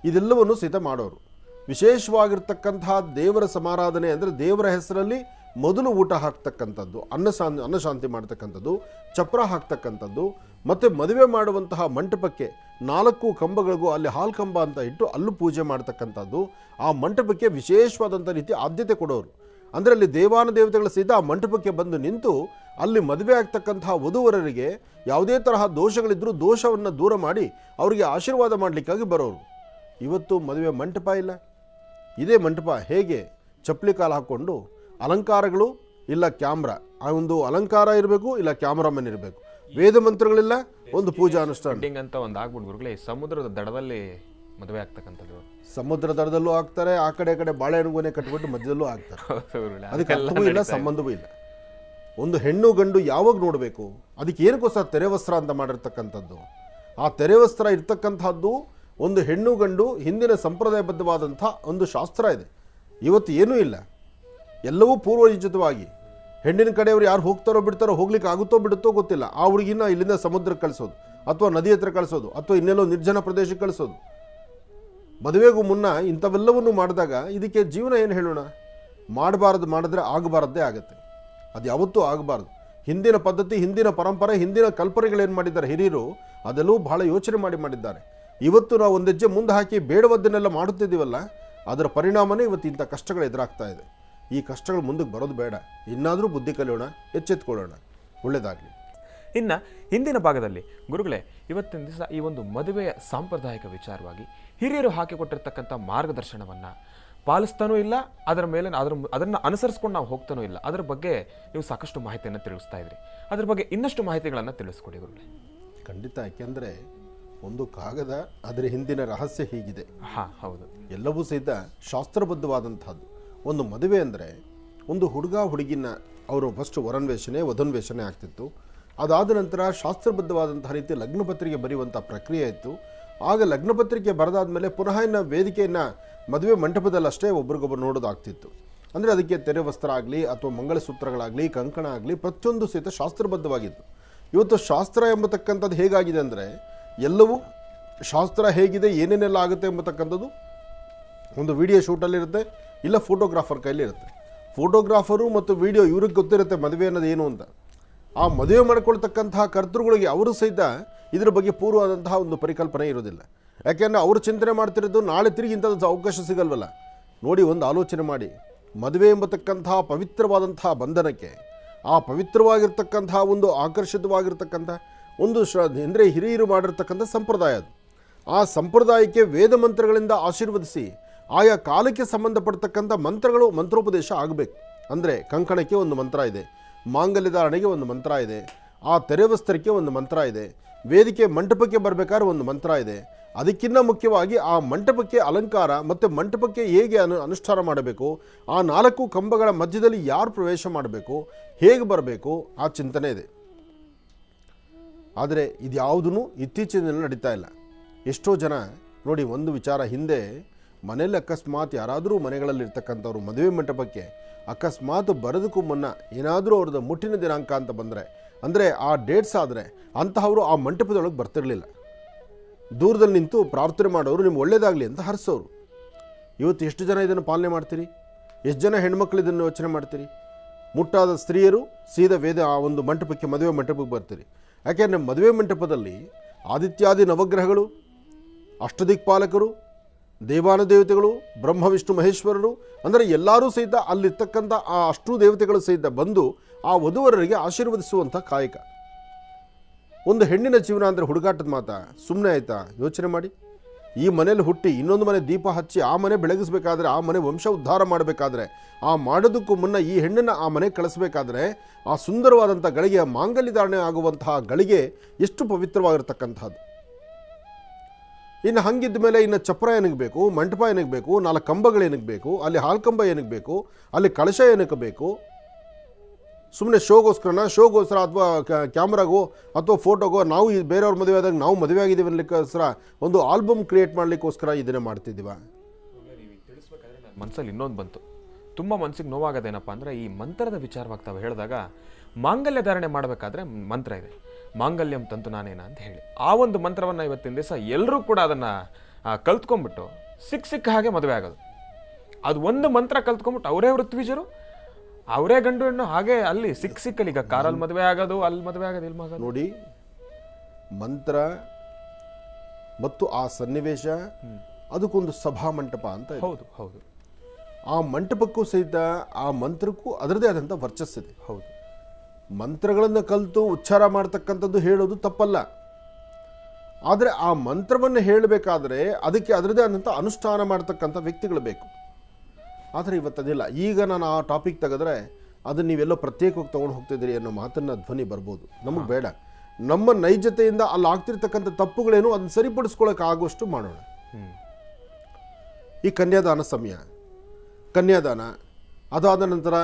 ಇದೆಲ್ಲವನ್ನು ಸಹಿತ ಮಾಡೋರು. ವಿಶೇಷವಾಗಿರ್ತಕ್ಕಂತಹ ದೇವರ ಸಮಾರಾಧನೆ ಅಂದರೆ ದೇವರ ಹೆಸರಲ್ಲಿ ಮೊದಲು ಊಟ ಹಾಕ್ತಕ್ಕಂಥದ್ದು, ಅನ್ನಶಾಂತಿ ಮಾಡ್ತಕ್ಕಂಥದ್ದು, ಚಪ್ರ ಹಾಕ್ತಕ್ಕಂಥದ್ದು ಮತ್ತು ಮದುವೆ ಮಾಡುವಂತಹ ಮಂಟಪಕ್ಕೆ 4 ಕಂಬಗಳಿಗೂ ಅಲ್ಲಿ ಹಾಲು ಕಂಬ ಅಂತ ಇಟ್ಟು ಅಲ್ಲೂ ಪೂಜೆ ಮಾಡ್ತಕ್ಕಂಥದ್ದು, ಆ ಮಂಟಪಕ್ಕೆ ವಿಶೇಷವಾದಂಥ ರೀತಿ ಆದ್ಯತೆ ಕೊಡೋರು. ಅಂದರೆ ಅಲ್ಲಿ ದೇವಾನುದೇವತೆಗಳ ಸಹಿತ ಆ ಮಂಟಪಕ್ಕೆ ಬಂದು ನಿಂತು ಅಲ್ಲಿ ಮದುವೆ ಆಗ್ತಕ್ಕಂತಹ ವಧುವರರಿಗೆ ಯಾವುದೇ ತರಹ ದೋಷಗಳಿದ್ದರೂ ದೋಷವನ್ನು ದೂರ ಮಾಡಿ ಅವರಿಗೆ ಆಶೀರ್ವಾದ ಮಾಡಲಿಕ್ಕಾಗಿ ಬರೋರು. ಇವತ್ತು ಮದುವೆ ಮಂಟಪ ಇಲ್ಲ. ಇದೇ ಮಂಟಪ ಹೇಗೆ ಚಪ್ಪಲಿ ಕಾಲು ಹಾಕ್ಕೊಂಡು ಅಲಂಕಾರಗಳು ಇಲ್ಲ ಕ್ಯಾಮ್ರಾ, ಆ ಒಂದು ಅಲಂಕಾರ ಇರಬೇಕು ಇಲ್ಲ ಕ್ಯಾಮ್ರಾಮನ್ ಇರಬೇಕು, ವೇದ ಮಂತ್ರಗಳಿಲ್ಲ, ಒಂದು ಪೂಜಾ ಅನುಷ್ಠಾನ ಅಂತ ಒಂದು ಆಗ್ಬಿಟ್ಟು ಗುರುಗಳೇ, ಸಮುದ್ರದ ದಡದಲ್ಲಿ ಮದುವೆ ಆಗ್ತಕ್ಕಂಥದ್ದು. ಸಮುದ್ರ ದಡದಲ್ಲೂ ಆಗ್ತಾರೆ, ಆ ಕಡೆ ಬಾಳೆಹಣ್ಣು ಗೊನೆ ಕಟ್ಬಿಟ್ಟು ಮಧ್ಯದಲ್ಲೂ ಆಗ್ತಾರೆ. ಅದಕ್ಕೆ ಅರ್ಥವೂ ಇಲ್ಲ, ಸಂಬಂಧವೂ ಇಲ್ಲ. ಒಂದು ಹೆಣ್ಣು ಗಂಡು ಯಾವಾಗ ನೋಡಬೇಕು, ಅದಕ್ಕೆ ಏನಕ್ಕೋಸ್ಕರ ತೆರೆವಸ್ತ್ರ ಅಂತ ಮಾಡಿರ್ತಕ್ಕಂಥದ್ದು. ಆ ತೆರೆವಸ್ತ್ರ ಇರ್ತಕ್ಕಂಥದ್ದು ಒಂದು ಹೆಣ್ಣು ಗಂಡು ಹಿಂದಿನ ಸಂಪ್ರದಾಯಬದ್ಧವಾದಂಥ ಒಂದು ಶಾಸ್ತ್ರ ಇದೆ. ಇವತ್ತು ಏನೂ ಇಲ್ಲ, ಎಲ್ಲವೂ ಪೂರ್ವಯೋಜಿತವಾಗಿ ಹೆಣ್ಣಿನ ಕಡೆಯವರು ಯಾರು ಹೋಗ್ತಾರೋ ಬಿಡ್ತಾರೋ, ಹೋಗ್ಲಿಕ್ಕೆ ಆಗುತ್ತೋ ಬಿಡುತ್ತೋ ಗೊತ್ತಿಲ್ಲ, ಆ ಹುಡುಗಿನ ಇಲ್ಲಿಂದ ಸಮುದ್ರಕ್ಕೆ ಕಳಿಸೋದು ಅಥವಾ ನದಿ ಹತ್ರ ಕಳಿಸೋದು ಅಥವಾ ಇನ್ನೆಲ್ಲೋ ನಿರ್ಜನ ಪ್ರದೇಶಕ್ಕೆ ಕಳಿಸೋದು. ಮದುವೆಗೂ ಮುನ್ನ ಇಂಥವೆಲ್ಲವನ್ನು ಮಾಡಿದಾಗ ಇದಕ್ಕೆ ಜೀವನ ಏನು ಹೇಳೋಣ? ಮಾಡಬಾರದು, ಮಾಡಿದ್ರೆ ಆಗಬಾರದ್ದೇ ಆಗುತ್ತೆ. ಅದು ಯಾವತ್ತೂ ಆಗಬಾರ್ದು. ಹಿಂದಿನ ಪದ್ಧತಿ, ಹಿಂದಿನ ಪರಂಪರೆ, ಹಿಂದಿನ ಕಲ್ಪನೆಗಳೇನು ಮಾಡಿದ್ದಾರೆ ಹಿರಿಯರು, ಅದೆಲ್ಲವೂ ಬಹಳ ಯೋಚನೆ ಮಾಡಿದ್ದಾರೆ. ಇವತ್ತು ನಾವು ಒಂದು ಹೆಜ್ಜೆ ಮುಂದೆ ಹಾಕಿ ಬೇಡವದ್ದನ್ನೆಲ್ಲ ಮಾಡುತ್ತಿದ್ದೀವಲ್ಲ, ಅದರ ಪರಿಣಾಮನೇ ಇವತ್ತು ಇಂಥ ಕಷ್ಟಗಳು ಎದುರಾಗ್ತಾ ಇದೆ. ಈ ಕಷ್ಟಗಳು ಮುಂದಕ್ಕೆ ಬರೋದು ಬೇಡ. ಇನ್ನಾದರೂ ಬುದ್ಧಿ ಕಲಿಯೋಣ, ಎಚ್ಚೆತ್ಕೊಳ್ಳೋಣ. ಒಳ್ಳೆಯದಾಗಲಿ. ಇನ್ನು ಹಿಂದಿನ ಭಾಗದಲ್ಲಿ ಗುರುಗಳೇ, ಇವತ್ತಿನ ದಿವಸ ಈ ಒಂದು ಮದುವೆಯ ಸಾಂಪ್ರದಾಯಿಕ ವಿಚಾರವಾಗಿ ಹಿರಿಯರು ಹಾಕಿಕೊಟ್ಟಿರ್ತಕ್ಕಂಥ ಮಾರ್ಗದರ್ಶನವನ್ನು ಪಾಲಿಸ್ತಾನೂ ಇಲ್ಲ, ಅದರ ಮೇಲೆ ಅದನ್ನು ಅನುಸರಿಸ್ಕೊಂಡು ನಾವು ಹೋಗ್ತಾನೂ ಇಲ್ಲ. ಅದರ ಬಗ್ಗೆ ನೀವು ಸಾಕಷ್ಟು ಮಾಹಿತಿಯನ್ನು ತಿಳಿಸ್ತಾ ಇದ್ರಿ. ಅದ್ರ ಬಗ್ಗೆ ಇನ್ನಷ್ಟು ಮಾಹಿತಿಗಳನ್ನು ತಿಳಿಸ್ಕೊಡಿ ಗುರುಗಳೇ. ಖಂಡಿತ. ಯಾಕೆಂದರೆ ಒಂದು ಕಾಗದ, ಅದರ ಹಿಂದಿನ ರಹಸ್ಯ ಹೀಗಿದೆ. ಹಾಂ, ಹೌದು. ಎಲ್ಲವೂ ಸಹಿತ ಶಾಸ್ತ್ರಬದ್ಧವಾದಂಥದ್ದು. ಒಂದು ಮದುವೆ ಅಂದರೆ ಒಂದು ಹುಡುಗ ಹುಡುಗಿನ ಅವರು ಫಸ್ಟ್ ವರನ್ವೇಷಣೆ ವಧನ್ವೇಷಣೆ ಆಗ್ತಿತ್ತು. ಅದಾದ ನಂತರ ಶಾಸ್ತ್ರಬದ್ಧವಾದಂಥ ರೀತಿ ಲಗ್ನಪತ್ರಿಕೆ ಬರೆಯುವಂಥ ಪ್ರಕ್ರಿಯೆ ಇತ್ತು. ಆಗ ಲಗ್ನಪತ್ರಿಕೆ ಬರೆದಾದ ಮೇಲೆ ಪುನಃ ಇನ್ನು ವೇದಿಕೆಯನ್ನು ಮದುವೆ ಮಂಟಪದಲ್ಲಷ್ಟೇ ಒಬ್ರಿಗೊಬ್ಬರು ನೋಡೋದಾಗ್ತಿತ್ತು. ಅಂದರೆ ಅದಕ್ಕೆ ತೆರೆ ವಸ್ತ್ರ ಆಗಲಿ ಅಥವಾ ಮಂಗಳಸೂತ್ರಗಳಾಗಲಿ ಕಂಕಣ ಆಗಲಿ ಪ್ರತಿಯೊಂದು ಸಹಿತ ಶಾಸ್ತ್ರಬದ್ಧವಾಗಿತ್ತು. ಇವತ್ತು ಶಾಸ್ತ್ರ ಎಂಬತಕ್ಕಂಥದ್ದು ಹೇಗಾಗಿದೆ ಅಂದರೆ ಎಲ್ಲವೂ ಶಾಸ್ತ್ರ ಹೇಗಿದೆ ಏನೇನೆಲ್ಲ ಆಗುತ್ತೆ ಎಂಬತಕ್ಕಂಥದ್ದು ಒಂದು ವಿಡಿಯೋ ಶೂಟಲ್ಲಿರುತ್ತೆ, ಇಲ್ಲ ಫೋಟೋಗ್ರಾಫರ್ ಕೈಲಿರುತ್ತೆ. ಫೋಟೋಗ್ರಾಫರು ಮತ್ತು ವಿಡಿಯೋ ಇವ್ರಿಗೆ ಗೊತ್ತಿರುತ್ತೆ ಮದುವೆ ಅನ್ನೋದು ಏನು ಅಂತ. ಆ ಮದುವೆ ಮಾಡ್ಕೊಳ್ತಕ್ಕಂತಹ ಕರ್ತೃಗಳಿಗೆ ಅವರು ಸಹಿತ ಇದರ ಬಗ್ಗೆ ಪೂರ್ವವಾದಂತಹ ಒಂದು ಪರಿಕಲ್ಪನೆ ಇರೋದಿಲ್ಲ. ಯಾಕೆಂದರೆ ಅವರು ಚಿಂತನೆ ಮಾಡ್ತಿರೋದು ನಾಳೆ ತಿರುಗಿ ಇಂಥದ್ದು ಅವಕಾಶ ಸಿಗಲ್ವಲ್ಲ. ನೋಡಿ, ಒಂದು ಆಲೋಚನೆ ಮಾಡಿ, ಮದುವೆ ಎಂಬತಕ್ಕಂತಹ ಪವಿತ್ರವಾದಂತಹ ಬಂಧನಕ್ಕೆ, ಆ ಪವಿತ್ರವಾಗಿರ್ತಕ್ಕಂತಹ ಒಂದು ಆಕರ್ಷಿತವಾಗಿರ್ತಕ್ಕಂಥ ಒಂದು ಅಂದರೆ ಹಿರಿಯರು ಮಾಡಿರ್ತಕ್ಕಂಥ ಸಂಪ್ರದಾಯ ಅದು. ಆ ಸಂಪ್ರದಾಯಕ್ಕೆ ವೇದ ಮಂತ್ರಗಳಿಂದ ಆಶೀರ್ವದಿಸಿ ಆಯಾ ಕಾಲಕ್ಕೆ ಸಂಬಂಧಪಡ್ತಕ್ಕಂಥ ಮಂತ್ರಗಳು ಮಂತ್ರೋಪದೇಶ ಆಗಬೇಕು. ಅಂದರೆ ಕಂಕಣಕ್ಕೆ ಒಂದು ಮಂತ್ರ ಇದೆ, ಮಾಂಗಲ್ಯಧಾರಣೆಗೆ ಒಂದು ಮಂತ್ರ ಇದೆ, ಆ ತೆರೆ ವಸ್ತ್ರಕ್ಕೆ ಒಂದು ಮಂತ್ರ ಇದೆ, ವೇದಿಕೆ ಮಂಟಪಕ್ಕೆ ಬರಬೇಕಾದ್ರೆ ಒಂದು ಮಂತ್ರ ಇದೆ. ಅದಕ್ಕಿಂತ ಮುಖ್ಯವಾಗಿ ಆ ಮಂಟಪಕ್ಕೆ ಅಲಂಕಾರ ಮತ್ತು ಮಂಟಪಕ್ಕೆ ಹೇಗೆ ಅನುಷ್ಠಾನ ಮಾಡಬೇಕು, ಆ 4 ಕಂಬಗಳ ಮಧ್ಯದಲ್ಲಿ ಯಾರು ಪ್ರವೇಶ ಮಾಡಬೇಕು, ಹೇಗೆ ಬರಬೇಕು, ಆ ಚಿಂತನೆ ಇದೆ. ಆದರೆ ಇದ್ಯಾವುದೂ ಇತ್ತೀಚಿನ ದಿನ ನಡೀತಾ ಇಲ್ಲ. ಎಷ್ಟೋ ಜನ ನೋಡಿ, ಒಂದು ವಿಚಾರ, ಹಿಂದೆ ಮನೇಲಿ ಅಕಸ್ಮಾತ್ ಯಾರಾದರೂ ಮನೆಗಳಲ್ಲಿರ್ತಕ್ಕಂಥವ್ರು ಮದುವೆ ಮಂಟಪಕ್ಕೆ ಅಕಸ್ಮಾತ್ ಬರೋದಕ್ಕೂ ಮುನ್ನ ಏನಾದರೂ ಅವ್ರದ್ದು ಮುಟ್ಟಿನ ದಿನಾಂಕ ಅಂತ ಬಂದರೆ, ಅಂದರೆ ಆ ಡೇಟ್ಸ್ ಆದರೆ ಅಂತಹವರು ಆ ಮಂಟಪದೊಳಗೆ ಬರ್ತಿರಲಿಲ್ಲ. ದೂರದಲ್ಲಿ ನಿಂತು ಪ್ರಾರ್ಥನೆ ಮಾಡೋರು ನಿಮ್ಗೆ ಒಳ್ಳೇದಾಗಲಿ ಅಂತ ಹರಿಸೋರು. ಇವತ್ತು ಎಷ್ಟು ಜನ ಇದನ್ನು ಪಾಲನೆ ಮಾಡ್ತೀರಿ? ಎಷ್ಟು ಜನ ಹೆಣ್ಮಕ್ಳು ಇದನ್ನು ಯೋಚನೆ ಮಾಡ್ತೀರಿ? ಮುಟ್ಟಾದ ಸ್ತ್ರೀಯರು ಸೀದಾ ಆ ಒಂದು ಮಂಟಪಕ್ಕೆ, ಮದುವೆ ಮಂಟಪಕ್ಕೆ ಬರ್ತೀರಿ. ಯಾಕೆಂದರೆ ಮದುವೆ ಮಂಟಪದಲ್ಲಿ ಆದಿತ್ಯಾದಿ ನವಗ್ರಹಗಳು, ಅಷ್ಟದಿಕ್ಪಾಲಕರು, ದೇವಾನುದೇವತೆಗಳು, ಬ್ರಹ್ಮ ವಿಷ್ಣು ಮಹೇಶ್ವರರು, ಅಂದರೆ ಎಲ್ಲರೂ ಸಹಿತ ಅಲ್ಲಿರ್ತಕ್ಕಂಥ ಆ ಅಷ್ಟೂ ದೇವತೆಗಳು ಸಹಿತ ಬಂದು ಆ ವಧುವರರಿಗೆ ಆಶೀರ್ವದಿಸುವಂಥ ಕಾಯಕ. ಒಂದು ಹೆಣ್ಣಿನ ಜೀವನ ಅಂದರೆ ಹುಡುಗಾಟದ ಮಾತಾ? ಸುಮ್ಮನೆ ಆಯಿತಾ? ಯೋಚನೆ ಮಾಡಿ. ಈ ಮನೇಲಿ ಹುಟ್ಟಿ ಇನ್ನೊಂದು ಮನೆ ದೀಪ ಹಚ್ಚಿ ಆ ಮನೆ ಬೆಳಗಿಸ್ಬೇಕಾದ್ರೆ, ಆ ಮನೆ ವಂಶ ಉದ್ಧಾರ ಮಾಡಬೇಕಾದ್ರೆ, ಆ ಮಾಡೋದಕ್ಕೂ ಮುನ್ನ ಈ ಹೆಣ್ಣನ್ನು ಆ ಮನೆಗೆ ಕಳಿಸ್ಬೇಕಾದ್ರೆ ಆ ಸುಂದರವಾದಂಥ ಗಳಿಗೆ, ಮಾಂಗಲ್ಯಧಾರಣೆ ಆಗುವಂತಹ ಗಳಿಗೆ ಎಷ್ಟು ಪವಿತ್ರವಾಗಿರ್ತಕ್ಕಂಥದ್ದು. ಇನ್ನು ಹಂಗಿದ್ದ ಮೇಲೆ ಇನ್ನು ಚಪ್ರ ಏನಕ್ಕೆ ಬೇಕು, ಮಂಟಪ ಏನಕ್ಕೆ ಬೇಕು, 4 ಕಂಬಗಳು ಏನಕ್ಕೆ ಬೇಕು, ಅಲ್ಲಿ ಹಾಲ್ಕಂಬ ಏನಕ್ಕೆ ಬೇಕು, ಅಲ್ಲಿ ಕಳಶ ಏನಕ್ಕೆ ಬೇಕು? ಸುಮ್ಮನೆ ಶೋಗೋಸ್ಕರ ಅಥವಾ ಕ್ಯಾಮ್ರಾಗೋ ಅಥವಾ ಫೋಟೋಗೋ, ನಾವು ಬೇರೆಯವ್ರ ಮದುವೆ ಆದಾಗ ನಾವು ಮದುವೆ ಆಗಿದ್ದೀವಿ ಅನ್ಲಿಕ್ಕೋಸ್ಕರ ಒಂದು ಆಲ್ಬಮ್ ಕ್ರಿಯೇಟ್ ಮಾಡಲಿಕ್ಕೋಸ್ಕರ ಇದನ್ನೇ ಮಾಡ್ತಿದ್ದೀವ? ಮನಸ್ಸಲ್ಲಿ ಇನ್ನೊಂದು ಬಂತು, ತುಂಬ ಮನಸ್ಸಿಗೆ ನೋವಾಗೋದೇನಪ್ಪ ಅಂದರೆ ಈ ಮಂತ್ರದ ವಿಚಾರವಾಗಿ ತಾವು ಹೇಳಿದಾಗ, ಮಾಂಗಲ್ಯ ಧಾರಣೆ ಮಾಡಬೇಕಾದ್ರೆ ಮಂತ್ರ ಇದೆ, ಮಾಂಗಲ್ಯಂ ತಂತು ನಾನೇನ ಅಂತ ಹೇಳಿ. ಆ ಒಂದು ಮಂತ್ರವನ್ನು ಇವತ್ತಿನ ದಿವಸ ಎಲ್ಲರೂ ಕೂಡ ಅದನ್ನು ಕಲ್ತ್ಕೊಂಡ್ಬಿಟ್ಟು ಸಿಕ್ಕ ಹಾಗೆ ಮದುವೆ ಆಗೋದು. ಅದು ಒಂದು ಮಂತ್ರ ಕಲ್ತ್ಕೊಂಡ್ಬಿಟ್ಟು ಅವರೇ ಋತ್ವಿಜರು, ಅವರೇ ಗಂಡು ಹೆಣ್ಣು, ಹಾಗೆ ಅಲ್ಲಿ ಸಿಕ್ಕಲ್ಲಿ ಈಗ ಕಾರಲ್ಲಿ ಮದುವೆ ಆಗೋದು, ಅಲ್ಲಿ ಮದುವೆ ಆಗೋದು, ಇಲ್ಲಿ ಆಗೋದು. ನೋಡಿ, ಮಂತ್ರ ಮತ್ತು ಆ ಸನ್ನಿವೇಶ, ಅದಕ್ಕೊಂದು ಸಭಾ ಮಂಟಪ ಅಂತ ಇದೆ. ಹೌದು ಹೌದು. ಆ ಮಂಟಪಕ್ಕೂ ಸಹಿತ ಆ ಮಂತ್ರಕ್ಕೂ ಅದರದೇ ಆದಂಥ ವರ್ಚಸ್ಸಿದೆ. ಹೌದು. ಮಂತ್ರಗಳನ್ನು ಕಲಿತು ಉಚ್ಚಾರ ಮಾಡ್ತಕ್ಕಂಥದ್ದು ಹೇಳೋದು ತಪ್ಪಲ್ಲ. ಆದರೆ ಆ ಮಂತ್ರವನ್ನು ಹೇಳಬೇಕಾದ್ರೆ ಅದಕ್ಕೆ ಅದರದೇ ಆದಂಥ ಅನುಷ್ಠಾನ ಮಾಡ್ತಕ್ಕಂಥ ವ್ಯಕ್ತಿಗಳು ಬೇಕು. ಆದರೆ ಇವತ್ತದಿಲ್ಲ. ಈಗ ನಾನು ಆ ಟಾಪಿಕ್ ತೆಗೆದ್ರೆ ಅದನ್ನು ನೀವೆಲ್ಲೋ ಪ್ರತ್ಯೇಕವಾಗಿ ತೊಗೊಂಡು ಹೋಗ್ತಿದ್ದೀರಿ ಅನ್ನೋ ಮಾತನ್ನು ಧ್ವನಿ ಬರ್ಬೋದು. ನಮಗೆ ಬೇಡ. ನಮ್ಮ ನೈಜತೆಯಿಂದ ಅಲ್ಲಿ ಆಗ್ತಿರ್ತಕ್ಕಂಥ ತಪ್ಪುಗಳೇನು ಅದನ್ನು ಸರಿಪಡಿಸ್ಕೊಳ್ಳೋಕೆ ಆಗುವಷ್ಟು ಮಾಡೋಣ. ಈ ಕನ್ಯಾದಾನ ಸಮಯ, ಕನ್ಯಾದಾನ ಅದಾದ ನಂತರ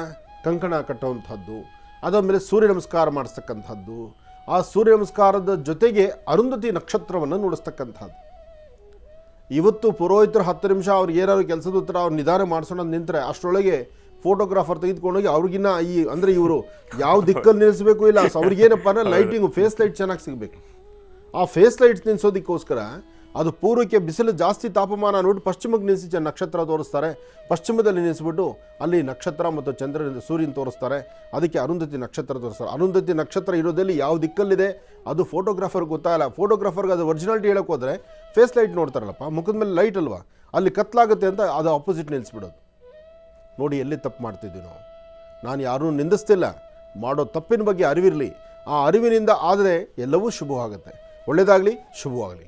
ಕಂಕಣ ಕಟ್ಟುವಂಥದ್ದು, ಅದಾದಮೇಲೆ ಸೂರ್ಯ ನಮಸ್ಕಾರ ಮಾಡಿಸ್ತಕ್ಕಂಥದ್ದು, ಆ ಸೂರ್ಯ ನಮಸ್ಕಾರದ ಜೊತೆಗೆ ಅರುಂಧತಿ ನಕ್ಷತ್ರವನ್ನು ನೋಡಿಸ್ತಕ್ಕಂಥದ್ದು. ಇವತ್ತು ಪುರೋಹಿತರು 10 ನಿಮಿಷ ಅವ್ರಿಗೆ ಏನಾದ್ರು ಕೆಲಸದ ಉತ್ತರ ಅವ್ರು ನಿಧಾನ ಮಾಡಿಸೋಣ ನಿಂತರೆ ಅಷ್ಟರೊಳಗೆ ಫೋಟೋಗ್ರಾಫರ್ ತೆಗೆದುಕೊಂಡೋಗಿ ಅವ್ರಿಗಿನ್ನ ಅಂದರೆ ಇವರು ಯಾವ ದಿಕ್ಕಲ್ಲಿ ನಿಲ್ಲಿಸಬೇಕು ಇಲ್ಲ, ಅವ್ರಿಗೇನಪ್ಪ ಅಂದರೆ ಲೈಟಿಂಗು, ಫೇಸ್ ಲೈಟ್ ಚೆನ್ನಾಗಿ ಸಿಗಬೇಕು. ಆ ಫೇಸ್ ಲೈಟ್ಸ್ ನಿಲ್ಲಿಸೋದಕ್ಕೋಸ್ಕರ ಅದು ಪೂರ್ವಕ್ಕೆ ಬಿಸಿಲು ಜಾಸ್ತಿ ತಾಪಮಾನ ನೋಡಿಬಿಟ್ಟು ಪಶ್ಚಿಮಕ್ಕೆ ನಿಲ್ಲಿಸಿ ನಕ್ಷತ್ರ ತೋರಿಸ್ತಾರೆ, ಪಶ್ಚಿಮದಲ್ಲಿ ನಿಲ್ಲಿಸ್ಬಿಟ್ಟು ಅಲ್ಲಿ ನಕ್ಷತ್ರ ಮತ್ತು ಸೂರ್ಯನ ತೋರಿಸ್ತಾರೆ. ಅದಕ್ಕೆ ಅರುಂಧತಿ ನಕ್ಷತ್ರ ತೋರಿಸ್ತಾರೆ. ಅರುಂಧತಿ ನಕ್ಷತ್ರ ಇರೋದಲ್ಲಿ ಯಾವ ದಿಕ್ಕಲ್ಲಿದೆ ಅದು ಫೋಟೋಗ್ರಾಫರ್ಗೆ ಗೊತ್ತಾಗಲ್ಲ. ಫೋಟೋಗ್ರಾಫರ್ಗೆ ಅದು ಒರಿಜಿನಾಲಿಟಿ ಹೇಳೋಕೆ ಹೋದರೆ ಫೇಸ್ ಲೈಟ್ ನೋಡ್ತಾರಲ್ಲಪ್ಪ, ಮುಖದ ಮೇಲೆ ಲೈಟ್ ಅಲ್ವಾ, ಅಲ್ಲಿ ಕತ್ಲಾಗುತ್ತೆ ಅಂತ ಅದು ಆಪೋಸಿಟ್ ನಿಲ್ಲಿಸ್ಬಿಡೋದು. ನೋಡಿ ಎಲ್ಲಿ ತಪ್ಪು ಮಾಡ್ತಿದ್ವಿ ನಾವು. ನಾನು ಯಾರೂ ನಿಂದಿಸ್ತಿಲ್ಲ, ಮಾಡೋ ತಪ್ಪಿನ ಬಗ್ಗೆ ಅರಿವಿರಲಿ. ಆ ಅರಿವಿನಿಂದ ಆದರೆ ಎಲ್ಲವೂ ಶುಭವಾಗುತ್ತೆ. ಒಳ್ಳೆಯದಾಗಲಿ, ಶುಭವಾಗಲಿ.